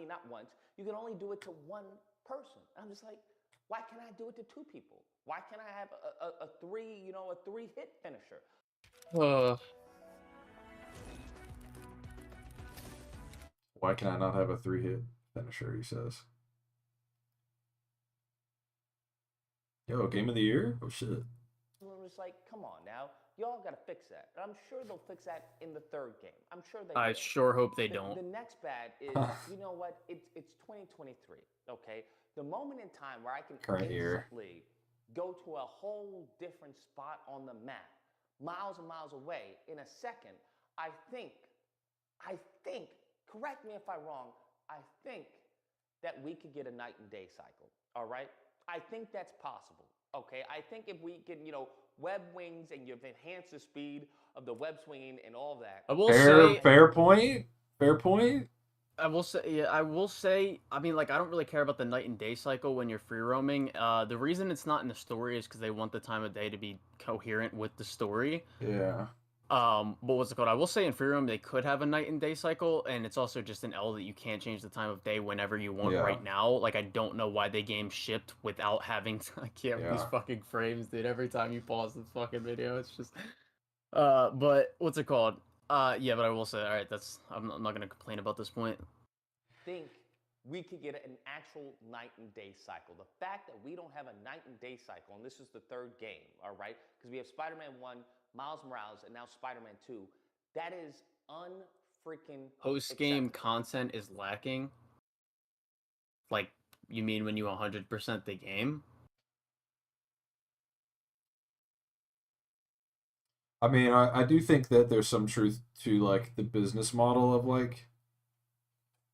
Not once. You can only do it to one person. I'm just like, why can't I do it to 2 people? Why can't I have a 3-hit finisher? Why can I not have a 3-hit finisher? He says. Yo, game of the year? Oh shit. I'm just like, come on now, y'all gotta fix that. And I'm sure they'll fix that in the 3rd game. I'm sure they. I will. sure hope they don't. The next bad is, you know what? It's 2023. Okay, the moment in time where I can instantly go to a whole different spot on the map, miles and miles away, in a second. I think. Correct me if I'm wrong. I think that we could get a night and day cycle. All right. I think that's possible, okay? I think if we can, web wings and you've enhanced the speed of the web swinging and all that. I will say... Fair point. I will say, I mean, like, I don't really care about the night and day cycle when you're free roaming. The reason it's not in the story is because they want the time of day to be coherent with the story. Yeah. But what's it called? I will say in free roam they could have a night and day cycle, and it's also just an L that you can't change the time of day whenever you want right now. Like, I don't know why the game shipped without having I can't these fucking frames, dude. Every time you pause this fucking video, it's just but what's it called? Yeah, but I will say, alright, I'm not gonna complain about this point. Think we could get an actual night and day cycle. The fact that we don't have a night and day cycle, and this is the 3rd game, all right? Because we have Spider-Man 1, Miles Morales, and now Spider-Man 2. That is unfreaking post-game content is lacking? Like, you mean when you 100% the game? I mean, I do think that there's some truth to, like, the business model of, like,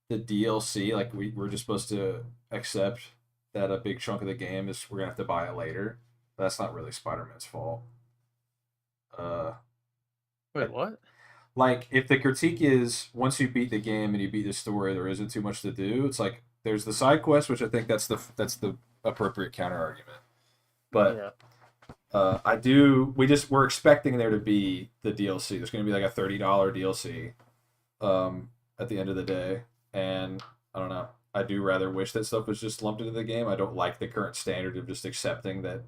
the DLC. Like, we're just supposed to accept that a big chunk of the game is we're going to have to buy it later. That's not really Spider-Man's fault. Wait, what? Like, if the critique is once you beat the game and you beat the story, there isn't too much to do. It's like, there's the side quest, which I think that's the appropriate counter argument. But Yeah. we're expecting there to be the DLC. There's going to be like a $30 DLC at the end of the day, and I don't know. I do rather wish that stuff was just lumped into the game. I don't like the current standard of just accepting that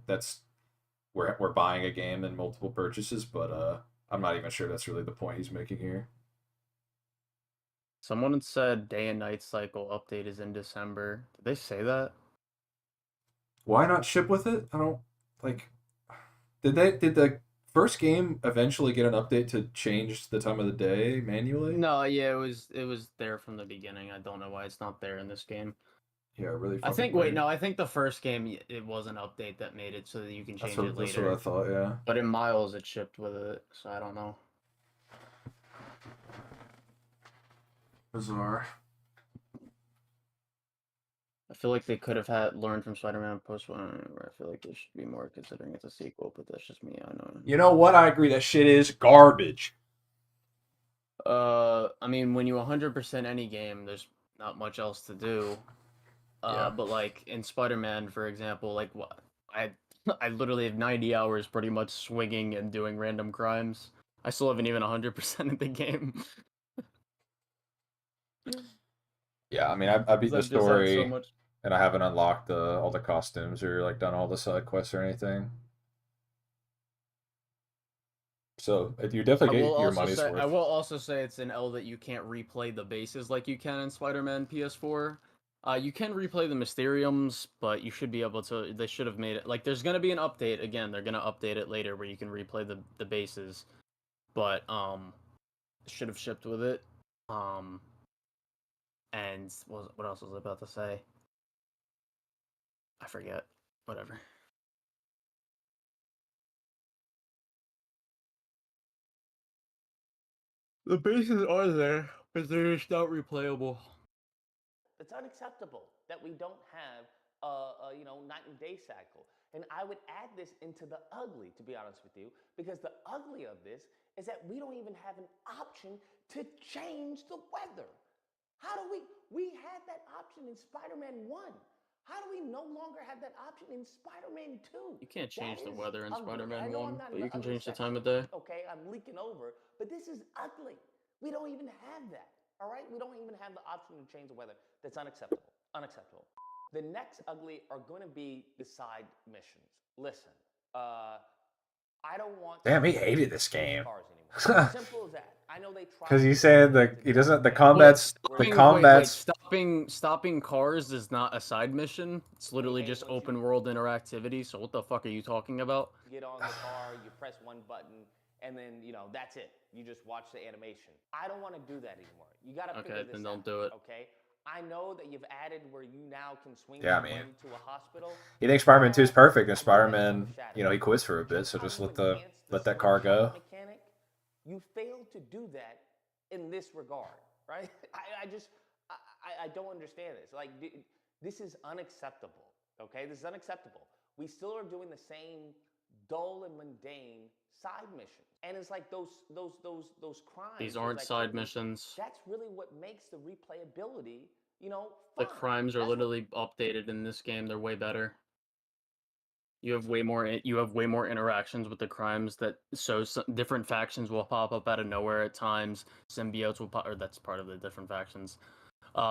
we're buying a game in multiple purchases, but I'm not even sure that's really the point he's making here. Someone had said day and night cycle update is in December. Did they say that? Why not ship with it? I don't like. Did the first game eventually get an update to change the time of the day manually? No, yeah, it was there from the beginning. I don't know why it's not there in this game. Yeah, really. I think I think the first game it was an update that made it so that you can change it later. That's what I thought. Yeah. But in Miles it shipped with it, so I don't know. Bizarre. I feel like they could have learned from Spider-Man Post One. I feel like they should be more considering it's a sequel, but that's just me. I know. You know what? I agree. That shit is garbage. I mean, when you 100% any game, there's not much else to do. But like in Spider-Man, for example, like I literally have 90 hours pretty much swinging and doing random crimes. I still haven't even 100% of the game. Yeah, I mean, I beat the I've just had story, so much- and I haven't unlocked all the costumes or like done all the side quests or anything. So you definitely get your money's worth. I will also say it's an L that you can't replay the bases like you can in Spider-Man PS4. You can replay the Mysteriums, but you should be able to. They should have made it like there's gonna be an update again. They're gonna update it later where you can replay the bases, but should have shipped with it. And what else was I about to say? I forget. Whatever. The bases are there, but they're just not replayable. It's unacceptable that we don't have night and day cycle. And I would add this into the ugly, to be honest with you, because the ugly of this is that we don't even have an option to change the weather. How do we had that option in Spider-Man 1. How do we no longer have that option in Spider-Man 2? You can't change the weather in ugly. Spider-Man 1, but you can ugly change the section. time of day. Okay, I'm leaking over, but this is ugly. We don't even have that. All right, we don't even have the option to change the weather. That's unacceptable. Unacceptable. The next ugly are going to be the side missions. Listen, I don't want. Damn, he hated this game. Cars anymore. Simple as that. I know they try. Because he said that he doesn't. The combat's stopping cars is not a side mission. It's literally just open world interactivity. So what the fuck are you talking about? You get on the car, you press one button, and then that's it. You just watch the animation. I don't want to do that anymore. You gotta figure this out. Okay, then don't do it. Okay. I know that you've added where you now can swing Yeah, someone man. to a hospital. You think Spider-Man 2 is perfect, and Spider-Man, he quits for a bit, so just let that car go. Mechanic, you failed to do that in this regard, right? I don't understand this. Like, this is unacceptable. Okay, this is unacceptable. We still are doing the same dull and mundane side missions, and it's like those crimes. These aren't side missions. That's really what makes the replayability, fun. The crimes are literally updated in this game. They're way better. You have way more interactions with the crimes different factions will pop up out of nowhere at times. Symbiotes will pop, or that's part of the different factions.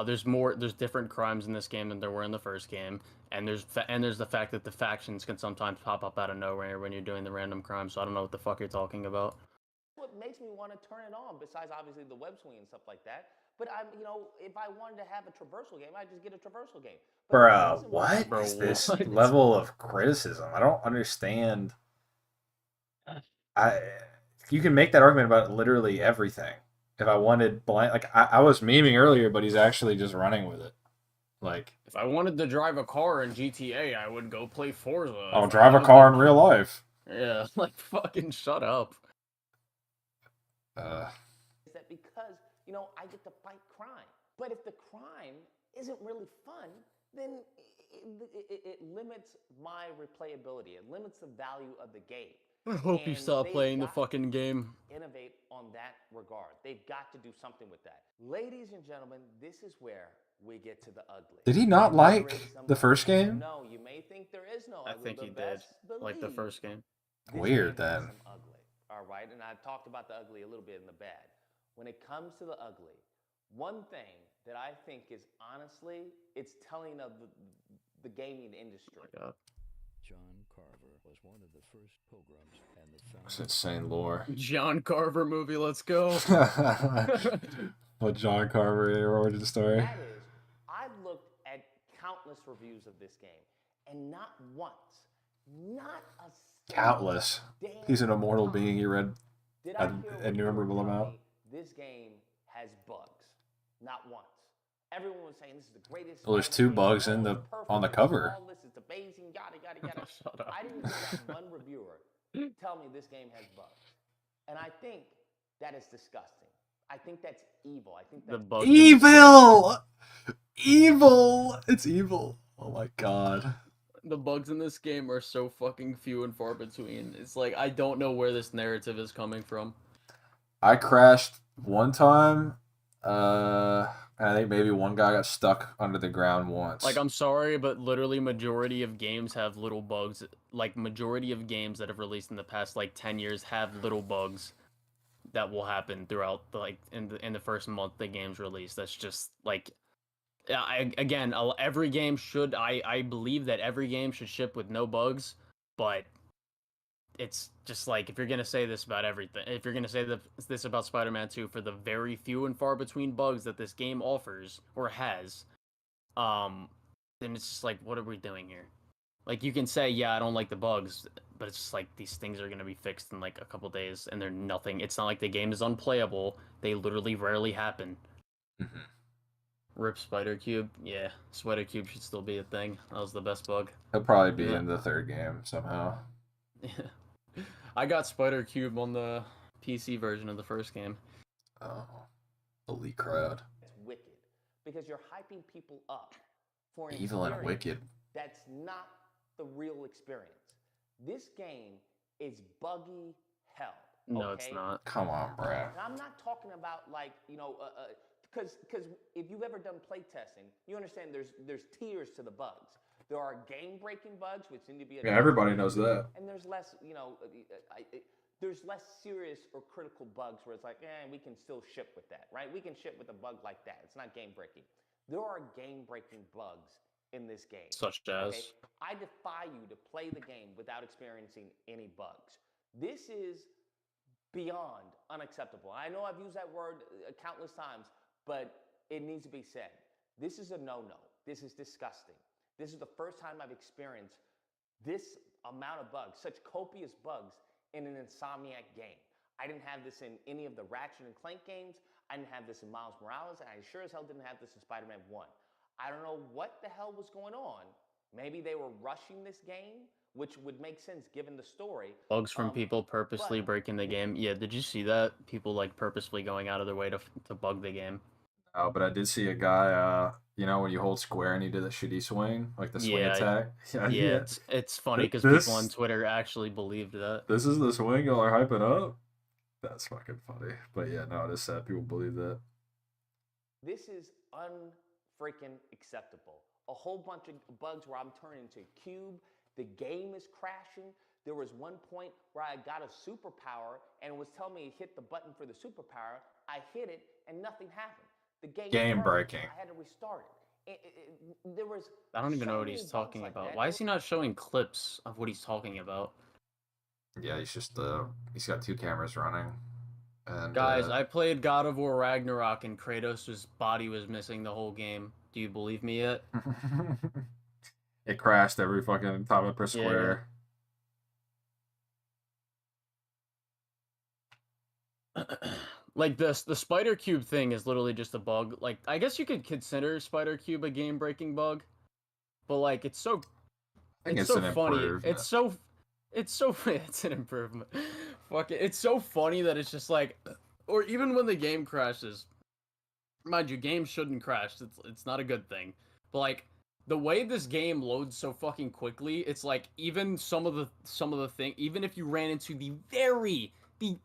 There's different crimes in this game than there were in the first game, and there's the fact that the factions can sometimes pop up out of nowhere when you're doing the random crimes. So I don't know what the fuck you're talking about. What makes me want to turn it on, besides obviously the web swing and stuff like that. But if I wanted to have a traversal game, I'd just get a traversal game. Bro, what is this level of criticism? I don't understand. You can make that argument about literally everything. If I wanted I was memeing earlier, but he's actually just running with it. Like, if I wanted to drive a car in GTA, I would go play Forza. I'll drive a car in real life. Yeah, like fucking shut up. Is that because I get to fight crime? But if the crime isn't really fun, then it limits my replayability. It limits the value of the game. I hope you stop playing the fucking game. Innovate on that regard. They've got to do something with that. Ladies and gentlemen, this is where we get to the ugly. Did he not And there like is some the first ugly. game? No, you may think there is no I ugly. think but he did. best Like the believe first game. this Weird, game has then. some ugly. All right, and I've talked about the ugly a little bit in the bad. When it comes to the ugly, one thing that I think is honestly, it's telling of the gaming industry. Oh my God. John Carver was one of the first pilgrims and the It's founder. insane lore. John Carver movie, let's go. What John Carver origin story? That is, I looked at countless reviews of this game, and not once, not a single Countless. damn He's an immortal time being. He read did I an hear innumerable anyone tell amount. me this game has bugs. Not once. Everyone was saying this is the greatest. Well, there's Spider-Man 2 bugs game. in Oh, the it's perfect, on the it's cover. flawless, it's amazing, yada yada yada. Shut up. I didn't hear that one reviewer tell me this game has bugs, and I think that is disgusting. I think that's evil. I think The that's bugs. Evil! Evil! It's evil. Oh my god. The bugs in this game are so fucking few and far between. It's like I don't know where this narrative is coming from. I crashed one time. I think maybe one guy got stuck under the ground once. Like I'm sorry, but literally majority of games have little bugs. Like majority of games that have released in the past like 10 years have little bugs that will happen throughout the, like in the first month the game's released. That's just like every game should I believe that every game should ship with no bugs, but it's just like if you're gonna say this about everything, if you're gonna say this about Spider-Man 2 for the very few and far between bugs that this game offers or has, then it's just like, what are we doing here? Like you can say, yeah, I don't like the bugs, but it's just like these things are gonna be fixed in like a couple days, and they're nothing. It's not like the game is unplayable. They literally rarely happen. Mhm. Rip Spider Cube. Yeah, Spider Cube should still be a thing. That was the best bug. He'll probably be Yeah. in the 3rd game somehow. I got Spider Cube on the PC version of the first game. Oh. Elite crowd. It's wicked because you're hyping people up for an Evil and experience wicked. that's not the real experience. This game is buggy hell. No, it's okay? not. Come on, bruh. And I'm not talking about like because if you've ever done play testing, you understand there's tiers to the bugs. There are game-breaking bugs which need to be Yeah, everybody knows that. and there's less, there's less serious or critical bugs where it's like, we can still ship with that, right? We can ship with a bug like that. It's not game-breaking. There are game-breaking bugs in this game. Such as? Okay? I defy you to play the game without experiencing any bugs. This is beyond unacceptable. I know I've used that word countless times, but it needs to be said. This is a no-no. This is disgusting. This is the first time I've experienced this amount of bugs, such copious bugs in an Insomniac game. I didn't have this in any of the Ratchet and Clank games. I didn't have this in Miles Morales, and I sure as hell didn't have this in Spider-Man 1. I don't know what the hell was going on. Maybe they were rushing this game, which would make sense given the story. Bugs from people purposely but- breaking the game. Yeah, did you see that? People like purposely going out of their way to bug the game. Oh, but I did see a guy, when you hold square and he did the shitty swing, like the swing Yeah, attack. Yeah, it's funny because This- people on Twitter actually believed that. This is the swing y'all are hyping up? That's fucking funny. But yeah, no, it is sad people believe that. This is unfreaking acceptable. A whole bunch of bugs where I'm turning into a cube. The game is crashing. There was one point where I got a superpower and it was telling me to hit the button for the superpower. I hit it and nothing happened. The game froze. breaking. I had to restart it. There was. I don't even so know what many he's bugs talking like about. that. Why is he not showing clips of what he's talking about? Yeah, he's just he's got 2 cameras running. And Guys, I played God of War Ragnarok and Kratos' body was missing the whole game. Do you believe me yet? it crashed every fucking time I press Yeah. square. Like the Spider Cube thing is literally just a bug. Like I guess you could consider Spider Cube a game breaking bug, but like it's so I think it's it's so an funny. improvement. It's an improvement. Fuck it. It's so funny that it's just like, or even when the game crashes, mind you, games shouldn't crash. It's not a good thing. But like the way this game loads so fucking quickly, it's like even some of the thing, even if you ran into the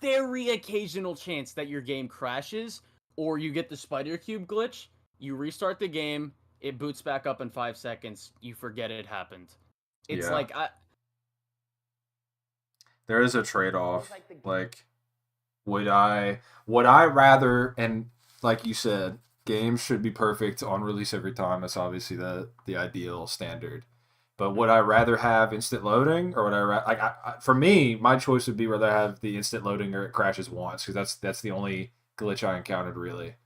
very occasional chance that your game crashes or you get the spider cube glitch. You restart the game, it boots back up in 5 seconds. You forget it happened. It's Yeah. like There is a trade-off. Like, would I rather, and like you said, games should be perfect on release every time. That's obviously the ideal standard. But would I rather have instant loading, or would I for me, my choice would be whether I have the instant loading or it crashes once, because that's the only glitch I encountered really,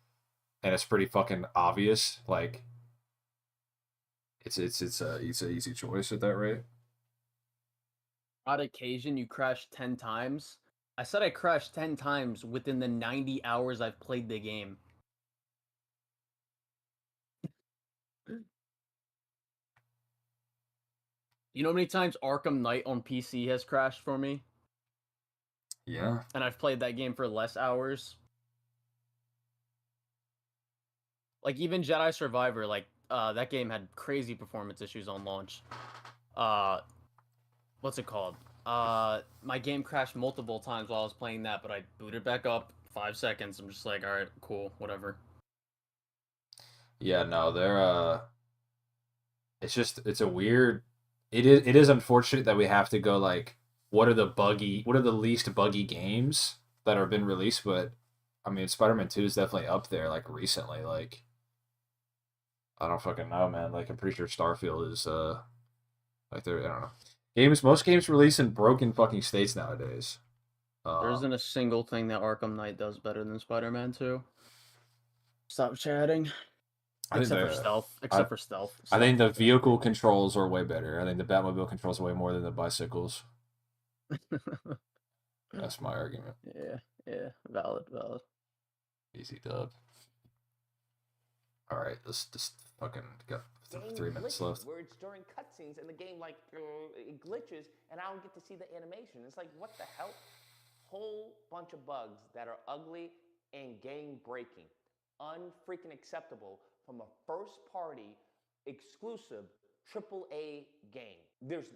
and it's pretty fucking obvious. Like, it's a easy choice at that rate. on occasion you crash 10 times. I said I crashed 10 times within the 90 hours I've played the game. You know how many times Arkham Knight on PC has crashed for me? Yeah. And I've played that game for less hours. Like, even Jedi Survivor, like, that game had crazy performance issues on launch. What's it called? My game crashed multiple times while I was playing that, but I booted back up 5 seconds. I'm just like, alright, cool, whatever. Yeah, no, they're it's a weird. It is unfortunate that we have to go like, what are the least buggy games that have been released? But I mean, Spider-Man 2 is definitely up there. Like recently, like I don't fucking know, man. Like I'm pretty sure Starfield is like I don't know. Most games release in broken fucking states nowadays. There isn't a single thing that Arkham Knight does better than Spider-Man 2. Stop chatting. Except for stealth. I think the vehicle controls are way better. I think the Batmobile controls way more than the bicycles. That's my argument. Yeah. Valid. Easy dub. All right, let's just fucking got 3 minutes left. Where it's during cutscenes and the game like it glitches and I don't get to see the animation. It's like, what the hell? Whole bunch of bugs that are ugly and game breaking, unfreaking acceptable from a first party exclusive AAA game. There's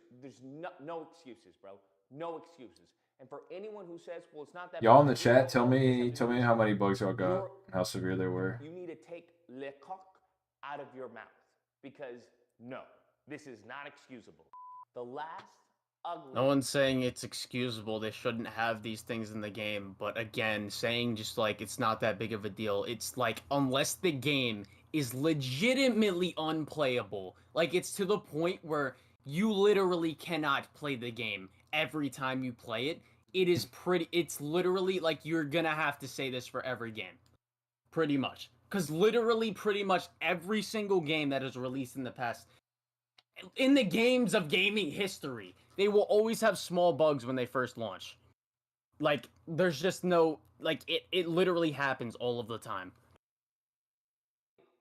no excuses, bro. No excuses. And for anyone who says, well, it's not that Y'all in bad, the chat, tell me how many bugs y'all got, how severe they were. You need to take le coq out of your mouth, because no, this is not excusable. The last ugly. No one's saying it's excusable. They shouldn't have these things in the game. But again, saying just like it's not that big of a deal. It's like, unless the game is legitimately unplayable, like it's to the point where you literally cannot play the game every time you play it. It's literally like you're gonna have to say this for every game. Pretty much. Because literally pretty much every single game that is released in the past, in the games of gaming history, they will always have small bugs when they first launch. Like, there's just no, like, it literally happens all of the time.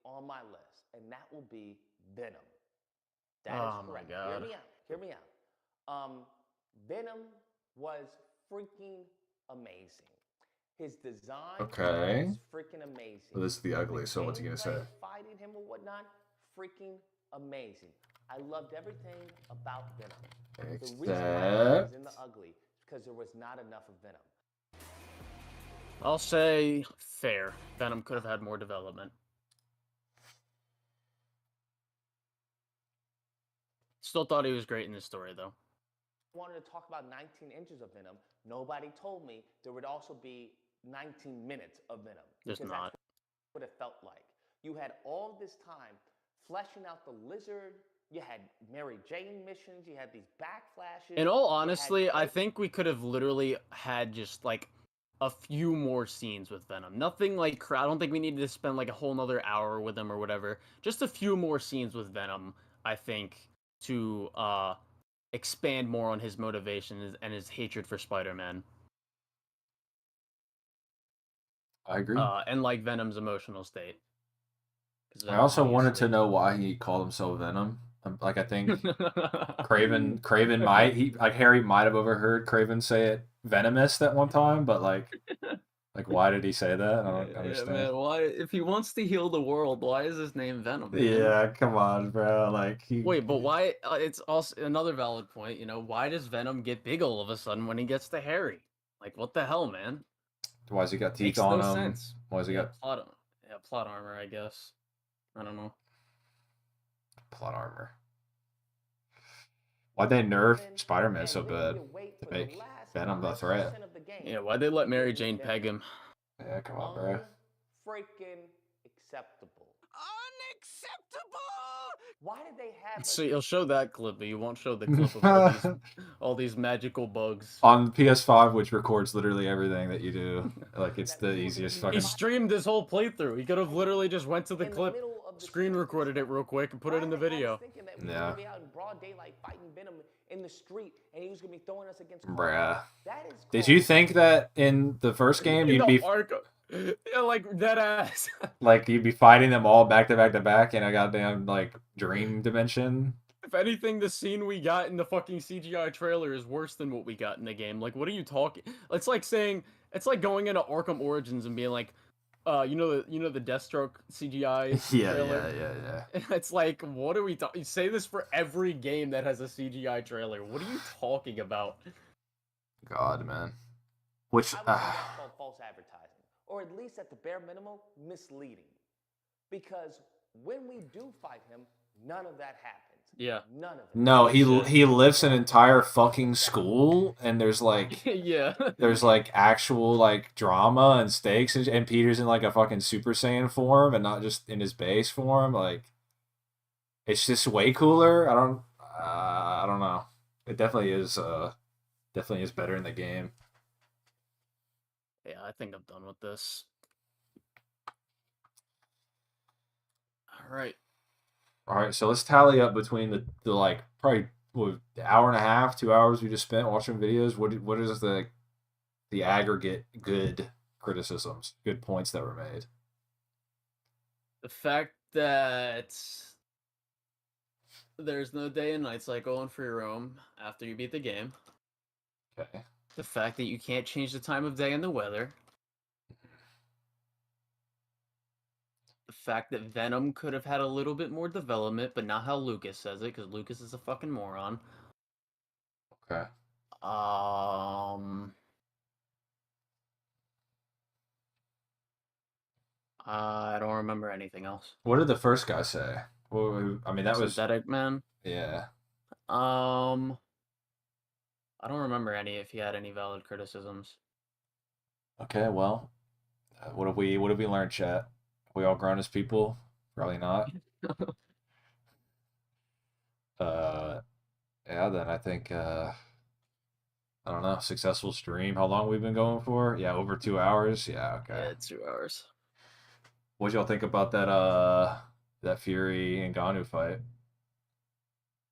On my list, and that will be Venom. That Oh is correct. my God. Hear me out. Venom was freaking amazing. His design Okay. was freaking amazing. Well, this is the ugly, so what's he gonna say? Gameplay, fighting him or whatnot, freaking amazing. I loved everything about Venom. The reason why it was in the ugly is because there was not enough of Venom. I'll say fair. Venom could have had more development. Still thought he was great in this story, though. I wanted to talk about 19 inches of Venom. Nobody told me there would also be 19 minutes of Venom. There's because not. That's what it felt like. You had all this time fleshing out the lizard. You had Mary Jane missions. You had these backflashes. In all you had honesty, I think we could have literally had just like a few more scenes with Venom. Nothing like, I don't think we needed to spend like a whole nother hour with him or whatever. Just a few more scenes with Venom, I think, to expand more on his motivation and his hatred for Spider-Man. I agree. And like Venom's emotional state. I also wanted to know why he called himself Venom. Like, I think Craven might, Harry might have overheard Craven say it venomous at one time, but like why did he say that? I don't understand. Yeah, man, why? If he wants to heal the world, why is his name Venom? Man? Yeah, come on, bro. Like Wait, but why? It's also another valid point. You know, why does Venom get big all of a sudden when he gets to Harry? Like, what the hell, man? Why's he got teeth Makes on no him? sense. Why's he got Plot armor, I guess. I don't know. plot armor? Why'd they nerf And Spider-Man so then bad you wait to for the make last Venom the 5% threat? of the game. Yeah, why'd they let Mary Jane peg him? Yeah, come on, bro. Freaking acceptable. Unacceptable! Why did they have So you'll show that clip, but you won't show the clip of all these magical bugs. On PS5, which records literally everything that you do. Like, it's the easiest He fucking... streamed this whole playthrough. He could have literally just went to the in the clip, middle of the screen street? recorded it real quick, and put Why it in the did they have us video. thinking that we were Yeah. gonna be out in broad daylight fighting Venom in the street, and he was gonna be throwing us against cars? Bruh. That is Did called- you think that in the first game you'd be Yeah, like dead ass. like you'd be fighting them all back to back to back in a goddamn like dream dimension? If anything, the scene we got in the fucking CGI trailer is worse than what we got in the game. Like, what are you talking? It's like saying, it's like going into Arkham Origins and being like, you know the Deathstroke CGI trailer? yeah. It's like, what are we talking? You say this for every game that has a CGI trailer. What are you talking about? God, man. Which I would say that's called false advertising, or at least at the bare minimum, misleading. Because when we do fight him, none of that happens. Yeah. None of it. no, he lifts an entire fucking school, and there's like Yeah. there's like actual like drama and stakes, and Peter's in like a fucking Super Saiyan form and not just in his base form. Like, it's just way cooler. I don't know. It definitely is better in the game. Yeah, I think I'm done with this. All right. All right, so let's tally up between the like probably what, hour and a half, 2 hours we just spent watching videos. What is the aggregate good criticisms, good points that were made? The fact that there's no day and night cycle in Free Roam after you beat the game. Okay. The fact that you can't change the time of day and the weather. The fact that Venom could have had a little bit more development, but not how Lucas says it, because Lucas is a fucking moron. Okay. I don't remember anything else. What did the first guy say? Well, I mean, that was Synthetic Man. yeah. I don't remember any if he had any valid criticisms. Okay, well, what have we learned, chat? We all grown as people? Probably not. Yeah, then I think I don't know, successful stream. How long we've been going for? Yeah, over 2 hours. Yeah, okay. Yeah, 2 hours. What y'all think about that Fury and Ngannou fight?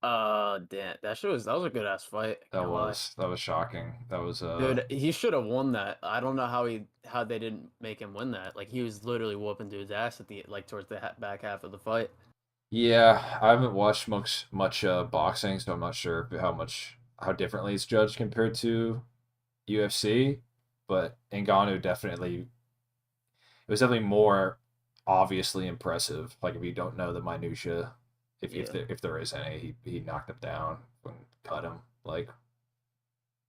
Damn, that was a good ass fight. That was shocking. That was Dude, he should have won that. I don't know how they didn't make him win that. Like, he was literally whooping dude's ass at the towards the back half of the fight. Yeah, I haven't watched much boxing, so I'm not sure how differently it's judged compared to UFC. But Ngannou it was definitely more obviously impressive. Like, if you don't know the minutia, if there is any, he knocked him down and cut him like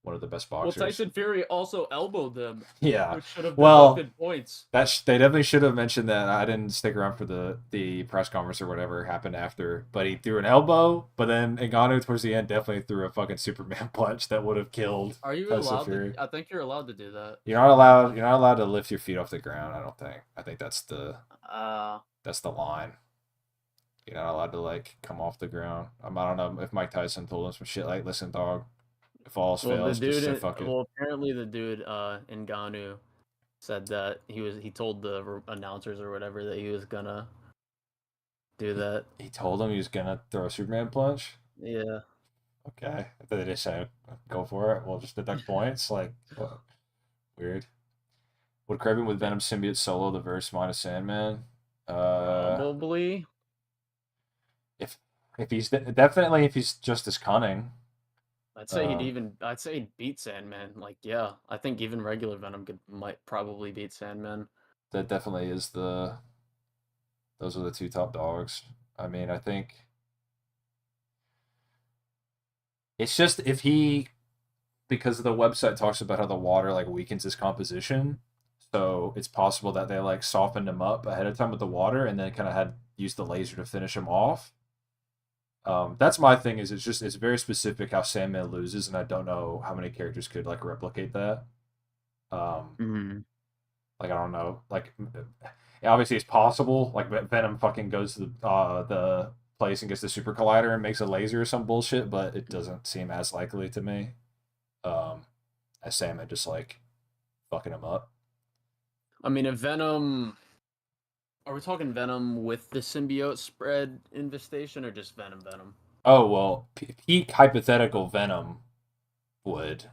one of the best boxers. Well, Tyson Fury also elbowed them. Yeah. Which should have Well, points. they definitely should have mentioned that. I didn't stick around for the press conference or whatever happened after, but he threw an elbow, but then Ngannou towards the end definitely threw a fucking Superman punch that would have killed Are you Tyson allowed Fury. to? I think you're allowed to do that. You're not allowed to lift your feet off the ground, I don't think. I think that's the line. You're not allowed to like come off the ground. I don't know if Mike Tyson told him some shit like, "Listen, dog, if all else fails, just say fuck it." Well, apparently the dude Ngannou said that he told the announcers or whatever that he was gonna do that. He told him he was gonna throw a Superman punch. Yeah. Okay. I thought they just said, "Go for it." We'll just deduct points. Like, what? Weird. Would Kraven with Venom symbiote solo the verse minus Sandman? Probably. If he's definitely if he's just as cunning. I'd say he'd beat Sandman. Like, yeah, I think even regular Venom might probably beat Sandman. That definitely is those are the two top dogs. I mean, I think it's just if he because the website talks about how the water like weakens his composition. So it's possible that they like softened him up ahead of time with the water, and then kind of had used the laser to finish him off. That's my thing. Is it's very specific how Sandman loses, and I don't know how many characters could like replicate that. Like I don't know. Like obviously it's possible. Like Venom fucking goes to the place and gets the super collider and makes a laser or some bullshit, but it doesn't seem as likely to me. As Sandman just like fucking him up. I mean, if Venom... Are we talking Venom with the symbiote spread infestation, or just Venom? Oh, well, peak hypothetical Venom would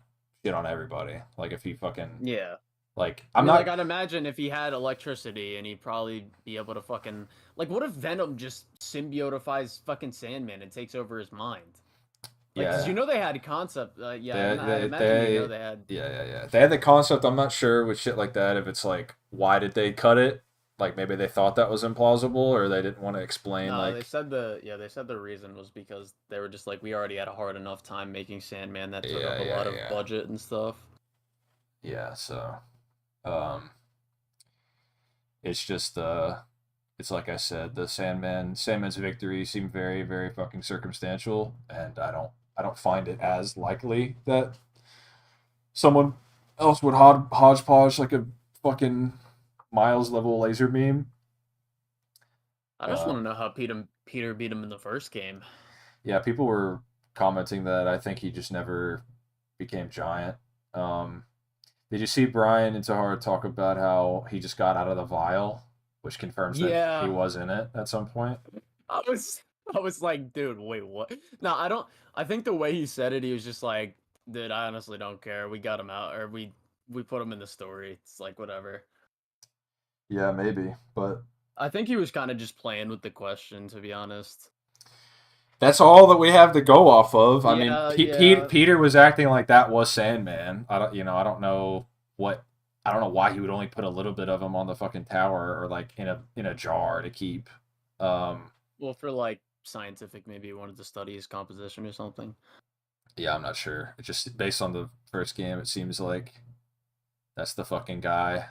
shit on everybody. Like, if he fucking... Yeah. Like, I mean, like, I'd imagine if he had electricity, and he'd probably be able to fucking... Like, what if Venom just symbiotifies fucking Sandman and takes over his mind? Like, yeah. Because you know they had a concept... I imagine you know they had... Yeah. They had the concept. I'm not sure with shit like that if it's like, why did they cut it? Like maybe they thought that was implausible, or they didn't want to explain. No, like they said the reason was because they were just like, we already had a hard enough time making Sandman that took up a lot of budget and stuff. Yeah, so it's just it's like I said, the Sandman's victory seemed very, very fucking circumstantial, and I don't find it as likely that someone else would hodgepodge like a fucking Miles level laser beam. I just want to know how Peter beat him in the first game. Yeah, people were commenting that I think he just never became giant. Did you see Brian Intihar talk about how he just got out of the vial, which confirms that he was in it at some point? I was like, dude, wait, what? No, I don't. I think the way he said it, he was just like, dude, I honestly don't care. We got him out, or we put him in the story. It's like whatever. Yeah, maybe, but I think he was kind of just playing with the question, to be honest. That's all that we have to go off of. I mean, Peter was acting like that was Sandman. I don't know why he would only put a little bit of him on the fucking tower or like in a jar to keep. Well, for like scientific, maybe he wanted to study his composition or something. Yeah, I'm not sure. It's just based on the first game, it seems like that's the fucking guy.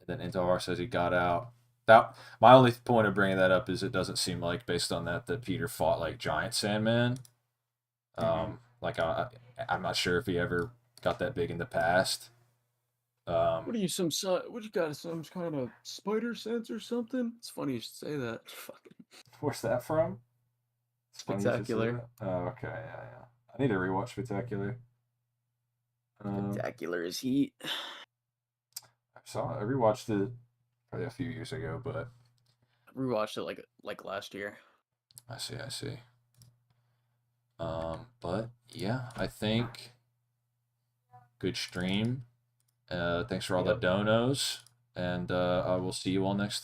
Then Intihar says he got out. My only point of bringing that up is it doesn't seem like, based on that Peter fought like giant Sandman. Like I'm not sure if he ever got that big in the past. What are you, what you got, some kind of spider sense or something? It's funny you should say that. Fucking. Where's that from? Spectacular. Oh, okay, yeah. I need to rewatch Spectacular. Spectacular is heat. I rewatched it probably a few years ago, but I rewatched it like last year. I see. But yeah, I think good stream. Thanks for all the donos, and I will see you all next time.